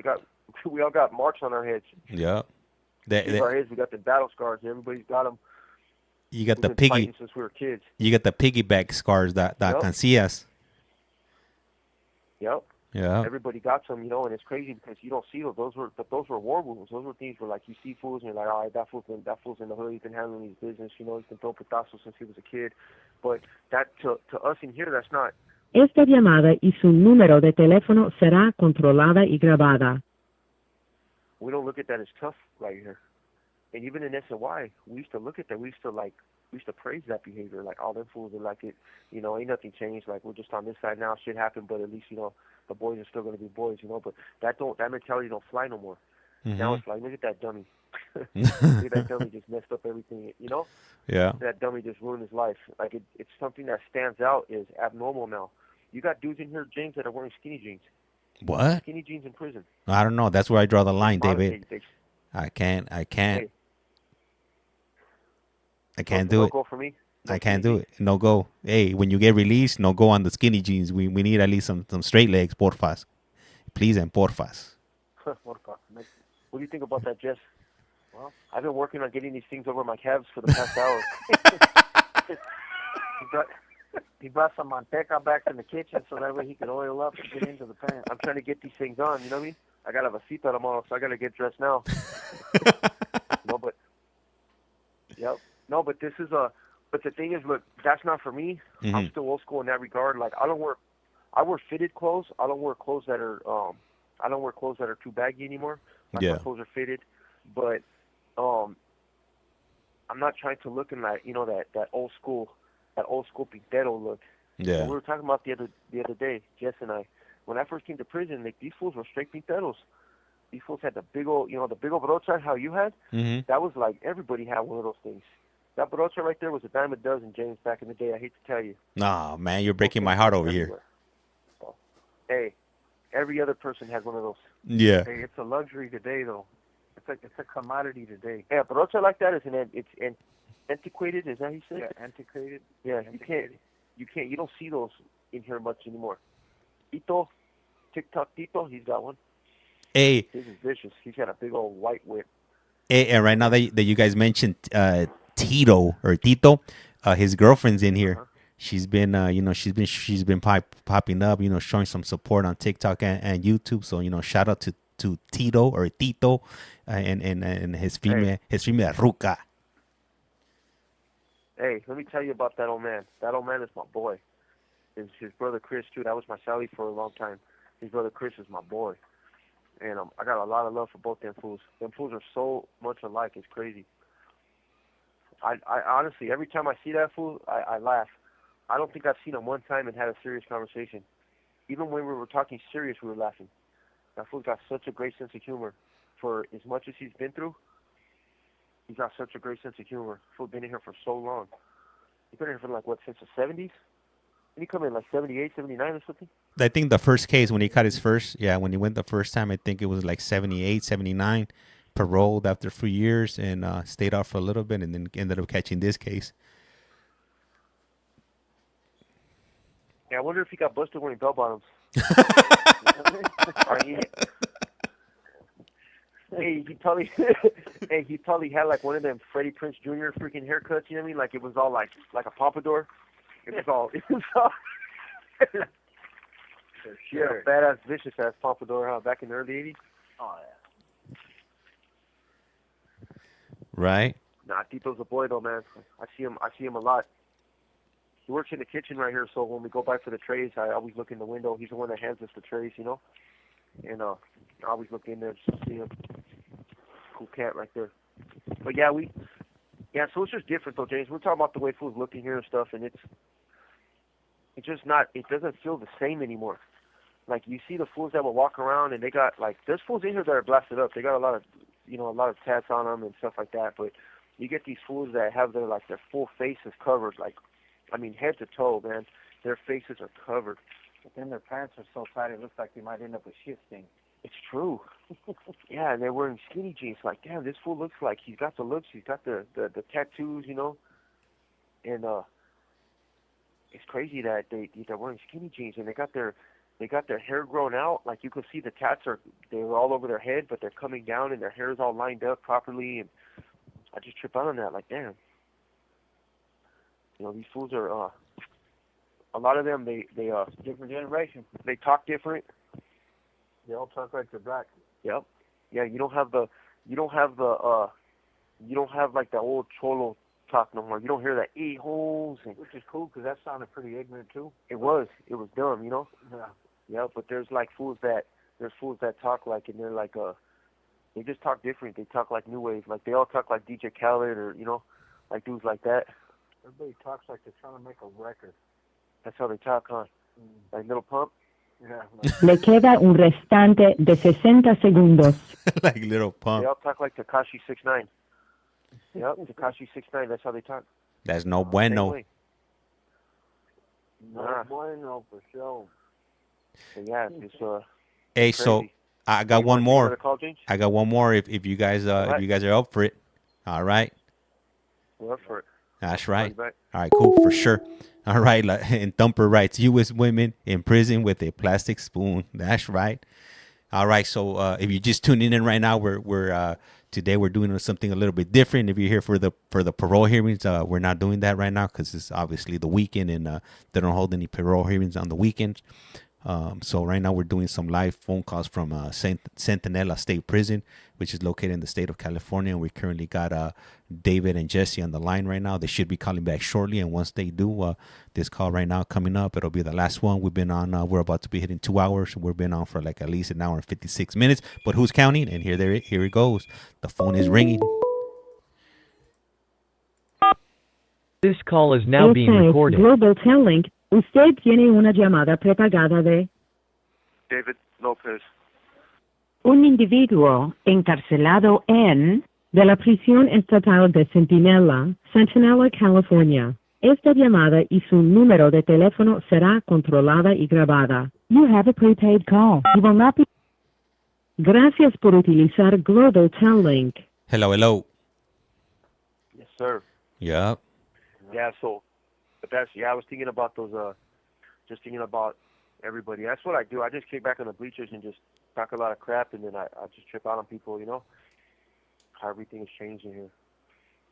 We all got marks on our heads. Yeah. Our heads, we got the battle scars. Everybody's got them. You got We've been fighting since we were kids. You got the piggyback scars that cancillas. Yep. Yeah. Everybody got some, and it's crazy because you don't see those. Those were war wounds. Those were things where, like, you see fools and you're like, all right, that fool's in the hood. He's been handling his business. He's been throwing putazos since he was a kid. But that to us in here, that's not. Esta llamada y su número de teléfono será controlada y grabada. We don't look at that as tough right here. And even in SNY, we used to look at that. We used to praise that behavior. Like, all them fools are like it. Ain't nothing changed. Like, we're just on this side now. Shit happened, but at least, the boys are still going to be boys, But that mentality don't fly no more. Now it's like, look at that dummy. Look at that dummy just messed up everything, Yeah. That dummy just ruined his life. Like, it's something that stands out is abnormal now. You got dudes in here, James, that are wearing skinny jeans. What? Skinny jeans in prison. I don't know. That's where I draw the line, David. I can't. Hey, I can't do it. No go for me. I can't do it. No go. Hey, when you get released, no go on the skinny jeans. We need at least some straight legs, porfas. Please and porfas. What do you think about that, Jess? Well, I've been working on getting these things over my calves for the past hour. He brought some manteca back in the kitchen so that way he could oil up and get into the pan. I'm trying to get these things on, you know what I mean? I got to have a cita tomorrow, so I got to get dressed now. But this is but the thing is, look, that's not for me. I'm still old school in that regard. Like, I wear fitted clothes. I don't wear clothes that are too baggy anymore. My clothes are fitted, but I'm not trying to look in that that old school pintero look. Yeah. We were talking about the other day, Jess and I. When I first came to prison, like, these fools were straight pinteros. These fools had the big old brocha, how you had. That was like, everybody had one of those things. That brocha right there was a dime a dozen, James, back in the day. I hate to tell you. Nah, man, you're breaking my heart over here. So, hey, every other person has one of those. Yeah. Hey, it's a luxury today, though. It's a commodity today. Yeah, brocha like that is it's antiquated. Is that how you say? Yeah, antiquated. Yeah, you don't see those in here much anymore. Tito, TikTok Tito, he's got one. Hey. This is vicious. He's got a big old white whip. Hey, and right now that you guys mentioned Tito, his girlfriend's in here. She's been she's been popping up, showing some support on TikTok and YouTube. So shout out to Tito and his female Ruca. Hey, let me tell you about that old man. That old man is my boy. His brother Chris too. That was my Sally for a long time. His brother Chris is my boy, and I got a lot of love for both them fools. Them fools are so much alike. It's crazy. I honestly, every time I see that fool, I laugh. I don't think I've seen him one time and had a serious conversation. Even when we were talking serious, we were laughing. That fool's got such a great sense of humor. For as much as he's been through, he's got such a great sense of humor. Fool's been in here for so long. He's been in here for since the 70s? Didn't he come in 78, 79 or something? I think the first case when he caught his first, when he went the first time, I think it was 78, 79. Paroled after a few years and stayed out for a little bit and then ended up catching this case. Yeah, I wonder if he got busted wearing bell bottoms. Hey, he probably had one of them Freddie Prinze Jr. freaking haircuts. You know what I mean? Like, it was all like a pompadour. It was all. Sure. A badass, vicious ass pompadour, back in the early '80s. Oh yeah. Right. Nah, Tito's a boy though, man. I see him a lot. He works in the kitchen right here, so when we go by for the trays, I always look in the window. He's the one that hands us the trays, And I always look in there just to see him. Cool cat right there. But so it's just different though, James. We're talking about the way fools look in here and stuff, and it's just not. It doesn't feel the same anymore. Like, you see the fools that will walk around and they got there's fools in here that are blasted up. They got a lot of tats on them and stuff like that. But you get these fools that have their full faces covered, head to toe, man. Their faces are covered. But then their pants are so tight it looks like they might end up with shit stain. It's true. Yeah, and they're wearing skinny jeans. Like, damn, this fool looks like he's got the looks. He's got the tattoos, you know. And it's crazy that they're wearing skinny jeans and they got their hair grown out. Like you can see the tats they're all over their head, but they're coming down and their hair is all lined up properly. And I just trip out on that. Like, damn, you know, these fools are. A lot of them they Different generation. they talk different. They all talk like they're black. Yep. Yeah, you don't have like the old cholo talk no more. You don't hear that holes and Which is cool because that sounded pretty ignorant too. it was dumb, you know. Yeah. Yeah, but there's fools that talk like, and they're like they just talk different. They talk like new wave. Like they all talk like DJ Khaled or, you know, like dudes like that. Everybody talks like they're trying to make a record. That's how they talk, huh? Like Little Pump. Yeah. Le queda un restante de 60 segundos. Like Little They Pump. all talk like Tekashi 6ix9ine. Yep, Tekashi 6ix9ine. That's how they talk. That's no Same bueno. way. No Nah. bueno for sure. So yeah, it's Hey, crazy. so I got You one wanna take more. another call, James? I got one more. If you guys Alright. if you guys are up for it, all right. We're up for it. That's right. Call you back. All right, cool, for sure. All right, and Thumper writes, U.S. women in prison with a plastic spoon. That's right. All right, so if you're just tuning in right now, we're today we're doing something a little bit different. If you're here for the parole hearings, we're not doing that right now because it's obviously the weekend and they don't hold any parole hearings on the weekends. So right now we're doing some live phone calls from Centinela State Prison, which is located in the state of California. And we currently got David and Jesse on the line right now. They should be calling back shortly. And once they do, this call right now coming up, it'll be the last one. We've been on, we're about to be hitting 2 hours. We've been on for like at least an hour and 56 minutes. But who's counting? And here it goes. The phone is ringing. This call is now being Esta es recorded. Global Telling. Usted tiene una llamada prepagada de David Lopez. un individuo encarcelado en de la prisión estatal de Centinela, Centinela, California. Esta llamada y su número de teléfono será controlada y grabada. You have a prepaid call. You will not be... Gracias por utilizar Global Telling. Hello, hello. Yes, sir. Yep. Yeah, so, but I was thinking about those, just thinking about everybody. That's what I do. I just kick back on the bleachers and just talk a lot of crap, and then I just trip out on people, you know, how everything is changing here.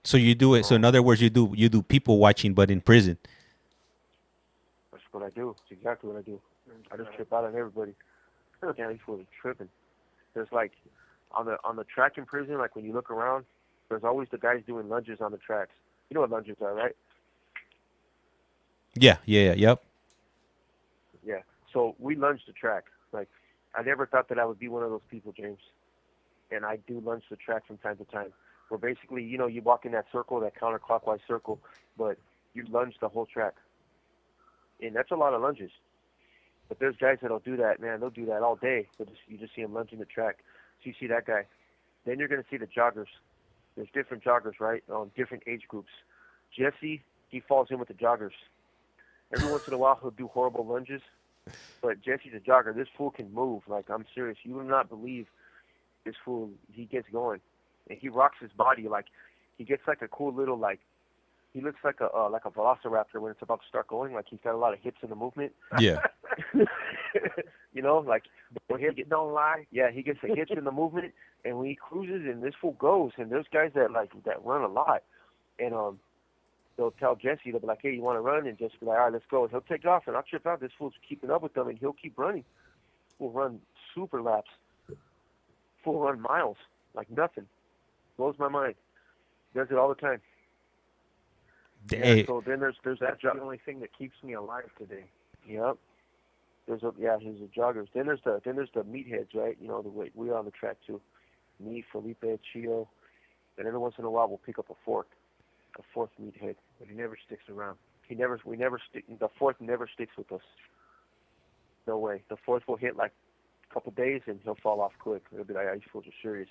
So you do it. So in other words, you do people watching, but in prison. That's what I do. It's exactly what I do. I just trip out on everybody. Yeah, these fools are tripping. There's like, on the track in prison, like when you look around, there's always the guys doing lunges on the tracks. You know what lunges are, right? Yeah. Yep. Yeah. So we lunge the track. Like, I never thought that I would be one of those people, James. And I do lunge the track from time to time. Where basically, you know, you walk in that circle, that counterclockwise circle, but you lunge the whole track. And that's a lot of lunges. But there's guys that'll do that, man. They'll do that all day. You just see them lunging the track. So you see that guy. Then you're going to see the joggers. There's different joggers, right? Different age groups. Jesse, he falls in with the joggers. Every once in a while, he'll do horrible lunges. But Jesse's a jogger. This fool can move. Like, I'm serious. You will not believe this fool. He gets going. And he rocks his body. Like, he gets like a cool little, like, he looks like a velociraptor when it's about to start going. Like, he's got a lot of hips in the movement. Yeah. You know, like, the hips don't lie. Yeah, he gets the hips in the movement, and when he cruises, and this fool goes. And there's guys that run a lot. And they'll tell Jesse, they'll be like, hey, you want to run? And Jesse will be like, all right, let's go. And he'll take off, and I'll trip out. This fool's keeping up with them, and he'll keep running. We'll run super laps. Fool run miles, like nothing. Blows my mind. Does it all the time. Hey, Yeah, so then there's that That's job. the only thing that keeps me alive today. Yep. Here's the joggers. Then there's the meatheads, right? You know, we're on the track too. Me, Felipe, Chio, and every once in a while we'll pick up a fourth meathead. But he never sticks around. The fourth never sticks with us. No way. The fourth will hit like a couple days and he'll fall off quick. It'll be like, these fools are serious.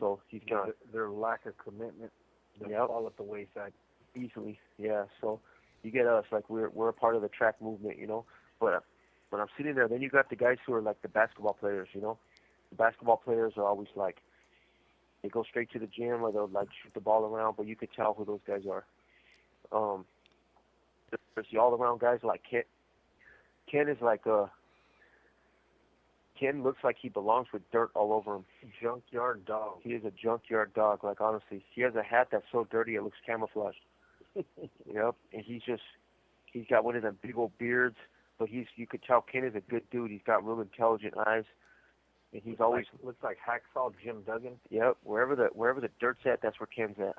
So he's gone. Their lack of commitment, they'll Yep. fall at the wayside. Easily, yeah. So you get us, like we're a part of the track movement, you know. But But I'm sitting there. Then you got the guys who are like the basketball players. You know, the basketball players are always like they go straight to the gym or they'll like shoot the ball around. But you could tell who those guys are. There's the all-around guys like Ken. Ken is like a. Ken looks like he belongs with dirt all over him. Junkyard dog. He is a junkyard dog. Like honestly, he has a hat that's so dirty it looks camouflaged. Yep, and he's got one of them big old beards. But you could tell Ken is a good dude. He's got real intelligent eyes, and he's always looks like Hacksaw Jim Duggan. Yep, wherever the dirt's at, that's where Ken's at.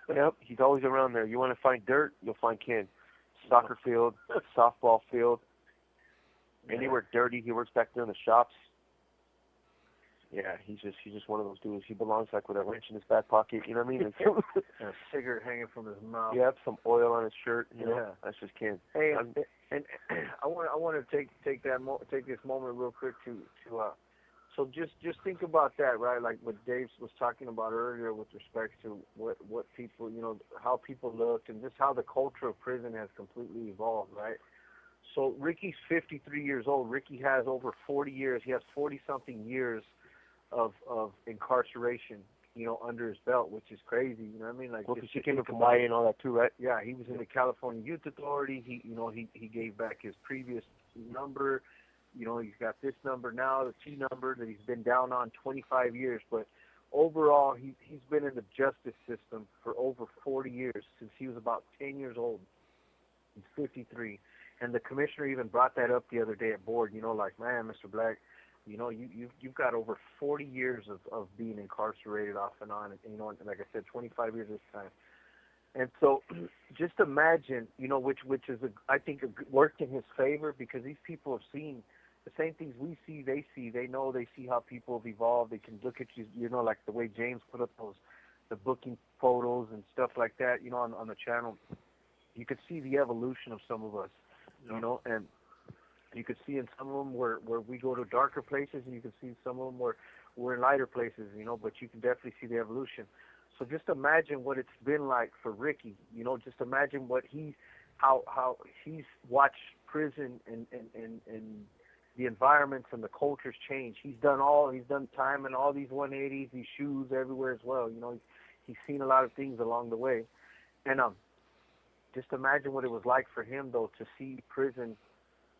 Yep, he's always around there. You want to find dirt, you'll find Ken. Soccer field, softball field, anywhere dirty, he works back there in the shops. Yeah, he's just one of those dudes. He belongs like with a wrench in his back pocket. You know what I mean? And a cigarette hanging from his mouth. Yep, some oil on his shirt. You know, that's just Ken. Hey, and I want to take this moment real quick to so just think about that, right? Like what Dave was talking about earlier with respect to what people, you know, how people look and just how the culture of prison has completely evolved, right? So Ricky's 53 years old. Ricky has over 40 years. He has 40-something years of incarceration, you know, under his belt, which is crazy. You know what I mean? Like, well, because he came from Hawaii and all that too, right? Yeah, he was in the California Youth Authority. He gave back his previous number. You know, he's got this number now, the T number that he's been down on 25 years. But overall, he's been in the justice system for over 40 years, since he was about 10 years old. He's 53. And the commissioner even brought that up the other day at board, you know, like, man, Mr. Black, you know, you've got over 40 years of being incarcerated off and on, and, you know, and like I said, 25 years this time. And so just imagine, you know, which is, I think, worked in his favor, because these people have seen the same things we see, they know, they see how people have evolved. They can look at you know, like the way James put up the booking photos and stuff like that, you know, on the channel. You could see the evolution of some of us, you know, and you could see in some of them where we go to darker places, and you can see some of them where we're in lighter places, you know, but you can definitely see the evolution. So just imagine what it's been like for Ricky, you know, just imagine what how he's watched prison and the environments and the cultures change. He's done time in all these 180s, these shoes everywhere as well. You know, he's seen a lot of things along the way. And just imagine what it was like for him, though, to see prison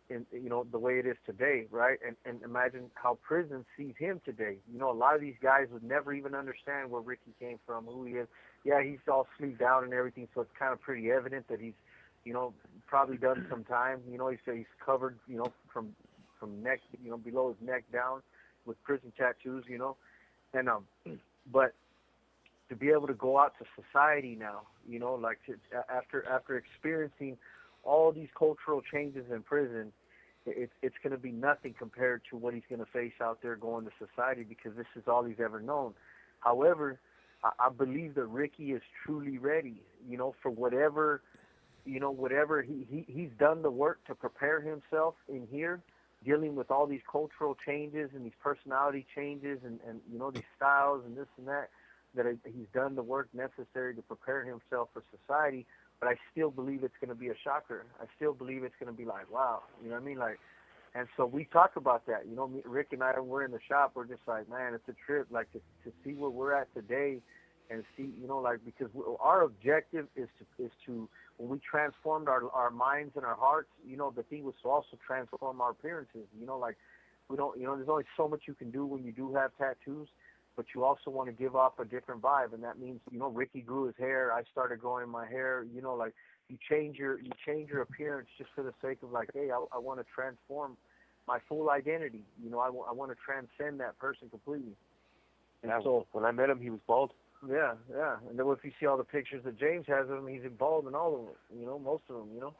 in, you know, the way it is today, right? And imagine how prison sees him today. You know, a lot of these guys would never even understand where Ricky came from, who he is. Yeah, he's all sleeved down and everything, so it's kind of pretty evident that he's, you know, probably done some time. You know, he's covered, you know, from neck, you know, below his neck down with prison tattoos, you know. And but to be able to go out to society now, you know, like after experiencing all these cultural changes in prison, it's going to be nothing compared to what he's going to face out there going to society, because this is all he's ever known. However, I believe that Ricky is truly ready, you know, for whatever, you know, whatever he's done the work to prepare himself in here, dealing with all these cultural changes and these personality changes and you know, these styles and this and that he's done the work necessary to prepare himself for society. But I still believe it's going to be a shocker. I still believe it's going to be like, wow, you know what I mean? Like, and so we talk about that. You know, Rick and I, we're in the shop. We're just like, man, it's a trip, like to see where we're at today, and see, you know, like, because our objective is to when we transformed our minds and our hearts, you know, the thing was to also transform our appearances. You know, like, we don't, you know, there's only so much you can do when you do have tattoos, but you also want to give off a different vibe, and that means, you know, Ricky grew his hair, I started growing my hair, you know, like, you change your appearance just for the sake of, like, hey, I want to transform my full identity, you know, I want to transcend that person completely. And so when I met him, he was bald. Yeah. And then if you see all the pictures that James has of him, he's bald in all of them, you know, most of them, you know.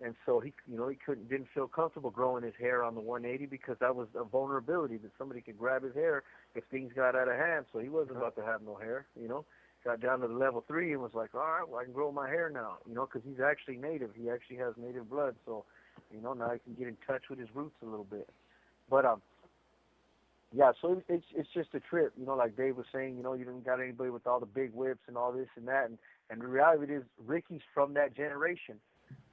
And so he didn't feel comfortable growing his hair on the 180, because that was a vulnerability that somebody could grab his hair if things got out of hand. So he wasn't about to have no hair, you know. Got down to the level 3 and was like, all right, well, I can grow my hair now, you know, because he's actually native. He actually has native blood. So, you know, now he can get in touch with his roots a little bit. But, yeah, so it's just a trip, you know, like Dave was saying, you know, you didn't got anybody with all the big whips and all this and that. And the reality is Ricky's from that generation.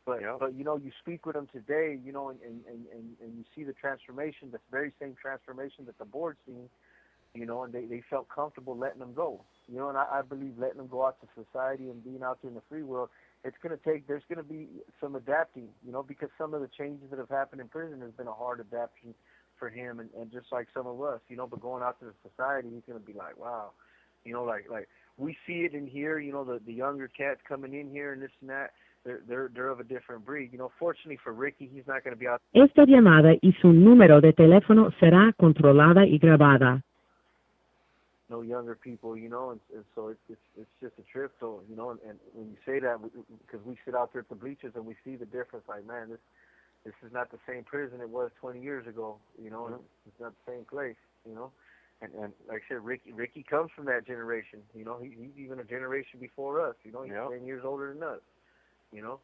But you know, you speak with them today, you know, and you see the transformation, the very same transformation that the board's seen, you know, and they felt comfortable letting them go. You know, and I believe letting them go out to society and being out there in the free world, there's going to be some adapting, you know, because some of the changes that have happened in prison has been a hard adaptation for him, and just like some of us, you know, but going out to the society, he's going to be like, wow, you know, like we see it in here, you know, the younger cats coming in here and this and that, they're of a different breed. You know, fortunately for Ricky, he's not going to be out. Esta llamada y su número de teléfono será controlada y grabada. No younger people, you know, and so it's just a trip. So, you know, and when you say that, because we sit out there at the bleachers and we see the difference, like, man, this is not the same prison it was 20 years ago, you know, and it's not the same place, you know. And like I said, Ricky comes from that generation, you know, he's even a generation before us, you know, he's 10 years older than us, you know.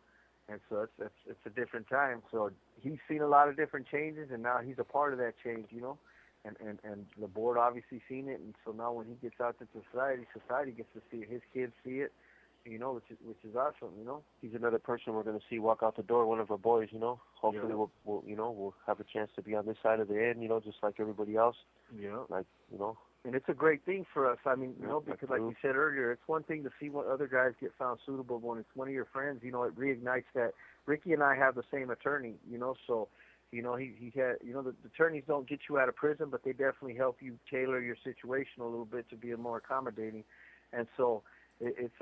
And so it's a different time. So he's seen a lot of different changes, and now he's a part of that change, you know. And the board obviously seen it, and so now when he gets out to society gets to see it. His kids see it, you know, which is awesome, you know. He's another person we're going to see walk out the door, one of our boys, you know. Hopefully we'll have a chance to be on this side of the end, you know, just like everybody else. Yeah. Like, you know. And it's a great thing for us. I mean, you know, because like you said earlier, it's one thing to see what other guys get found suitable, but when it's one of your friends, you know, it reignites that. Ricky and I have the same attorney, you know, so, you know, he had, you know, the attorneys don't get you out of prison, but they definitely help you tailor your situation a little bit to be more accommodating. And so it's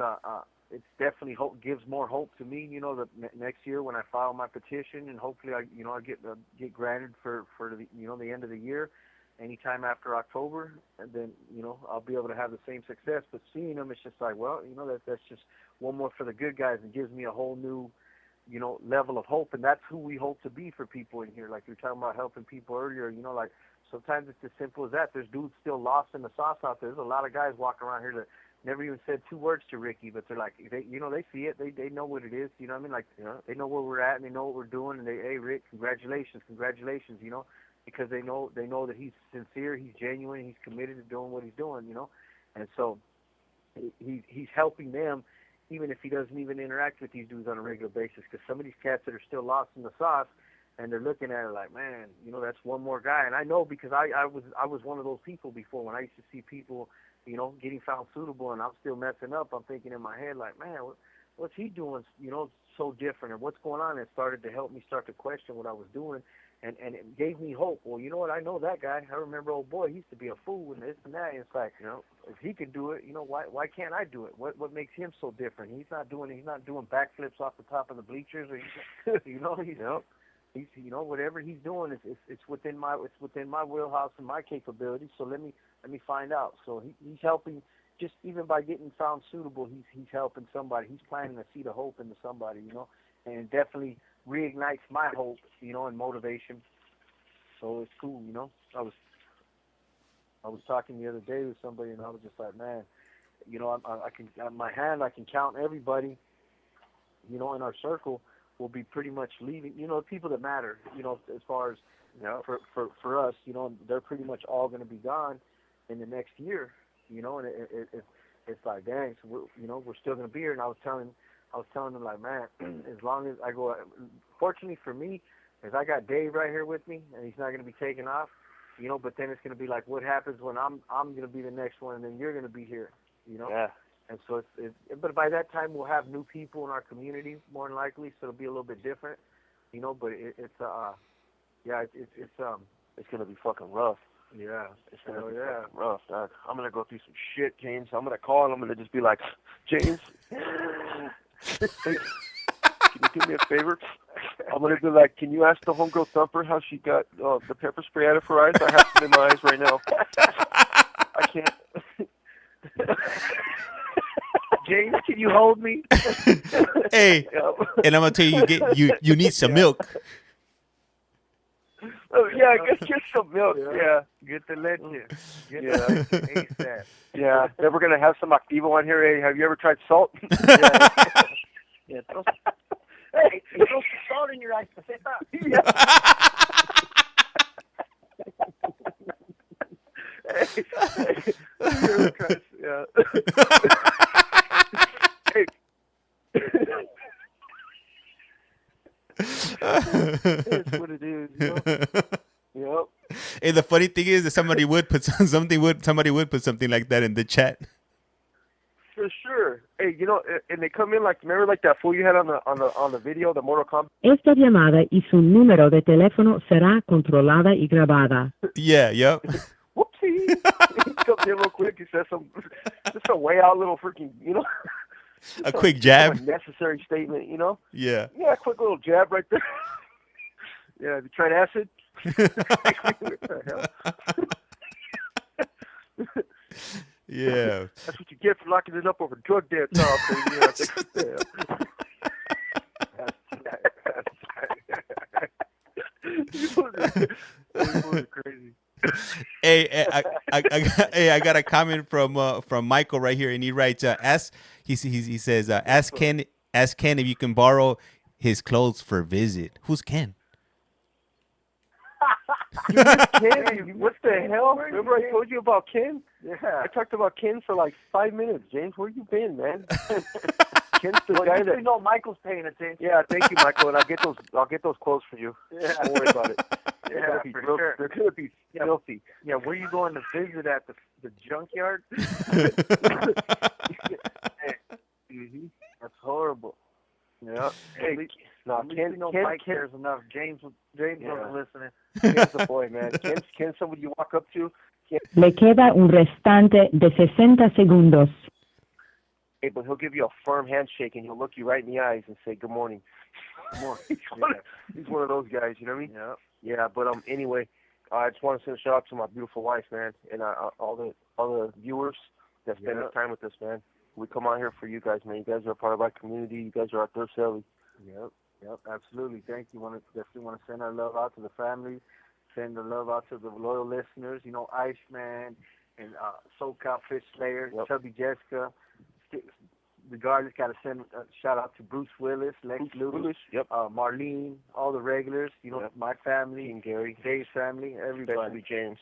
definitely gives more hope to me, you know, that next year when I file my petition, and hopefully I get granted for the, you know, the end of the year, anytime after October, and then, you know, I'll be able to have the same success. But seeing them, it's just like, well, you know, that's just one more for the good guys, and gives me a whole new, you know, level of hope. And that's who we hope to be for people in here. Like you were talking about helping people earlier, you know, like sometimes it's as simple as that. There's dudes still lost in the sauce out there. There's a lot of guys walking around here that never even said 2 words to Ricky, but they're like, you know, they see it. They know what it is. You know what I mean? Like, you know, they know where we're at, and they know what we're doing. And hey, Rick, congratulations, you know, because they know that he's sincere, he's genuine, he's committed to doing what he's doing, you know. And so he's helping them, even if he doesn't even interact with these dudes on a regular basis, because some of these cats that are still lost in the sauce, and they're looking at it like, man, you know, that's one more guy. And I know, because I was one of those people before. When I used to see people, you know, getting found suitable and I'm still messing up, I'm thinking in my head like, man, what's he doing, you know, so different, or what's going on? It started to help me start to question what I was doing, and it gave me hope. Well, you know what, I know that guy. I remember, old boy, he used to be a fool and this and that. And it's like, you know, if he could do it, you know, why can't I do it? What makes him so different? He's not doing backflips off the top of the bleachers, or you know, he's you know, whatever he's doing, it's within my wheelhouse and my capabilities. So let me find out. So he's helping, just even by getting found suitable, he's helping somebody. He's planting a seed of hope into somebody, you know, and it definitely reignites my hope, you know, and motivation. So it's cool, you know. I was talking the other day with somebody, and I was just like, man, you know, I can on my hand, I can count everybody, you know, in our circle will be pretty much leaving, you know, people that matter, you know, as far as, you know, for us, you know, they're pretty much all going to be gone in the next year, you know, and it's like, dang, so we're still going to be here. And I was telling them, like, man, as long as I go, fortunately for me, is I got Dave right here with me, and he's not going to be taken off, you know, but then it's going to be like, what happens when I'm going to be the next one, and then you're going to be here, you know? Yeah. And so but by that time we'll have new people in our community, more than likely, so it'll be a little bit different, you know, but it's going to be fucking rough. Yeah. It's going to be fucking rough, dog. I'm going to go through some shit, James. I'm going to call and I'm going to just be like, James, hey, can you do me a favor? I'm going to be like, can you ask the homegirl Thumper how she got the pepper spray out of her eyes? I have it in my eyes right now. I can't. James, can you hold me? Hey, and I'm going to tell you, you need some milk. Oh, yeah, get some milk. Yeah. Get the leche. Get Yeah. the ASAP. Yeah. Then we're going to have some Activo on here. Hey, have you ever tried salt? Yeah. Hey, throw some salt in your eyes. Yeah. Hey. It's what it is, you know? Yep. And the funny thing is that somebody would put something like that in the chat. For sure. Hey, you know, and they come in like, remember like that fool you had on the video, the Mortal Kombat? Esta llamada y su número de teléfono será controlada y grabada. Yeah, yep. Whoopsie. He comes in real quick. He says just a way out little freaking, you know. A quick jab. Some unnecessary statement, you know. Yeah. Yeah, a quick little jab right there. Yeah, have you tried acid? What the hell? Yeah. That's what you get for locking it up over drug debt. Oh, crazy. I think, yeah. That's crazy. Hey, I got a comment from Michael right here, and he writes, he says, ask Ken if you can borrow his clothes for visit. Who's Ken? Ken, what the hell? Remember I told you about Ken? Yeah. I talked about Ken for like 5 minutes. James, where you been, man? Ken's the guy that. You know Michael's paying attention. Yeah, thank you, Michael, and I'll get those clothes for you. Yeah. Don't worry about it. Yeah, for sure. They're gonna be filthy. Yeah, where you going to visit at the junkyard? Mm-hmm. That's horrible. Yeah. Hey, no, Ken, Mike cares enough. James wasn't listening. Ken's the boy, man. Ken's somebody you walk up to. Le queda un restante de 60 segundos. Hey, but he'll give you a firm handshake and he'll look you right in the eyes and say, "Good morning." Good morning. He's one of those guys, you know what I mean? Yeah. Yeah, but anyway, I just want to send a shout out to my beautiful wife, man, and all the viewers that spend this time with us, man. We come out here for you guys, man. You guys are a part of our community. You guys are our third selling. Yep, absolutely. Thank you. Definitely want to send our love out to the family, send the love out to the loyal listeners. You know, Iceman and SoCal Fish Slayer, Chubby Jessica. Regardless, got to send a shout out to Bruce Willis, Lex Lewis, Marlene, all the regulars. You know, my family and Gary, Dave's family, everybody. Especially James.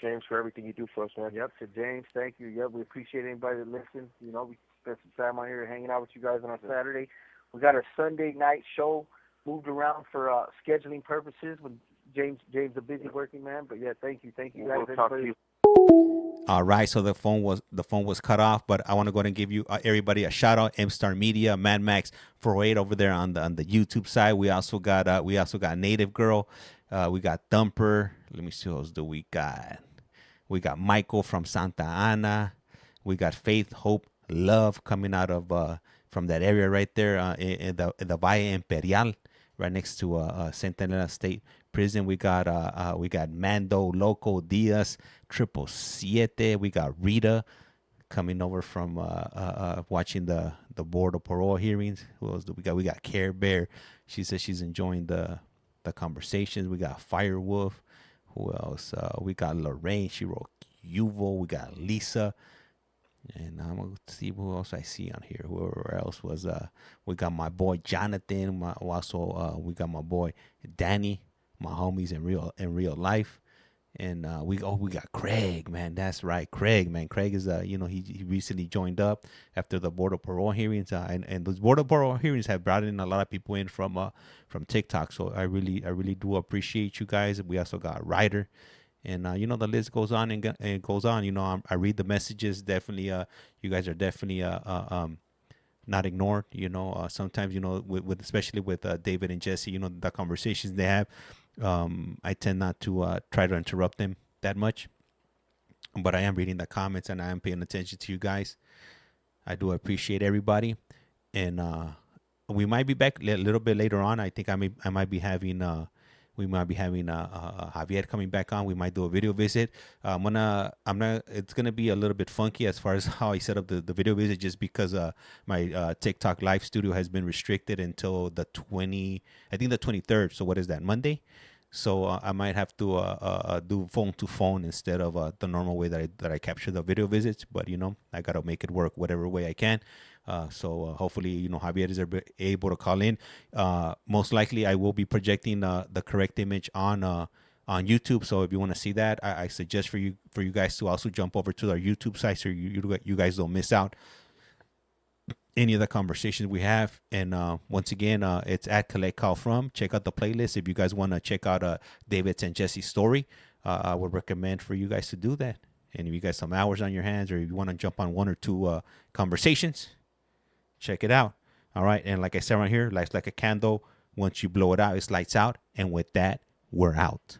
James, for everything you do for us, man. Yep, to James, thank you. Yep, we appreciate anybody that listens. You know, we spent some time out here hanging out with you guys on a Saturday. We got our Sunday night show moved around for scheduling purposes. When James a busy working man, but yeah, thank you guys. We'll talk to you. All right, so the phone was cut off, but I want to go ahead and give you everybody a shout out. M-Star Media, Mad Max 408 over there on the YouTube side. We also got Native Girl, we got Thumper. Let me see who else do we got. We got Michael from Santa Ana. We got Faith, Hope, Love coming out of from that area right there in the Valle Imperial, right next to Centinela State Prison. We got Mando, Loco, Diaz, 777. We got Rita coming over from watching the Board of Parole hearings. Who else do we got? We got Care Bear. She says she's enjoying the conversations. We got Firewolf. Who else? We got Lorraine. She wrote Yuval. We got Lisa. And I'm going to see who else I see on here. Whoever else was. We got my boy Jonathan. We got my boy Danny. My homies in real life. And we got Craig, man. That's right, Craig, man. Craig is he recently joined up after the Board of Parole hearings, and those Board of Parole hearings have brought in a lot of people in from TikTok. So I really do appreciate you guys. We also got Ryder, and the list goes on and goes on. I read the messages. Definitely, you guys are definitely not ignored. Sometimes with especially with David and Jesse, the conversations they have. I tend not to try to interrupt them that much, but I am reading the comments and I am paying attention to you guys. I do appreciate everybody, and we might be back a little bit later on. I think I might be having Javier coming back on. We might do a video visit. It's gonna be a little bit funky as far as how I set up the video visit, just because my TikTok live studio has been restricted until the 23rd. So what is that, Monday? So I might have to do phone to phone instead of the normal way that I capture the video visits. But I gotta make it work whatever way I can. So hopefully Javier is able to call in. Most likely I will be projecting the correct image on YouTube. So if you want to see that, I suggest for you guys to also jump over to our YouTube site so you guys don't miss out. any of the conversations we have. And once again, it's at Collect Call From. Check out the playlist. If you guys want to check out David's and Jesse's story, I would recommend for you guys to do that. And if you got some hours on your hands, or if you want to jump on one or two conversations, check it out. All right. And like I said right here, life's like a candle. Once you blow it out, it's lights out. And with that, we're out.